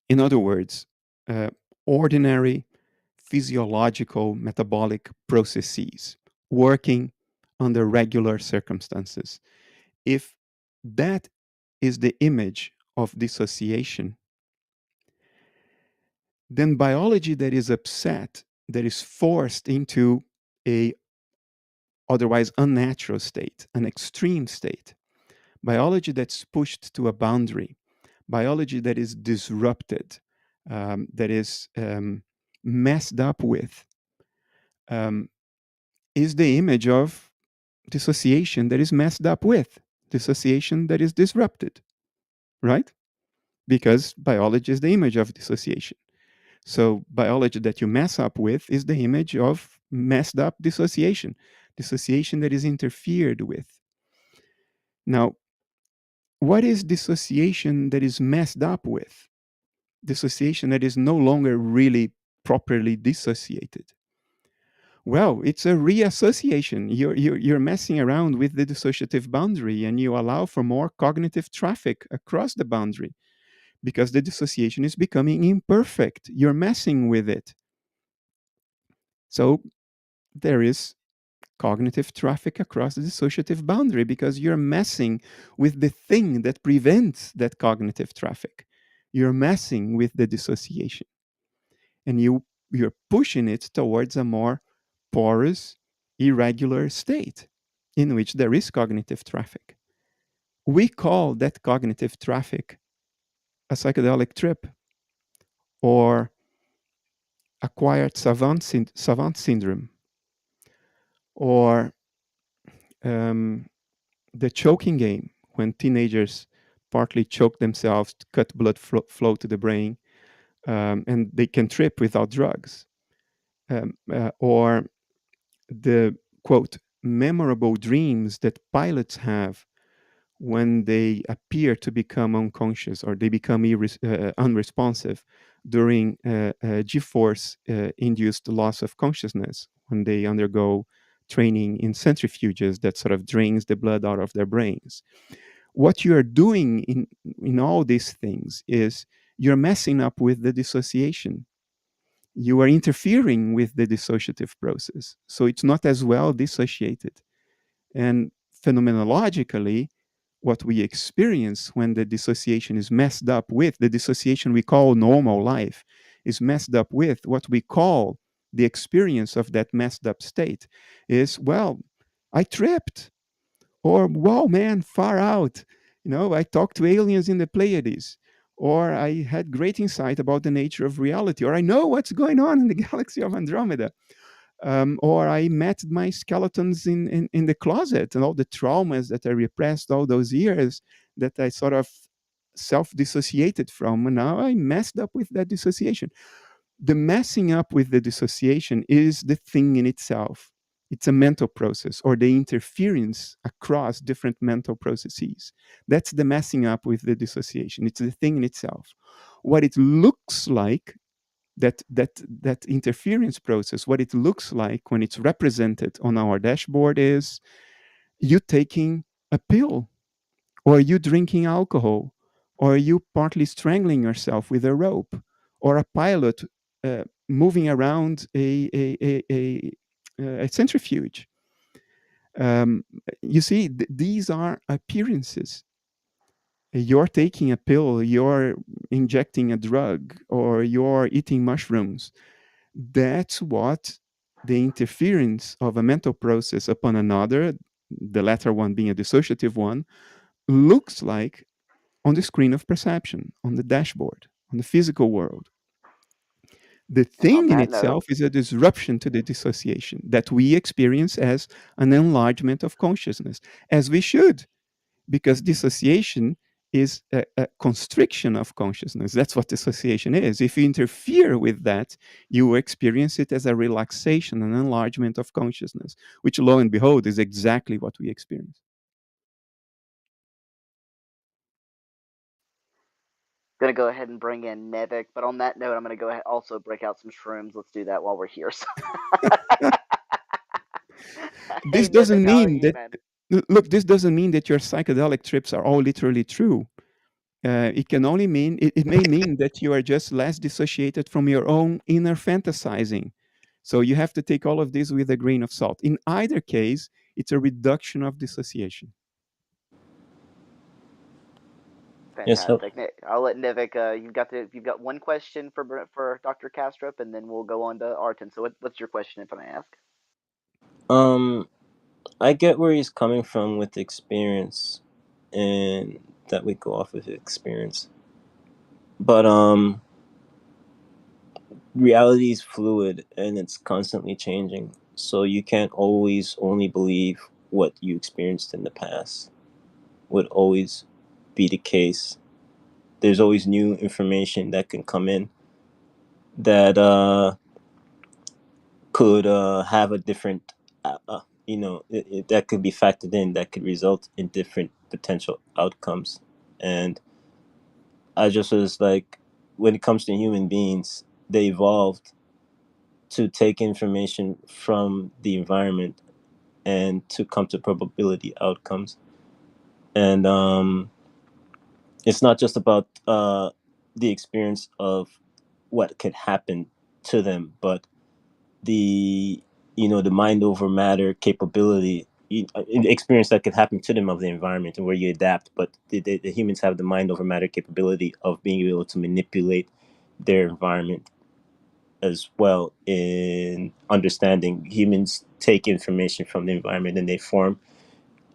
Speaker 3: in other words, ordinary physiological metabolic processes working under regular circumstances, if that is the image of dissociation, then biology that is upset, that is forced into a otherwise unnatural state, an extreme state, biology that's pushed to a boundary, biology that is disrupted, that is messed up with, is the image of dissociation that is messed up with, dissociation that is disrupted, right? Because biology is the image of dissociation. So biology that you mess up with is the image of messed up dissociation, dissociation that is interfered with. Now, what is dissociation that is messed up with? Dissociation that is no longer really properly dissociated. Well, it's a reassociation. You're messing around with the dissociative boundary, and you allow for more cognitive traffic across the boundary because the dissociation is becoming imperfect. You're messing with it. So there is cognitive traffic across the dissociative boundary because you're messing with the thing that prevents that cognitive traffic. You're messing with the dissociation. And you're pushing it towards a more porous, irregular state in which there is cognitive traffic. We call that cognitive traffic a psychedelic trip or acquired savant syndrome or the choking game, when teenagers partly choke themselves to cut blood flow to the brain, and they can trip without drugs. Or the, quote, memorable dreams that pilots have when they appear to become unconscious or they become unresponsive during G-force induced loss of consciousness, when they undergo training in centrifuges that sort of drains the blood out of their brains. What you are doing in all these things is you're messing up with the dissociation. You are interfering with the dissociative process. So it's not as well dissociated. And phenomenologically, what we experience when the dissociation is messed up with, the dissociation we call normal life, is messed up with, what we call the experience of that messed up state is, well, I tripped. Or, wow, man, far out. I talked to aliens in the Pleiades. Or I had great insight about the nature of reality. Or I know what's going on in the galaxy of Andromeda. Or I met my skeletons in the closet and all the traumas that I repressed all those years that I sort of self-dissociated from. And now I messed up with that dissociation. The messing up with the dissociation is the thing in itself. It's a mental process, or the interference across different mental processes. That's the messing up with the dissociation. It's the thing in itself. What it looks like, that interference process, what it looks like when it's represented on our dashboard is you taking a pill, or you drinking alcohol, or you partly strangling yourself with a rope, or a pilot moving around a centrifuge. You see, these are appearances. You're taking a pill, you're injecting a drug, or you're eating mushrooms. That's what the interference of a mental process upon another, the latter one being a dissociative one, looks like on the screen of perception, on the dashboard, on the physical world. The thing in itself is a disruption to the dissociation that we experience as an enlargement of consciousness, as we should, because dissociation is a constriction of consciousness. That's what dissociation is. If you interfere with that, you experience it as a relaxation, an enlargement of consciousness, which, lo and behold, is exactly what we experience.
Speaker 1: Gonna go ahead and bring in Nevik, but on that note, I'm gonna go ahead also break out some shrooms. Let's do that while we're here. So
Speaker 3: This
Speaker 1: hey,
Speaker 3: doesn't
Speaker 1: Nevik, how are
Speaker 3: mean
Speaker 1: you,
Speaker 3: that.
Speaker 1: man?
Speaker 3: Look, this doesn't mean that your psychedelic trips are all literally true. It can only mean it may mean that you are just less dissociated from your own inner fantasizing. So you have to take all of this with a grain of salt. In either case, it's a reduction of dissociation.
Speaker 8: Yes, so
Speaker 1: Fantastic. I'll let Nevik. You've got one question for Dr. Kastrup, and then we'll go on to Artin. So what's your question, if I may ask?
Speaker 8: I get where he's coming from with experience, and that we go off of experience. But reality is fluid and it's constantly changing. So you can't always only believe what you experienced in the past. Would always be the case. There's always new information that can come in that could have a different, that could be factored in, that could result in different potential outcomes. And I just was like, when it comes to human beings, they evolved to take information from the environment and to come to probability outcomes. And it's not just about the experience of what could happen to them, but the the mind over matter capability, the experience that could happen to them of the environment and where you adapt. But the humans have the mind over matter capability of being able to manipulate their environment as well. In understanding, humans take information from the environment and they form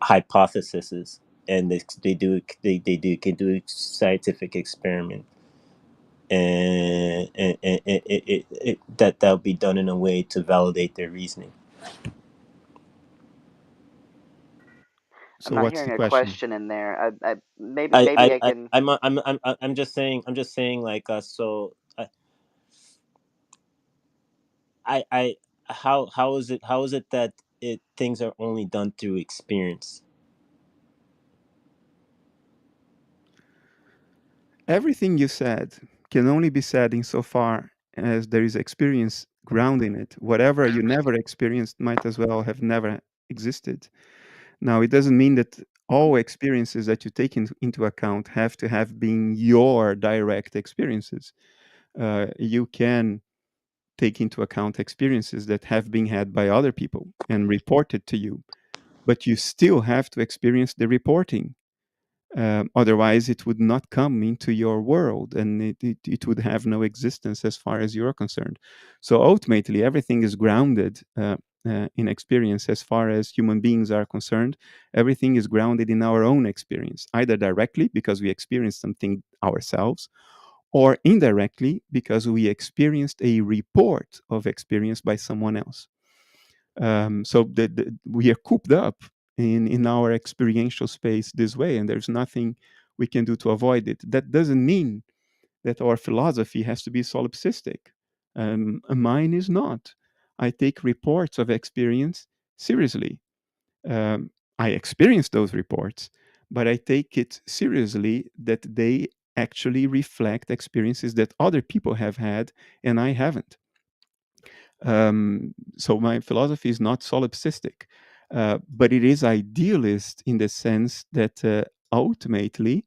Speaker 8: hypotheses, and they can do scientific experiment, and that'll be done in a way to validate their reasoning.
Speaker 1: I'm
Speaker 3: So
Speaker 1: not
Speaker 3: what's the
Speaker 1: hearing a
Speaker 3: question?
Speaker 1: question in there. Maybe I can.
Speaker 8: I'm just saying, like, so I how is it that things are only done through experience?
Speaker 3: Everything you said can only be said insofar as there is experience grounding it. Whatever you never experienced might as well have never existed. Now, it doesn't mean that all experiences that you take into account have to have been your direct experiences. You can take into account experiences that have been had by other people and reported to you, but you still have to experience the reporting. Otherwise, it would not come into your world, and it would have no existence as far as you're concerned. So ultimately, everything is grounded in experience as far as human beings are concerned. Everything is grounded in our own experience, either directly because we experienced something ourselves, or indirectly because we experienced a report of experience by someone else. So we are cooped up in our experiential space this way, and there's nothing we can do to avoid it. That doesn't mean that our philosophy has to be solipsistic. Mine is not. I take reports of experience seriously. I experience those reports, but I take it seriously that they actually reflect experiences that other people have had and I haven't. So my philosophy is not solipsistic, but it is idealist in the sense that ultimately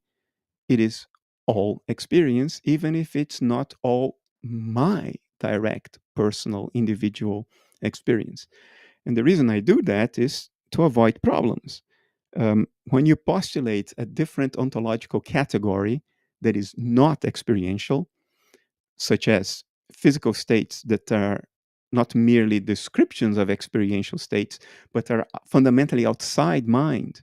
Speaker 3: it is all experience, even if it's not all my direct, personal, individual experience. And the reason I do that is to avoid problems. When you postulate a different ontological category that is not experiential, such as physical states that are not merely descriptions of experiential states, but are fundamentally outside mind.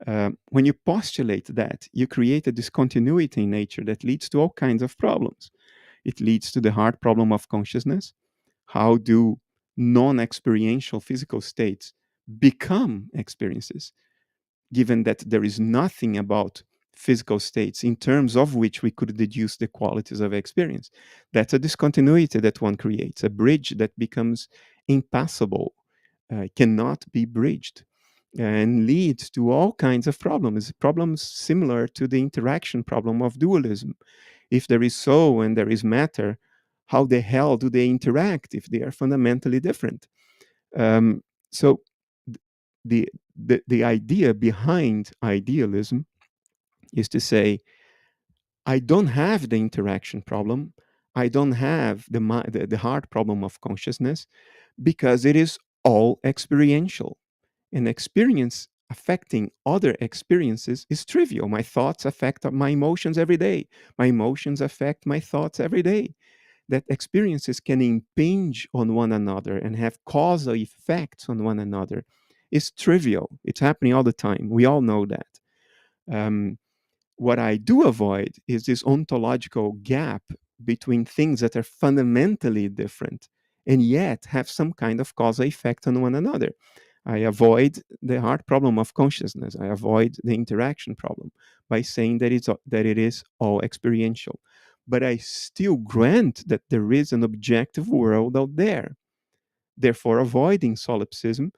Speaker 3: When you postulate that, you create a discontinuity in nature that leads to all kinds of problems. It leads to the hard problem of consciousness. How do non experiential physical states become experiences, given that there is nothing about physical states in terms of which we could deduce the qualities of experience. That's a discontinuity that one creates, a bridge that becomes impassable, cannot be bridged, and leads to all kinds of problems similar to the interaction problem of dualism. If there is soul and there is matter, how the hell do they interact if they are fundamentally different? So the idea behind idealism is to say, I don't have the interaction problem, I don't have the hard problem of consciousness, because it is all experiential. And experience affecting other experiences is trivial. My thoughts affect my emotions every day. My emotions affect my thoughts every day. That experiences can impinge on one another and have causal effects on one another is trivial. It's happening all the time. We all know that. Um, what I do avoid is this ontological gap between things that are fundamentally different and yet have some kind of causal effect on one another. I avoid the hard problem of consciousness. I avoid the interaction problem by saying that it is all experiential. But I still grant that there is an objective world out there, therefore avoiding solipsism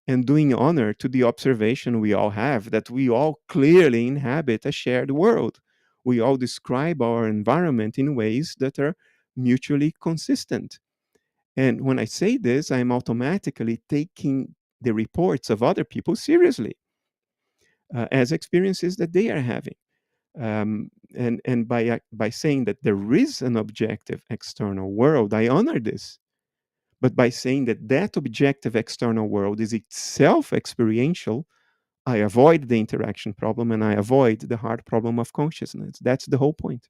Speaker 3: and doing honor to the observation we all have that we all clearly inhabit a shared world. We all describe our environment in ways that are mutually consistent. And when I say this, I'm automatically taking the reports of other people seriously as experiences that they are having. And by saying that there is an objective external world, I honor this. But by saying that that objective external world is itself experiential, I avoid the interaction problem and I avoid the hard problem of consciousness. That's the whole point.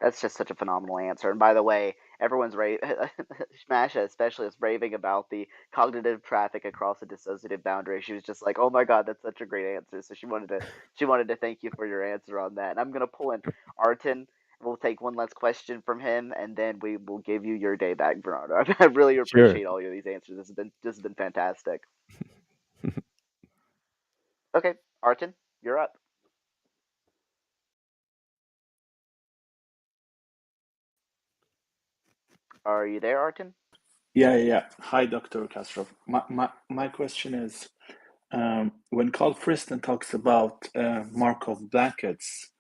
Speaker 1: That's just such a phenomenal answer. And by the way, everyone's Masha especially is raving about the cognitive traffic across the dissociative boundary. She was just like, "Oh my god, that's such a great answer." So she wanted to thank you for your answer on that. And I'm gonna pull in Artin. We'll take one last question from him, and then we will give you your day back, Bernardo. I really
Speaker 3: Sure.
Speaker 1: appreciate all of these answers. This has been fantastic. Okay, Artin, you're up. Are you there, Artin?
Speaker 9: Yeah. Hi, Dr. Kastrup. My question is, when Carl Friston talks about Markov blankets,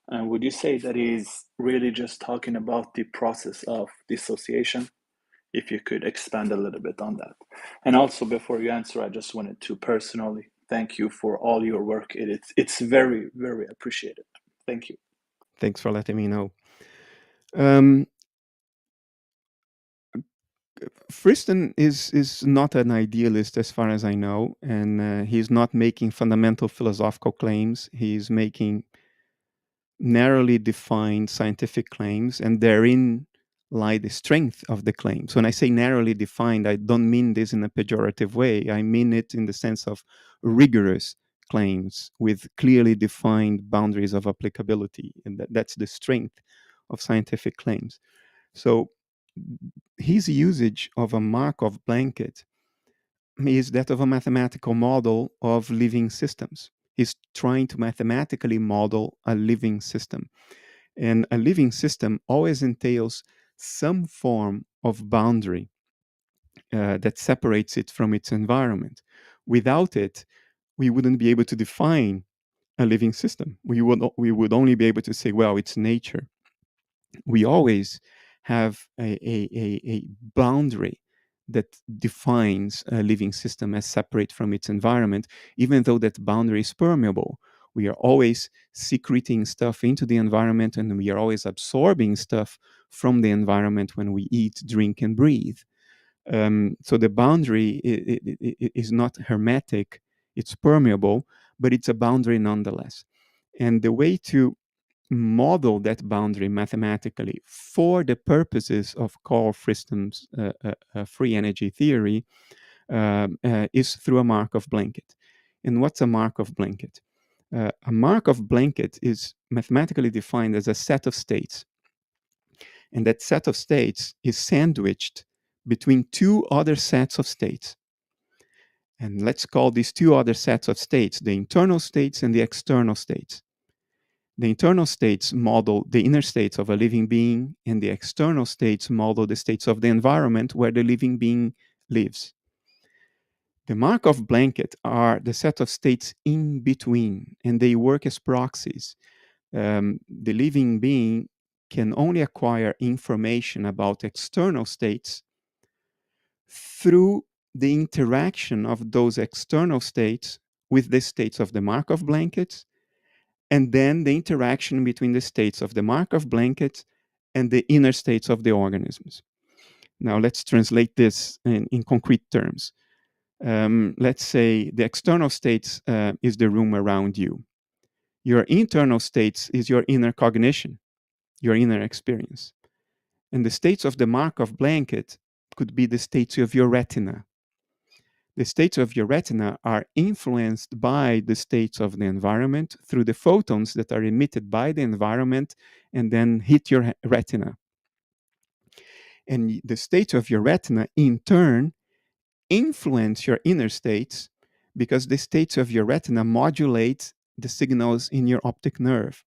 Speaker 9: would you say that he's really just talking about the process of dissociation? If you could expand a little bit on that. And also, before you answer, I just wanted to personally thank you for all your work. It's very, very appreciated. Thank you.
Speaker 3: Thanks for letting me know. Friston is not an idealist as far as I know, and he's not making fundamental philosophical claims. He's making narrowly defined scientific claims, and therein lie the strength of the claims. When I say narrowly defined, I don't mean this in a pejorative way. I mean it in the sense of rigorous claims with clearly defined boundaries of applicability, and that's the strength of scientific claims. So his usage of a Markov blanket is that of a mathematical model of living systems. He's trying to mathematically model a living system. And a living system always entails some form of boundary that separates it from its environment. Without it, we wouldn't be able to define a living system. We would only be able to say, well, it's nature. We always have a boundary that defines a living system as separate from its environment, even though that boundary is permeable. We are always secreting stuff into the environment, and we are always absorbing stuff from the environment when we eat, drink, and breathe. So the boundary is not hermetic, it's permeable, but it's a boundary nonetheless. And the way to model that boundary mathematically for the purposes of Carl Friston's free energy theory is through a Markov blanket. And what's a Markov blanket? A Markov blanket is mathematically defined as a set of states. And that set of states is sandwiched between two other sets of states. And let's call these two other sets of states, the internal states and the external states. The internal states model the inner states of a living being, and the external states model the states of the environment where the living being lives. The Markov blanket are the set of states in between, and they work as proxies. The living being can only acquire information about external states through the interaction of those external states with the states of the Markov blankets, and then the interaction between the states of the Markov blankets and the inner states of the organisms. Now, let's translate this in concrete terms. Let's say the external states is the room around you. Your internal states is your inner cognition, your inner experience. And the states of the Markov blanket could be the states of your retina. The states of your retina are influenced by the states of the environment through the photons that are emitted by the environment and then hit your retina. And the states of your retina, in turn, influence your inner states because the states of your retina modulate the signals in your optic nerve.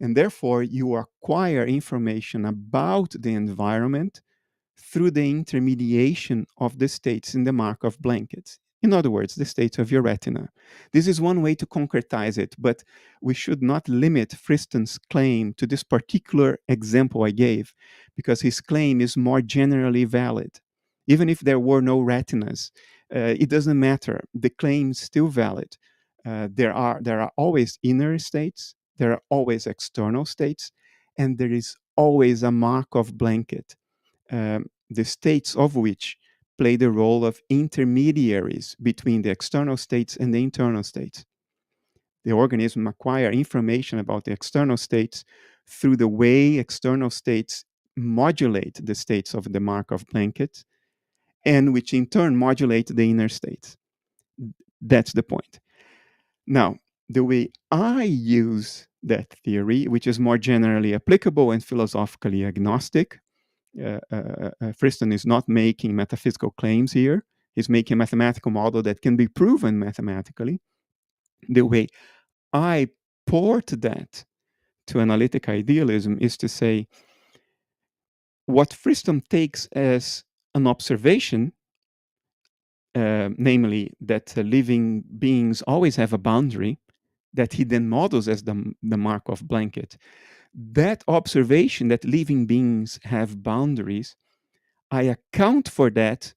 Speaker 3: And therefore, you acquire information about the environment through the intermediation of the states in the Markov blankets. In other words, the states of your retina. This is one way to concretize it, but we should not limit Friston's claim to this particular example I gave, because his claim is more generally valid. Even if there were no retinas, it doesn't matter. The claim is still valid. There are always inner states, there are always external states, and there is always a Markov blanket. The states of which play the role of intermediaries between the external states and the internal states. The organism acquire information about the external states through the way external states modulate the states of the Markov blanket, and which in turn modulate the inner states. That's the point. Now, the way I use that theory, which is more generally applicable and philosophically agnostic, Friston is not making metaphysical claims here. He's making a mathematical model that can be proven mathematically. The way I port that to analytic idealism is to say what Friston takes as an observation, namely that living beings always have a boundary that he then models as the Markov blanket. That observation that living beings have boundaries, I account for that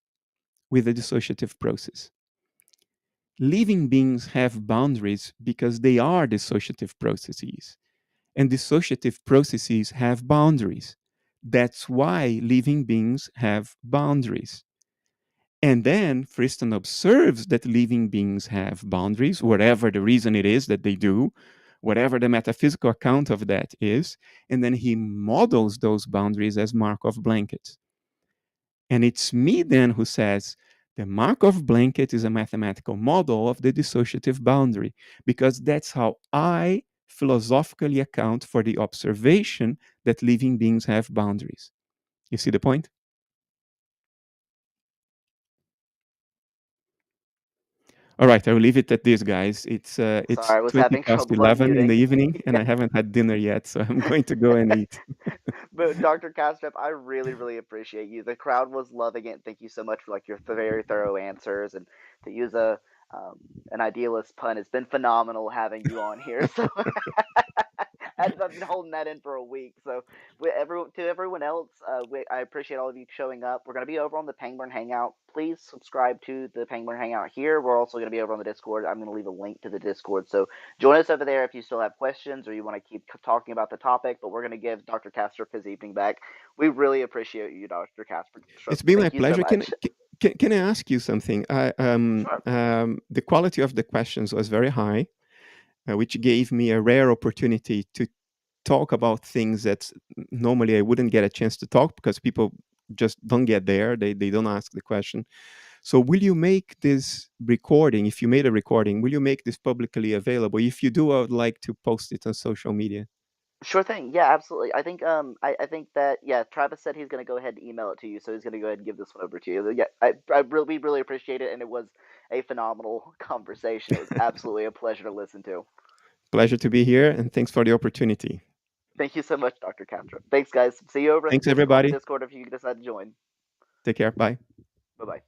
Speaker 3: with the dissociative process. Living beings have boundaries because they are dissociative processes, and dissociative processes have boundaries. That's why living beings have boundaries. And then Friston observes that living beings have boundaries, whatever the reason it is that they do, whatever the metaphysical account of that is, and then he models those boundaries as Markov blankets. And it's me then who says the Markov blanket is a mathematical model of the dissociative boundary, because that's how I philosophically account for the observation that living beings have boundaries. You see the point? All right, I will leave it at this, guys. It's
Speaker 1: Sorry, I was
Speaker 3: 20
Speaker 1: having
Speaker 3: past
Speaker 1: trouble
Speaker 3: 11 in the
Speaker 1: unmuting.
Speaker 3: evening, and I haven't had dinner yet, so I'm going to go and eat.
Speaker 1: But Dr. Kastrup, I really, really appreciate you. The crowd was loving it. Thank you so much for like your very thorough answers, and to use an idealist pun, it's been phenomenal having you on here. So I've been holding that in for a week. So to everyone else, I appreciate all of you showing up. We're going to be over on the Pangburn Hangout. Please subscribe to the Pangburn Hangout here. We're also going to be over on the Discord. I'm going to leave a link to the Discord. So join us over there if you still have questions or you want to keep talking about the topic. But we're going to give Dr. Kastrup his evening back. We really appreciate you, Dr. Kastrup.
Speaker 3: It's been my
Speaker 1: Thank you so
Speaker 3: pleasure.
Speaker 1: much.
Speaker 3: Can I ask you something? The quality of the questions was very high, which gave me a rare opportunity to talk about things that normally I wouldn't get a chance to talk because people just don't get there. They don't ask the question. So will you make this recording, if you made a recording, will you make this publicly available? If you do, I would like to post it on social media.
Speaker 1: Sure thing. Yeah, absolutely. I think I think that Travis said he's gonna go ahead and email it to you, so he's gonna go ahead and give this one over to you. Yeah, we really appreciate it, and it was a phenomenal conversation. It was absolutely a pleasure to listen to.
Speaker 3: Pleasure to be here, and thanks for the opportunity.
Speaker 1: Thank you so much, Dr. Kastrup. Thanks, guys. See you over in
Speaker 3: Thanks,
Speaker 1: the
Speaker 3: everybody.
Speaker 1: Discord if you decide to join.
Speaker 3: Take care. Bye.
Speaker 1: Bye bye.